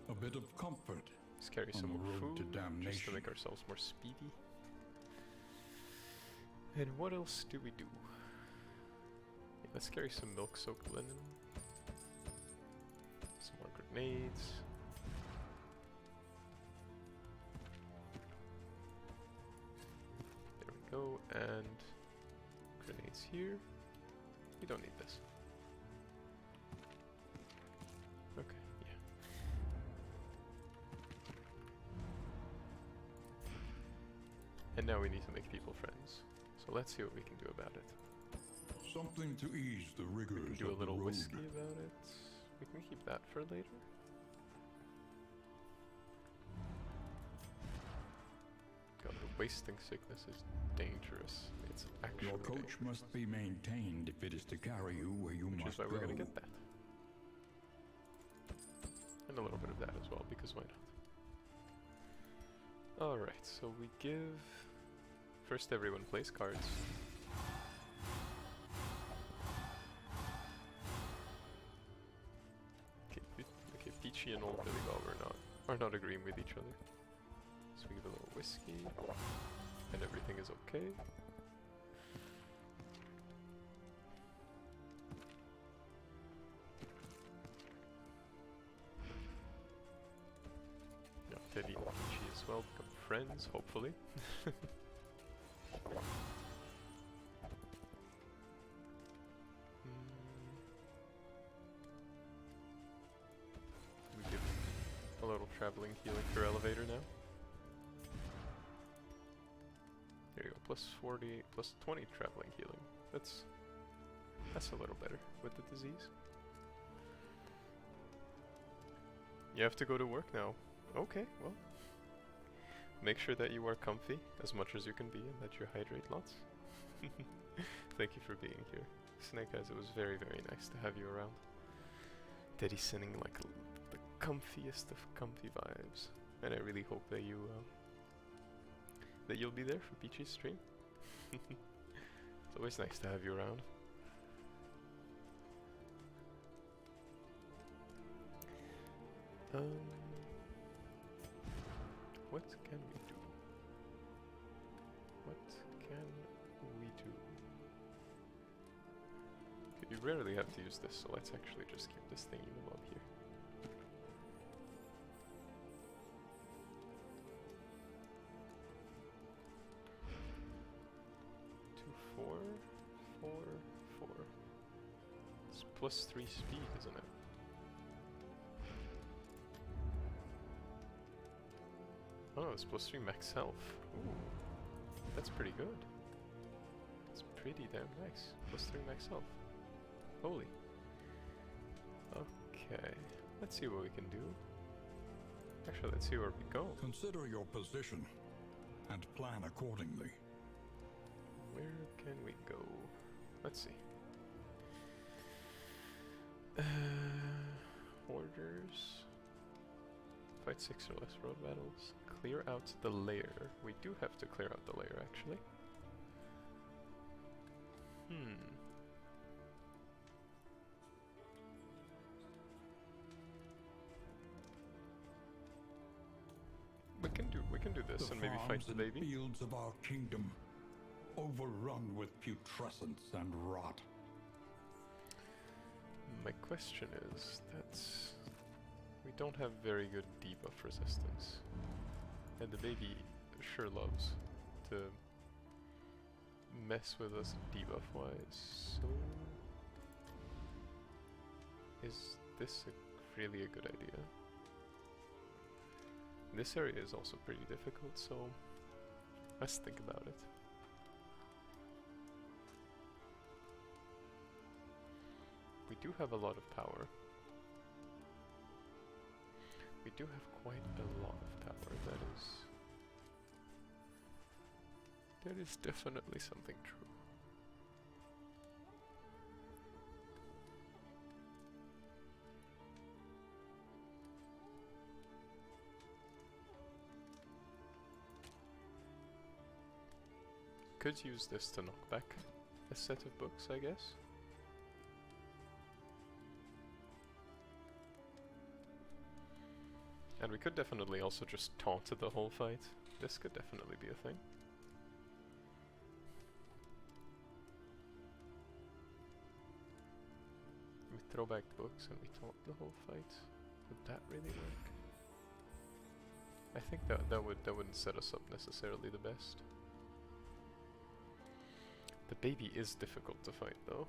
A bit of comfort. Let's carry On some the more road food to just to damnation. make ourselves more speedy. And what else do we do? Yeah, let's carry some milk-soaked linen. Some more grenades. There we go, and grenades here. We don't need this. Okay, yeah. And now we need to make people friends. So let's see what we can do about it. Something to ease the rigors We can do a of little the road. whiskey about it. We can keep that for later. God, the wasting sickness is dangerous. It's actually Your coach dangerous. must be maintained if it is to carry you where you Which must is why go. we're gonna get that. And a little bit of that as well, because why not? Alright, so we give... First everyone plays cards. Okay, Peachy and Old Billy Bob are not agreeing with each other. So we give a little whiskey, and everything is okay. Now Teddy and Peachy as well become friends, hopefully. We give a little traveling healing for elevator now. There you go, plus 40, plus 20 traveling healing. That's a little better with the disease. You have to go to work now. Okay, well. Make sure that you are comfy as much as you can be and that you hydrate lots. Thank you for being here. Snake Eyes, it was very, very nice to have you around. Teddy's sending like the comfiest of comfy vibes. And I really hope that you'll be there for Peachy's stream. It's always nice to have you around. What can we do? What can we do? Okay, you rarely have to use this, so let's actually just keep this thingy mob here. Four. It's plus 3 speed, isn't it? Oh, it's plus 3 max health. Ooh, that's pretty good. That's pretty damn nice. Plus 3 max health. Holy. Okay, let's see what we can do. Actually, let's see where we go. Consider your position and plan accordingly. Where can we go? Let's see. Orders. Fight 6 or less road battles. Clear out the lair. We do have to clear out the lair, actually. We can do this and maybe fight the baby. Fields of our kingdom, overrun with putrescence and rot. My question is that we don't have very good debuff resistance, and the baby sure loves to mess with us debuff wise. So, is this really a good idea? This area is also pretty difficult, so let's think about it. We do have a lot of power. We do have quite a lot of power, that is definitely something true. Could use this to knock back a set of books, I guess. And we could definitely also just taunt the whole fight. This could definitely be a thing. We throw back the books and we taunt the whole fight. Would that really work? I think that wouldn't set us up necessarily the best. The baby is difficult to fight though.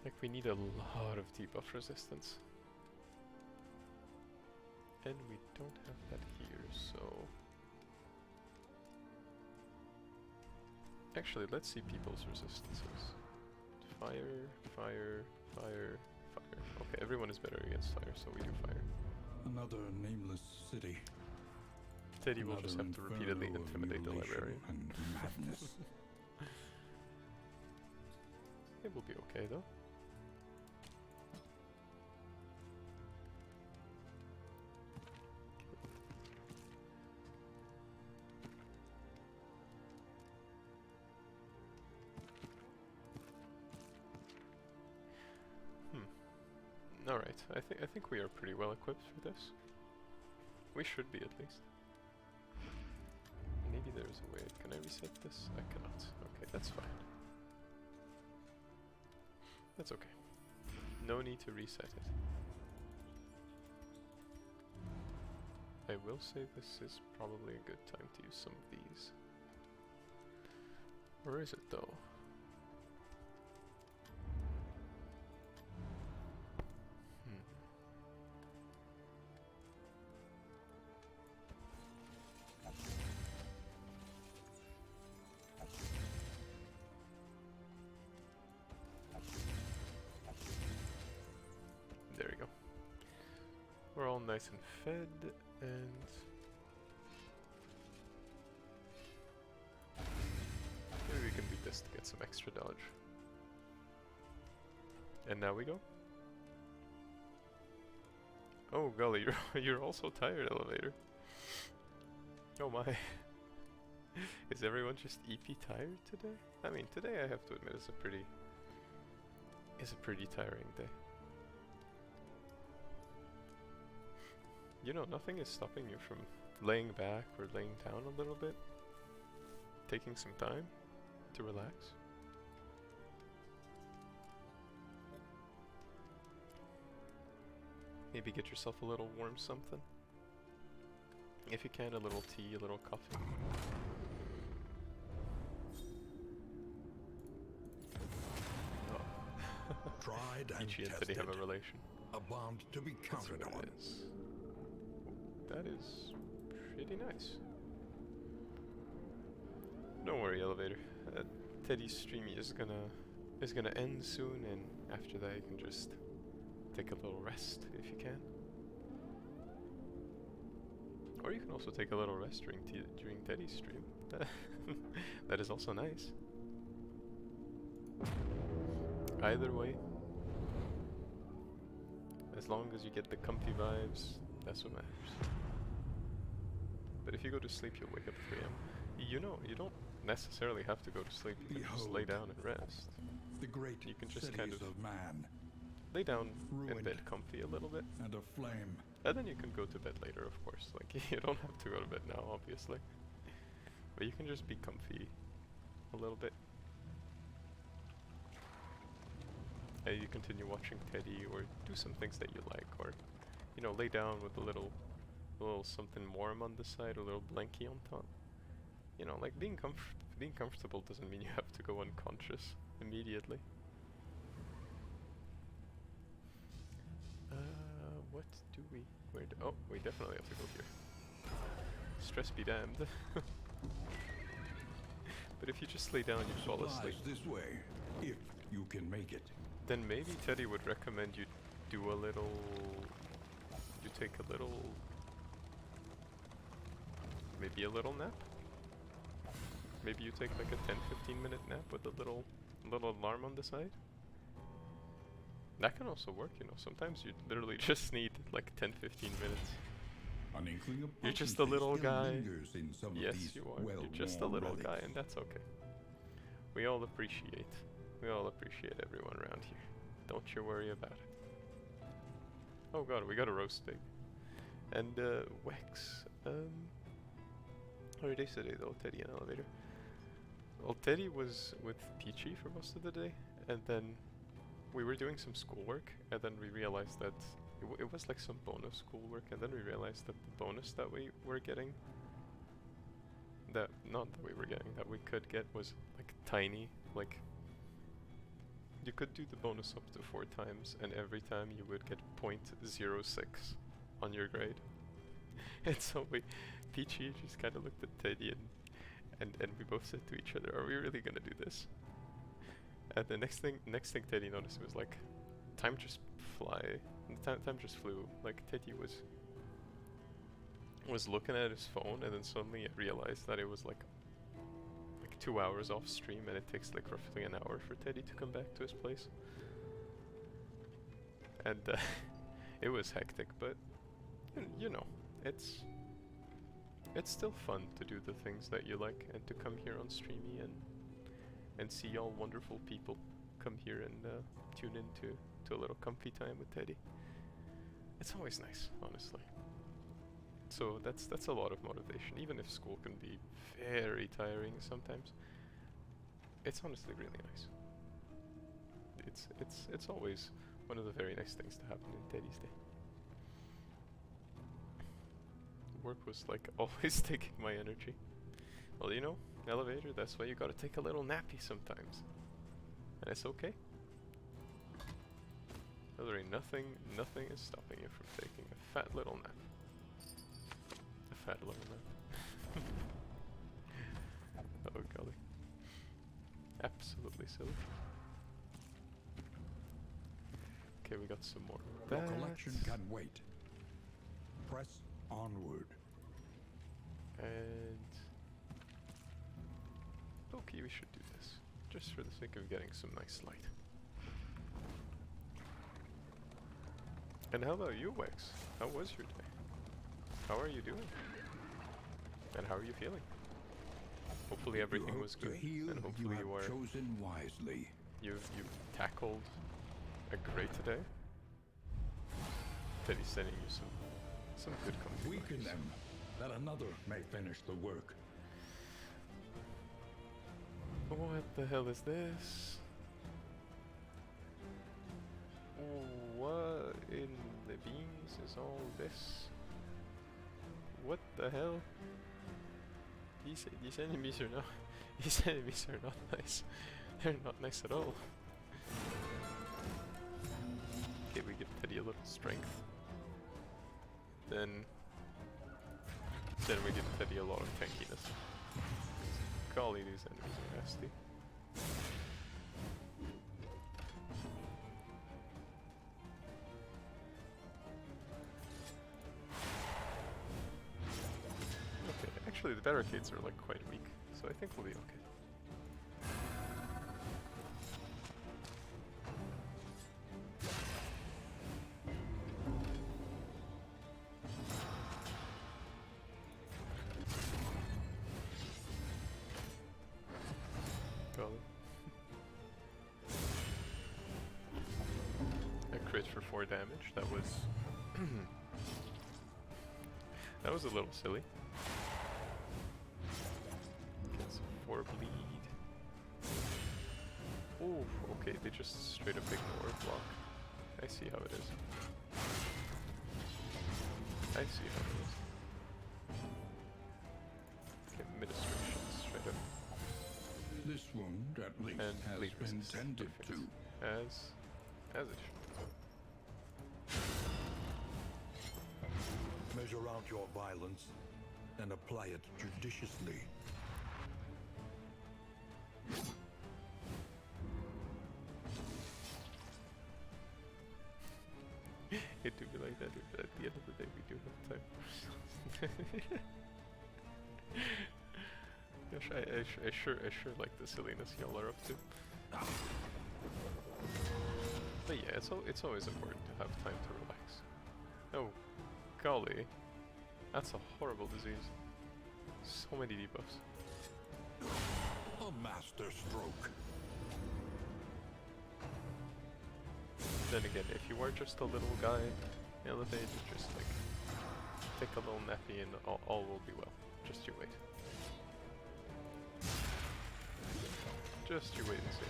Like we need a lot of debuff resistance. And we don't have that here, so... Actually, let's see people's resistances. Fire, fire, fire, fire. Okay, everyone is better against fire, so we do fire. Another nameless city. Teddy will just have to repeatedly intimidate the librarian. And madness. It will be okay though. Alright, I think we are pretty well equipped for this. We should be at least. Maybe there's a way. Can I reset this? I cannot. Okay, that's fine. That's okay. No need to reset it. I will say this is probably a good time to use some of these. Or is it though? There we go. We're all nice and fed, and maybe we can beat this to get some extra dodge. And now we go. Oh golly, you're also tired, Elevator. Oh my. Is everyone just EP tired today? I mean, today I have to admit is a pretty tiring day. You know, nothing is stopping you from laying back or laying down a little bit, taking some time to relax. Maybe get yourself a little warm something. If you can, a little tea, a little coffee. Tried and Ichi and tested. Teddy have a relation. A bond to be counted on. That is pretty nice. Don't worry, Elevator. Teddy's stream is gonna end soon, and after that you can just take a little rest if you can. Or you can also take a little rest during Teddy's stream. That is also nice. Either way, as long as you get the comfy vibes, that's what matters. But if you go to sleep, you'll wake up at 3 AM. You know, you don't necessarily have to go to sleep. You can just lay down and rest. The great You can just cities kind of man, lay down in ruined bed comfy a little bit. and aflame. And then you can go to bed later, of course. Like, you don't have to go to bed now, obviously. But you can just be comfy a little bit. And you continue watching Teddy, or do some things that you like, or, you know, lay down with a little something warm on the side, a little blankie on top. You know, like being comfortable doesn't mean you have to go unconscious immediately. What do we? Oh, we definitely have to go here. Stress be damned. But if you just lay down, you fall asleep. This way, if you can make it. Then maybe Teddy would recommend you do a little... You take a little... Maybe a little nap? Maybe you take like a 10-15 minute nap with a little alarm on the side? That can also work, you know. Sometimes you literally just need like 10-15 minutes. An inkling of You're just a potency little still guy. lingers in some of Yes, these you are. You're just a well-worn little guy, relics. and that's okay. We all appreciate everyone around here. Don't you worry about it. Oh god, we got a roast pig. And Wex. How are your days today though, Teddy and Elevator? Well, Teddy was with Peachy for most of the day, and then we were doing some schoolwork, and then we realized that it was like some bonus schoolwork, and then we realized that the bonus that we were getting, that we could get was like tiny, like you could do the bonus up to 4 times, and every time you would get 0.06 on your grade. And so Peachy just kind of looked at Teddy and we both said to each other, "Are we really gonna do this?" And the next thing Teddy noticed was like, time just time just flew. Like Teddy was looking at his phone, and then suddenly I realized that it was like 2 hours off stream, and it takes like roughly an hour for Teddy to come back to his place. And it was hectic, but you know, it's still fun to do the things that you like, and to come here on Streamy and see all wonderful people come here and tune into a little comfy time with Teddy. It's always nice, honestly. So that's a lot of motivation, even if school can be very tiring sometimes. It's honestly really nice. It's always one of the very nice things to happen in Teddy's day. Work was like always taking my energy. Well, you know, Elevator, that's why you gotta take a little nappy sometimes. And it's okay. Literally nothing is stopping you from taking a fat little nap. A fat little nap. Oh golly. Absolutely silly. Okay, we got some more. Your collection can wait. Press onward. And okay, we should do this just for the sake of getting some nice light. And how about you, Wex? How was your day? How are you doing? And how are you feeling? Hopefully everything was good, and hopefully you are chosen wisely. You've tackled a great day. Teddy's sending you some good company. Weaken them, that another may finish the work. What the hell is this? What in the beans is all this? What the hell? These enemies are not nice. They're not nice at all. Okay, we give Teddy a little strength. Then we give Teddy a lot of tankiness. Golly, these enemies are nasty. Okay, actually the barricades are like quite weak, so I think we'll be okay. A crit for 4 damage. That was that was a little silly. Gets 4 bleed. Oh, okay, they just straight up ignore block. I see how it is. I see how it is. Okay, administration straight up. This wound, at least, And has bleed been resistance. tended Perfect. to. As it should. Measure out your violence and apply it judiciously. It do be like that, but at the end of the day we do have time. Gosh, I sure like the silliness y'all are up to. But yeah, it's always important to have time to relax. Oh, golly. That's a horrible disease. So many debuffs. A master stroke. Then again, if you are just a little guy, elevated, just like take a little nappy and all will be well. Just you wait. Just you wait and see.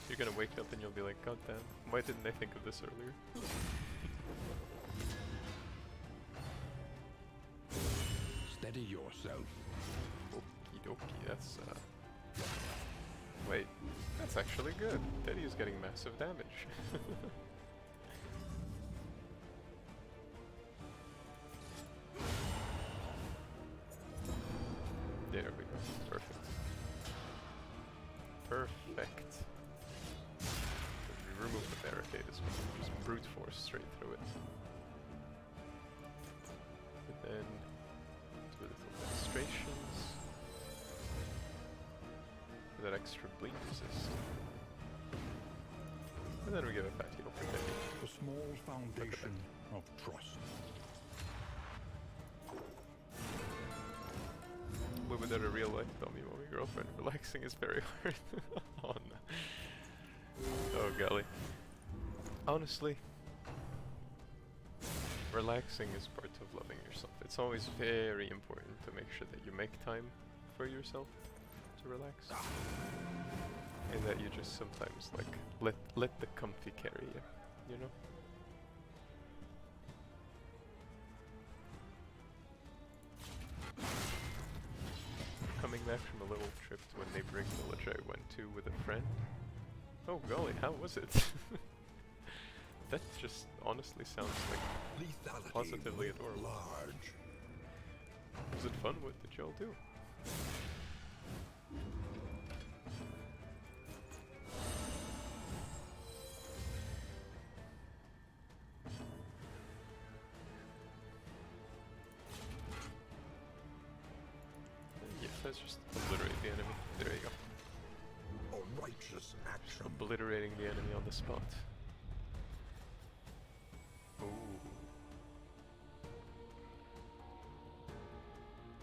You're gonna wake up and you'll be like, God damn, why didn't I think of this earlier? Steady yourself. Okie dokie, that's wait, that's actually good. Teddy is getting massive damage. There we go. Perfect. Perfect. We remove the barricade as well. Just brute force straight through it. And then do little demonstrations. For that extra bleed resist. And then we give it back heal for Teddy. A small foundation of trust. Without a real life dummy mommy girlfriend, relaxing is very hard. Oh no. Oh golly. Honestly, relaxing is part of loving yourself. It's always very important to make sure that you make time for yourself to relax. And that you just sometimes like let the comfy carry you, you know? Coming back from a little trip to a neighboring village I went to with a friend. Oh golly, how was it? That just honestly sounds like Lethality positively writ adorable. large. Was it fun? What did y'all do? Yes, let's just obliterate the enemy. There you go. A righteous action. Obliterating the enemy on the spot. Ooh.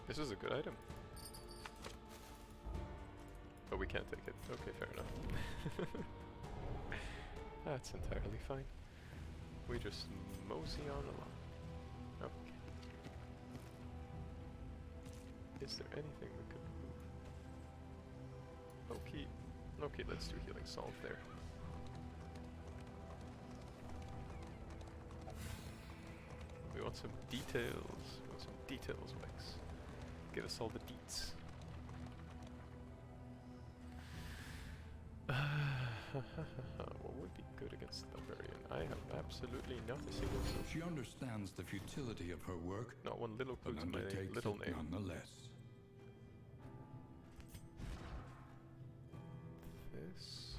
This is a good item. But we can't take it. Okay, fair enough. That's entirely fine. We just mosey on along. Okay. Is there anything we could move? Okay. Okay, let's do healing salve there. We want some details. We want some details, Wex. Give us all the deets. What would be good against the barbarian? I have absolutely nothing against him. She understands the futility of her work, Not one little clue but to my undertakes little it name. nonetheless. This.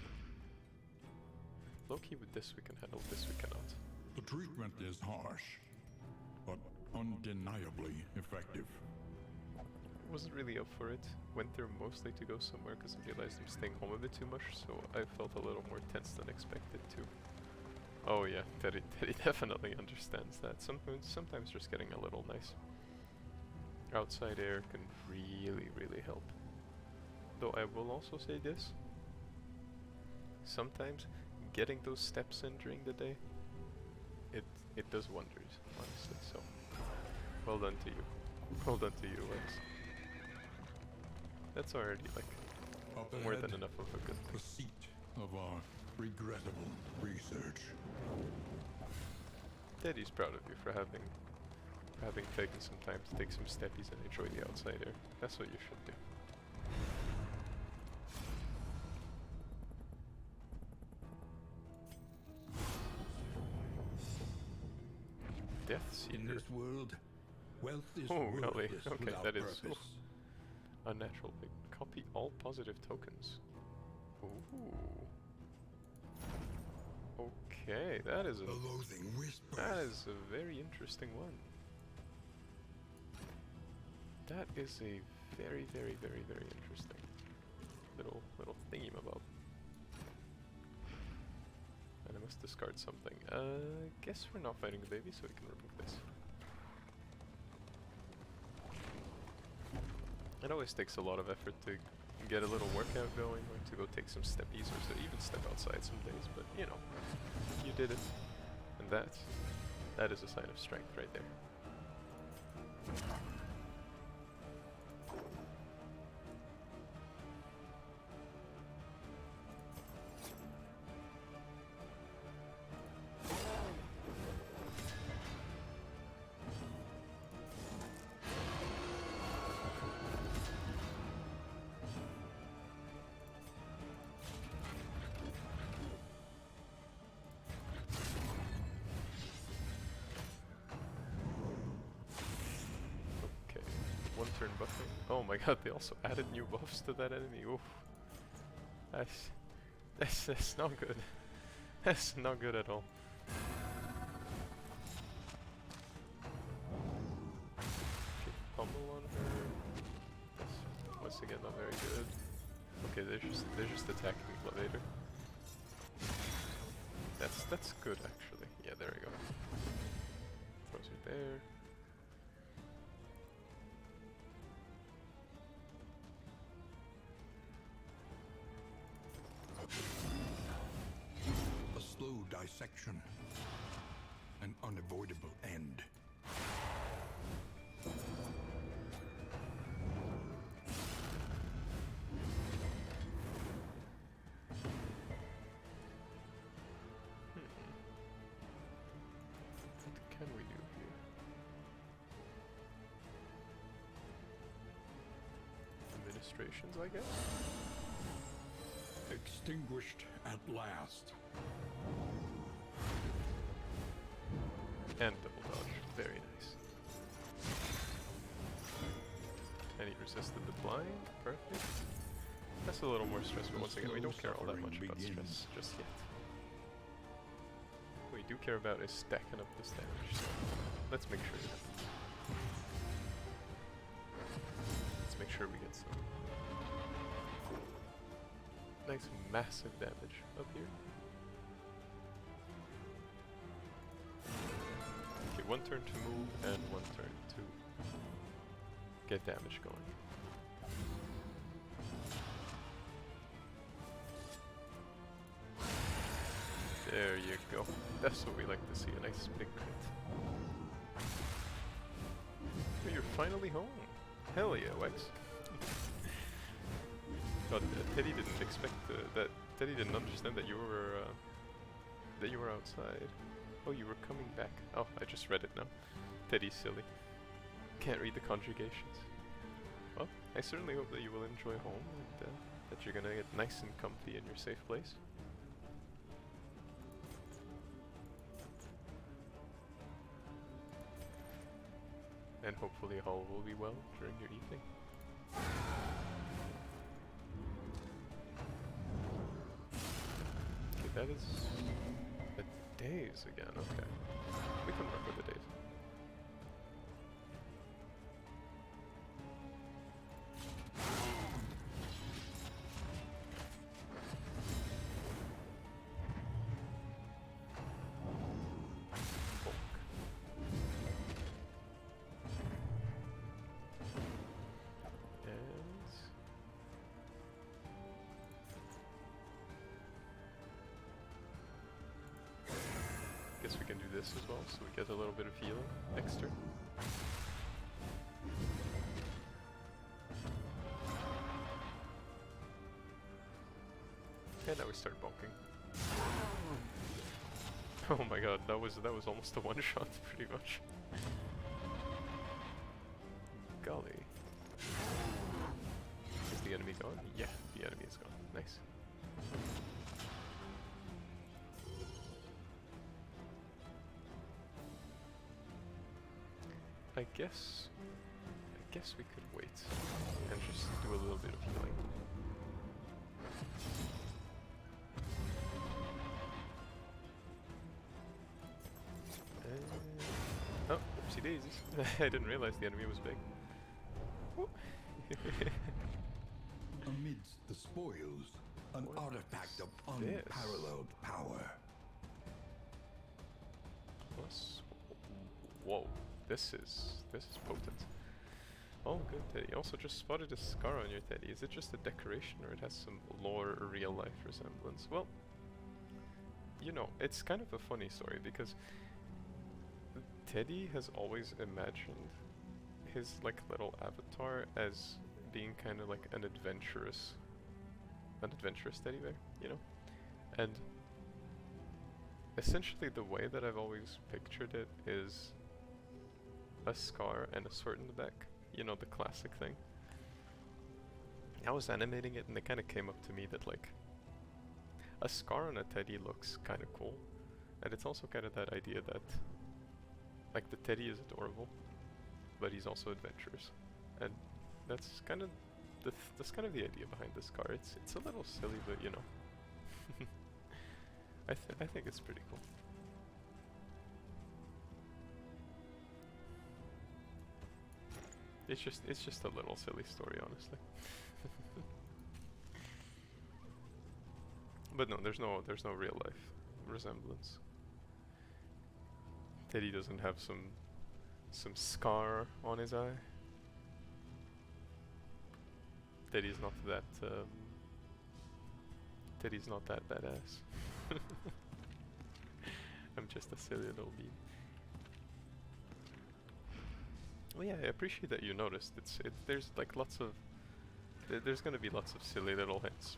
Loki, with this we can handle, this we cannot. The treatment is harsh, but undeniably effective. Wasn't really up for it. Went there mostly to go somewhere because I realized I'm staying home a bit too much, so I felt a little more tense than expected too. Oh yeah, Teddy definitely understands that. Sometimes just getting a little nice outside air can really help. Though I will also say this. Sometimes getting those steps in during the day, it does wonders, honestly, so well done to you. Well done to you, Lex. That's already like Up more ahead, than enough of a good the thing. seat of our regrettable research. Teddy's proud of you for having taken some time to take some steppies and enjoy the outside air. That's what you should do. Death In Seeker. this world, Wealth is Oh, golly. worthless Okay, without that is purpose. unnatural. Copy all positive tokens. Ooh. Okay, that is The loathing whispers. that is a very interesting one. That is a very, very, very, very interesting little thingy-mabob. And I must discard something. Guess we're not fighting the baby, so we can remove this. It always takes a lot of effort to get a little workout going, or to go take some steppies, or to even step outside some days, but you know, you did it. And that is a sign of strength right there. One turn buffing. Oh my god, they also added new buffs to that enemy. Oof. That's not good. That's not good at all. Okay, pummel on her. That's once again not very good. Okay, they're just attacking me later. That's good actually. Yeah, there we go. Throws her there. A slow dissection. An unavoidable end. What can we do here? Administrations, I guess? Extinguished at last. And double dodge. Very nice. And he resisted the blind. Perfect. That's a little more stressful. Once again, we don't care all that much about stress just yet. What we do care about is stacking up this damage, so let's make sure it happens. Let's make sure we get some nice massive damage up here. Okay, one turn to move and one turn to get damage going. There you go. That's what we like to see, a nice big crit. Oh, you're finally home. Hell yeah, Wex. God, Teddy didn't expect that. Teddy didn't understand that you were outside. Oh, you were coming back. Oh, I just read it now. Teddy's silly. Can't read the conjugations. Well, I certainly hope that you will enjoy home and that you're gonna get nice and comfy in your safe place. And hopefully all will be well during your evening. Okay, that is the days again, okay. We can work with the days. Guess we can do this as well, so we get a little bit of healing next turn. And now we start bonking. Oh my god, that was almost a one shot, pretty much. Golly. Is the enemy gone? Yeah, the enemy is gone. Nice. I guess we could wait and just do a little bit of healing. Oh, oopsie daisies. I didn't realize the enemy was big. Amidst the spoils, an What artifact of is this? unparalleled power. Plus, whoa, this is potent. Oh, good, Teddy. Also, just spotted a scar on your Teddy. Is it just a decoration, or it has some lore or real life resemblance? Well, you know, it's kind of a funny story because Teddy has always imagined his like little avatar as being kind of like an adventurous teddy bear, you know? And essentially the way that I've always pictured it is a scar and a sword in the back. You know, the classic thing. I was animating it and it kind of came up to me that like a scar on a teddy looks kind of cool, and it's also kind of that idea that like the teddy is adorable, but he's also adventurous, and that's kind of the idea behind this scar. It's a little silly, but you know, I think it's pretty cool. It's just a little silly story, honestly. But no, there's no real life resemblance. Teddy doesn't have some scar on his eye. Teddy's not that badass. I'm just a silly little bee. Well, yeah, I appreciate that you noticed. There's like there's gonna be lots of silly little hints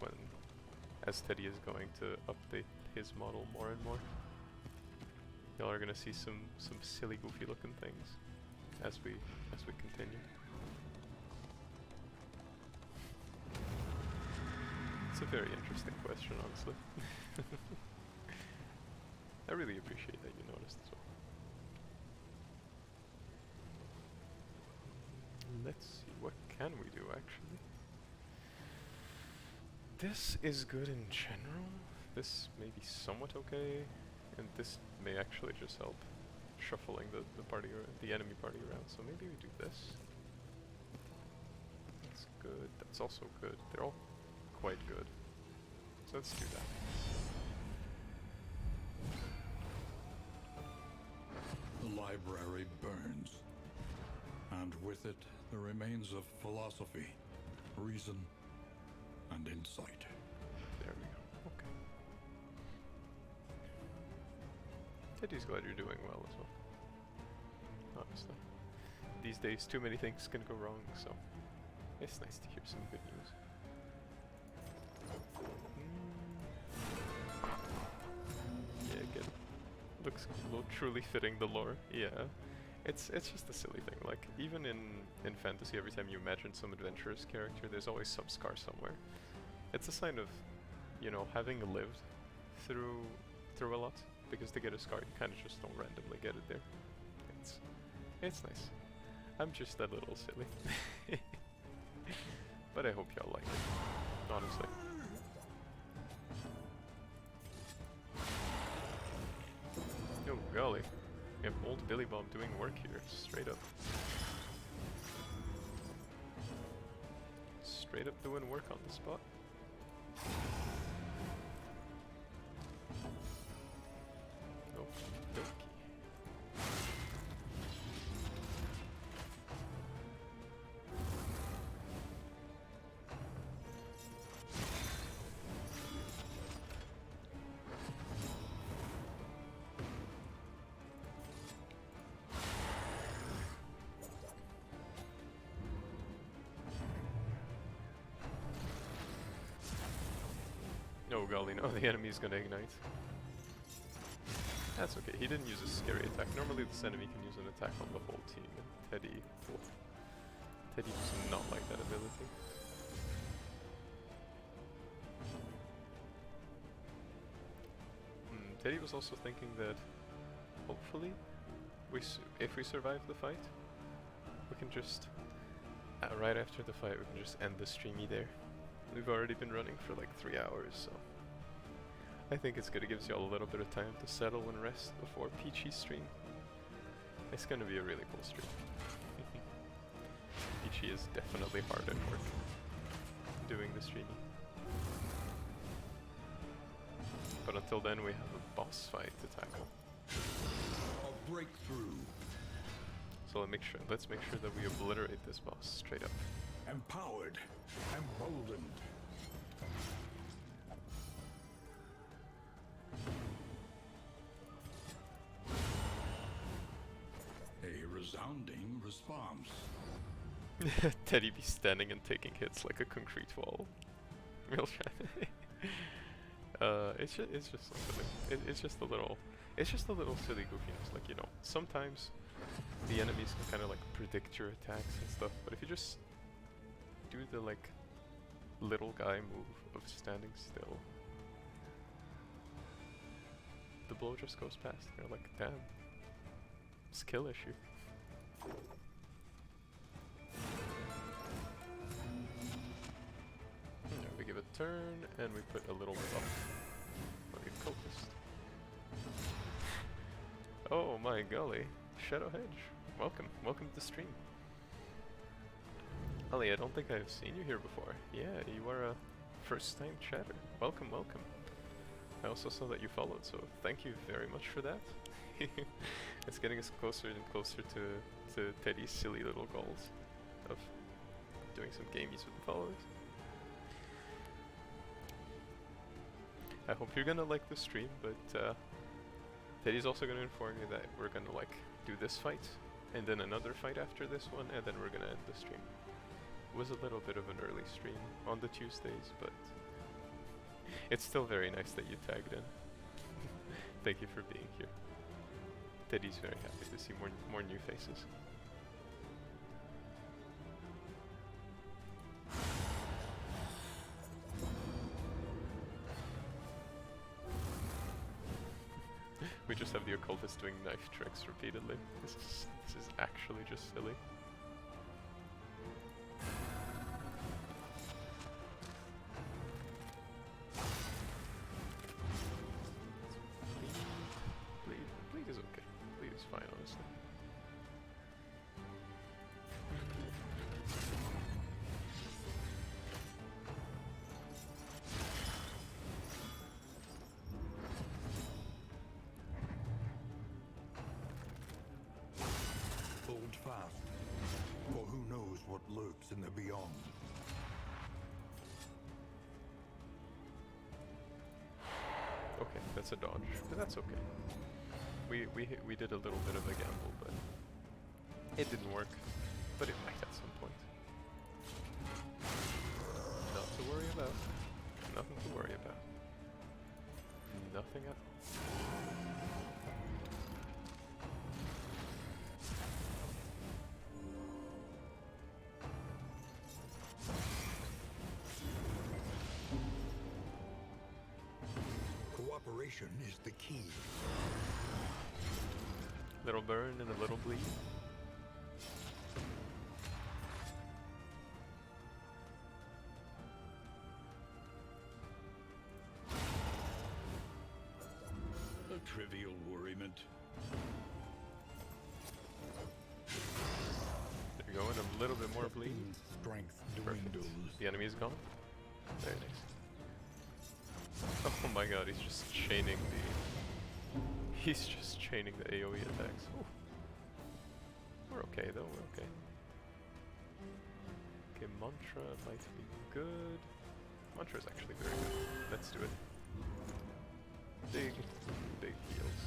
as Teddy is going to update his model more and more. Y'all are gonna see some silly, goofy looking things as we continue. It's a very interesting question, honestly. I really appreciate that you noticed as well. Let's see, what can we do actually? This is good in general. This may be somewhat okay, and this may actually just help shuffling the party or the enemy party around. So maybe we do this. That's good. That's also good. They're all quite good. So let's do that. The library burns, and with it the remains of philosophy, reason, and insight. There we go. Okay. Teddy's glad you're doing well as well. Honestly. These days too many things can go wrong, so it's nice to hear some good news. Yeah, get it. Looks cool, truly fitting the lore. Yeah. It's just a silly thing. Like, even in fantasy, every time you imagine some adventurous character, there's always some scar somewhere. It's a sign of, you know, having lived through a lot, because to get a scar you kind of just don't randomly get it there. It's nice. I'm just a little silly. But I hope y'all like it, honestly. Oh golly. We have old Billy Bob doing work here, straight up. Straight up doing work on the spot. Okie dokie. Oh golly, no, the enemy's gonna ignite. That's okay, he didn't use a scary attack. Normally this enemy can use an attack on the whole team, and Teddy does not like that ability. Teddy was also thinking that hopefully if we survive the fight, we can just, right after the fight, we can just end the streamy there. We've already been running for like 3 hours, so I think it's good. It gives you all a little bit of time to settle and rest before Peachy's stream. It's gonna be a really cool stream. Peachy is definitely hard at work doing the streamy. But until then, we have a boss fight to tackle. A breakthrough. So let's make sure that we obliterate this boss straight up. Empowered. Emboldened. A resounding response. Teddy be standing and taking hits like a concrete wall. Real chat. It's just something. It's just a little silly goofiness. Like, you know, sometimes the enemies can kind of like predict your attacks and stuff, but if you just do the like little guy move of standing still, the blow just goes past. You're like, damn, skill issue. We give a turn and we put a little buff. Like a cultist. Oh my golly, Shadow Hedge, welcome to the stream. Ali, I don't think I've seen you here before. Yeah, you are a first-time chatter. Welcome. I also saw that you followed, so thank you very much for that. It's getting us closer and closer to Teddy's silly little goals of doing some gamies with the followers. I hope you're gonna like the stream, but Teddy's also gonna inform you that we're gonna like do this fight, and then another fight after this one, and then we're gonna end the stream. It was a little bit of an early stream on the Tuesdays, but it's still very nice that you tagged in. Thank you for being here. Teddy's very happy to see more new faces. We just have the occultist doing knife tricks repeatedly. This is actually just silly. Bleed is okay. Bleed is fine, honestly. Hold fast, for who knows what lurks in the beyond. Okay, that's a dodge, but that's okay. We did a little bit of a gamble, but it didn't work. But it might at some point. Not to worry about. Nothing to worry about. Nothing at all. Cooperation is the key. Little burn and a little bleed. A trivial worriment. There you go, and a little bit more bleed. Strength Perfect. dwindles. The enemy is gone. Very nice. Oh my god, he's just chaining the AoE attacks. Ooh. We're okay though, we're okay. Okay, Mantra might be good. Mantra is actually very good. Let's do it. Big heals.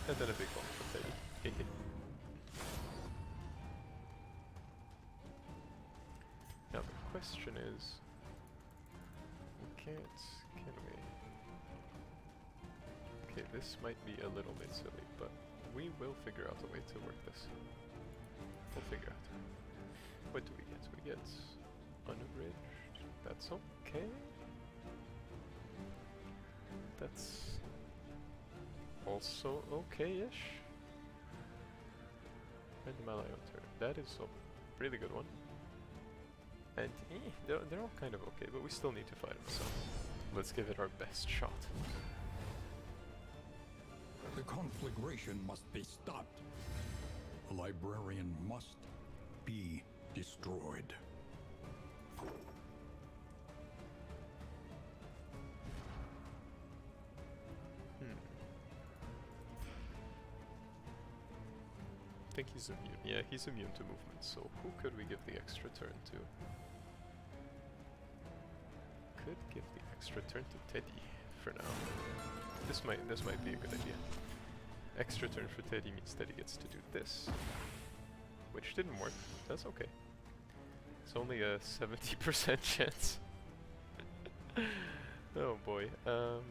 And then a big one for Teddy. Now the question is, can we? Okay, this might be a little bit silly, but we will figure out a way to work this. We'll figure out. What do we get? We get unabridged. That's okay. That's also okay-ish. Random ally on turn. That is a really good one. And they're all kind of okay, but we still need to fight them, so let's give it our best shot. The conflagration must be stopped. The librarian must be destroyed. I think he's immune. Yeah, he's immune to movement, so who could we give the extra turn to? Could give the extra turn to Teddy for now. This might be a good idea. Extra turn for Teddy means Teddy gets to do this. Which didn't work. That's okay. It's only a 70% chance. Oh boy. And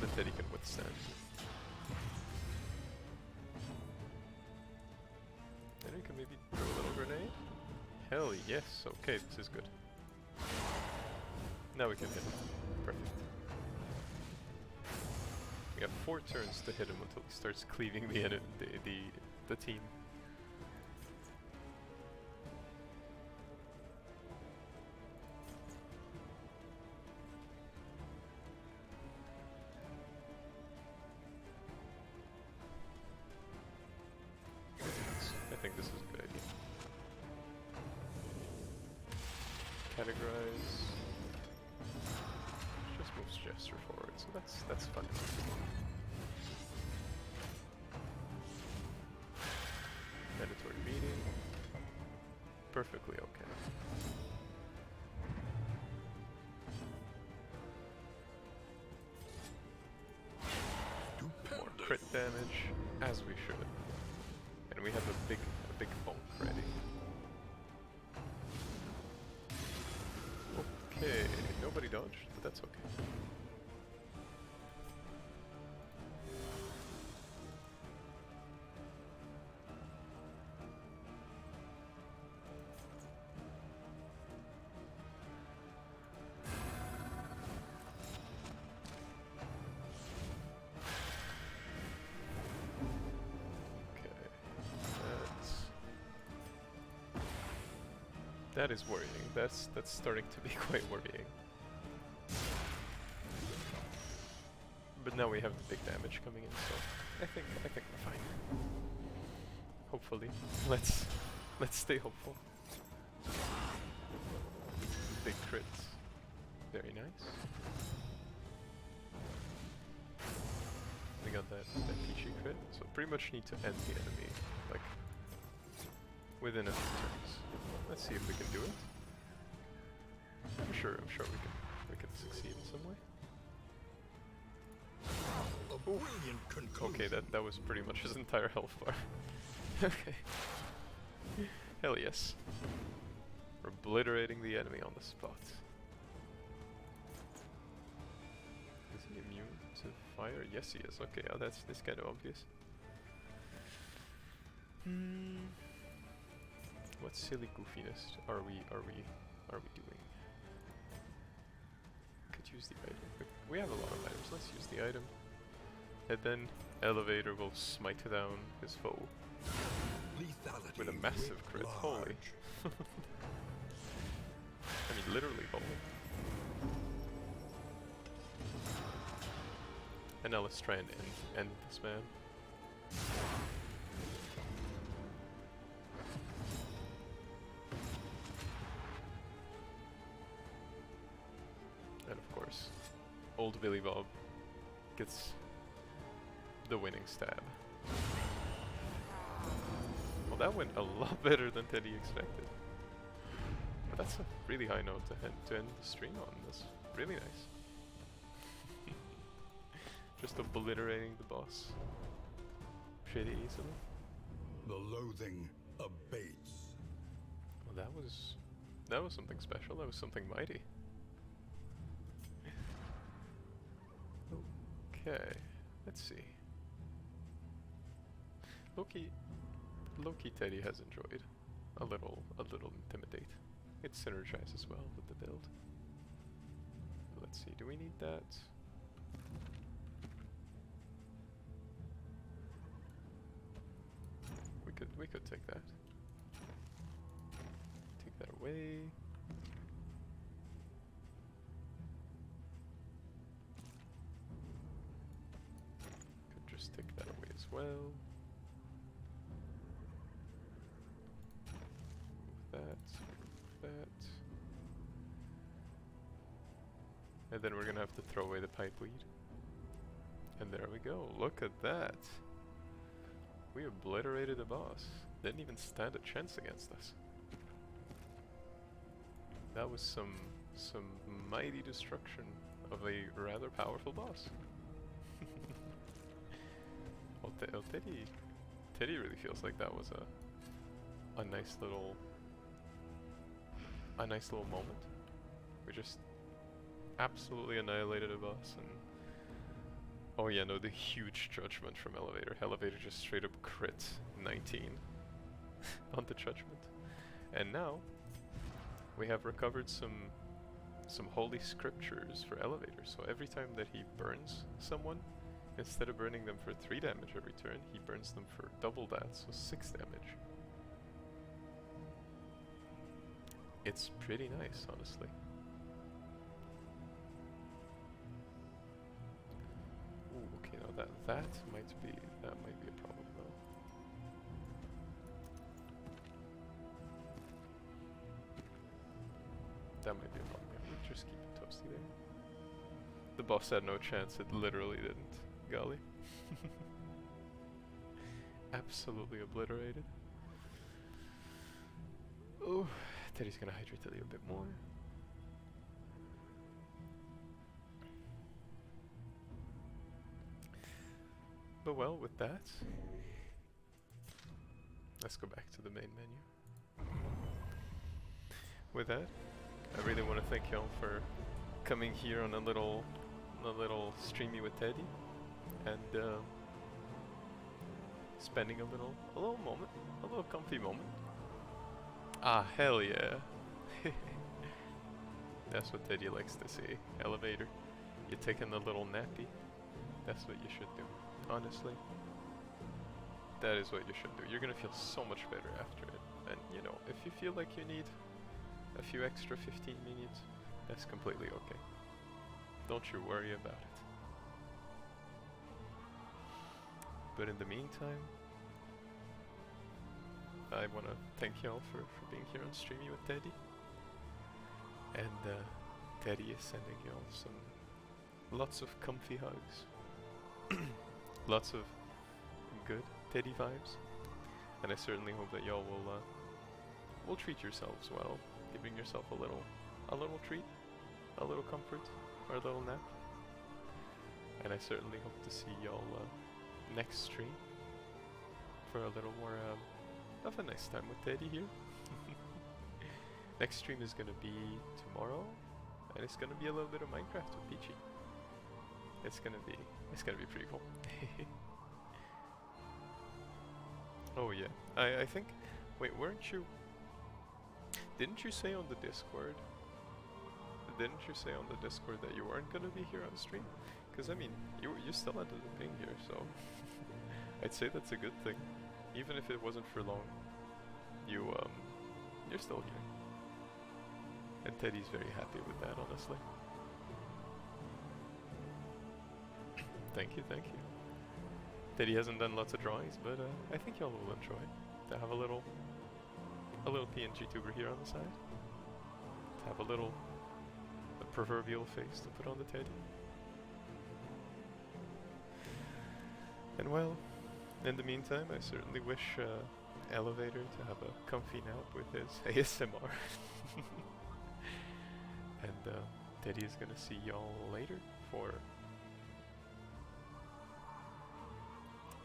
then Teddy can withstand. Then we can maybe throw a little grenade. Hell yes. Okay, this is good. Now we can hit him. Perfect. We have 4 turns to hit him until he starts cleaving the team. I think this is a good idea. Categorize. Just moves gesture forward, so that's fun. Mandatory meeting. Perfectly okay. More crit damage, as we should. And we have a big bonk ready. Okay, nobody dodged, but that's okay. That is worrying. That's starting to be quite worrying. But now we have the big damage coming in, so I think we're fine. Hopefully. Let's stay hopeful. Big crits. Very nice. We got that PG crit, so we pretty much need to end the enemy like within a few turns. Let's see if we can do it. I'm sure we can succeed in some way. A brilliant conclusion. Okay, that was pretty much his entire health bar. Okay. Hell yes. We're obliterating the enemy on the spot. Is he immune to fire? Yes he is. Okay, oh, that's kind of obvious. What silly goofiness are we doing? Could use the item. We have a lot of items. Let's use the item. And then elevator will smite down his foe Lethality with a massive crit. large. Holy! I mean, literally holy. And now let's try and end this man. And of course, old Billy Bob gets the winning stab. Well, that went a lot better than Teddy expected. But that's a really high note to end the stream on. That's really nice. Just obliterating the boss pretty easily. The loathing abates. Well, that was something special. That was something mighty. Okay, let's see. Low-key Teddy has enjoyed a little Intimidate. It synergizes well with the build. Let's see, do we need that? could take that. Take that away. Could just take that away as well. Remove that. And then we're gonna have to throw away the pipe weed. And there we go. Look at that. We obliterated the boss. Didn't even stand a chance against us. That was some mighty destruction of a rather powerful boss. Teddy really feels like that was a nice little moment. We just absolutely annihilated a boss, and oh yeah, no, the huge judgment from Elevator. Elevator just straight up crit 19 on the judgment. And now we have recovered some holy scriptures for Elevator. So every time that he burns someone, instead of burning them for 3 damage every turn, he burns them for double that, so 6 damage. It's pretty nice, honestly. Ooh, okay, now that might be a problem though. That might be a problem. Yeah, we'll just keep it toasty there. The boss had no chance. It literally didn't. Golly. Absolutely obliterated. Oh, Teddy's gonna hydrate Teddy a bit more. But well, with that, let's go back to the main menu. With that, I really want to thank y'all for coming here on a little streamy with Teddy, and spending a little moment, a little comfy moment. Ah, hell yeah! That's what Teddy likes to see. Elevator, you're taking a little nappy. That's what you should do. Honestly, that is what you should do. You're gonna feel so much better after it. And you know, if you feel like you need a few extra 15 minutes, that's completely okay. Don't you worry about it. But in the meantime, I wanna thank y'all for being here on Streamy with Teddy. And Teddy is sending y'all lots of comfy hugs. Lots of good Teddy vibes, and I certainly hope that y'all will treat yourselves well, giving yourself a little treat, a little comfort, or a little nap. And I certainly hope to see y'all next stream for a little more of a nice time with Teddy here. Next stream is gonna be tomorrow, and it's gonna be a little bit of Minecraft with Peachy. It's gonna be pretty cool. Oh yeah, I think, wait, didn't you say on the Discord that you weren't gonna be here on stream? Because I mean, you still ended up being here, so I'd say that's a good thing. Even if it wasn't for long, you're still here. And Teddy's very happy with that, honestly. Thank you. Teddy hasn't done lots of drawings, but I think y'all will enjoy to have a little PNGtuber here on the side. To have a proverbial face to put on the Teddy. And well, in the meantime, I certainly wish Elevator to have a comfy nap with his ASMR. And Teddy is gonna see y'all later for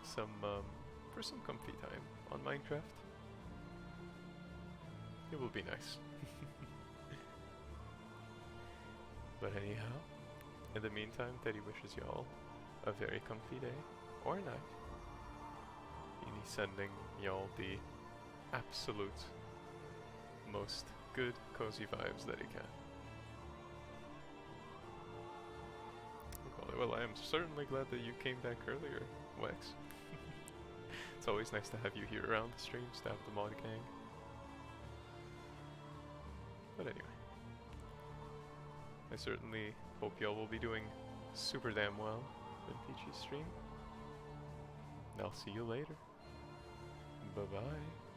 some comfy time on Minecraft. It will be nice. But anyhow, in the meantime, Teddy wishes y'all a very comfy day or night. And he's sending y'all the absolute most good cozy vibes that he can. Well, I am certainly glad that you came back earlier, Wex. It's always nice to have you here around the streams to have the mod gang. But anyway, I certainly hope y'all will be doing super damn well in Peachy's stream. And I'll see you later. Bye bye.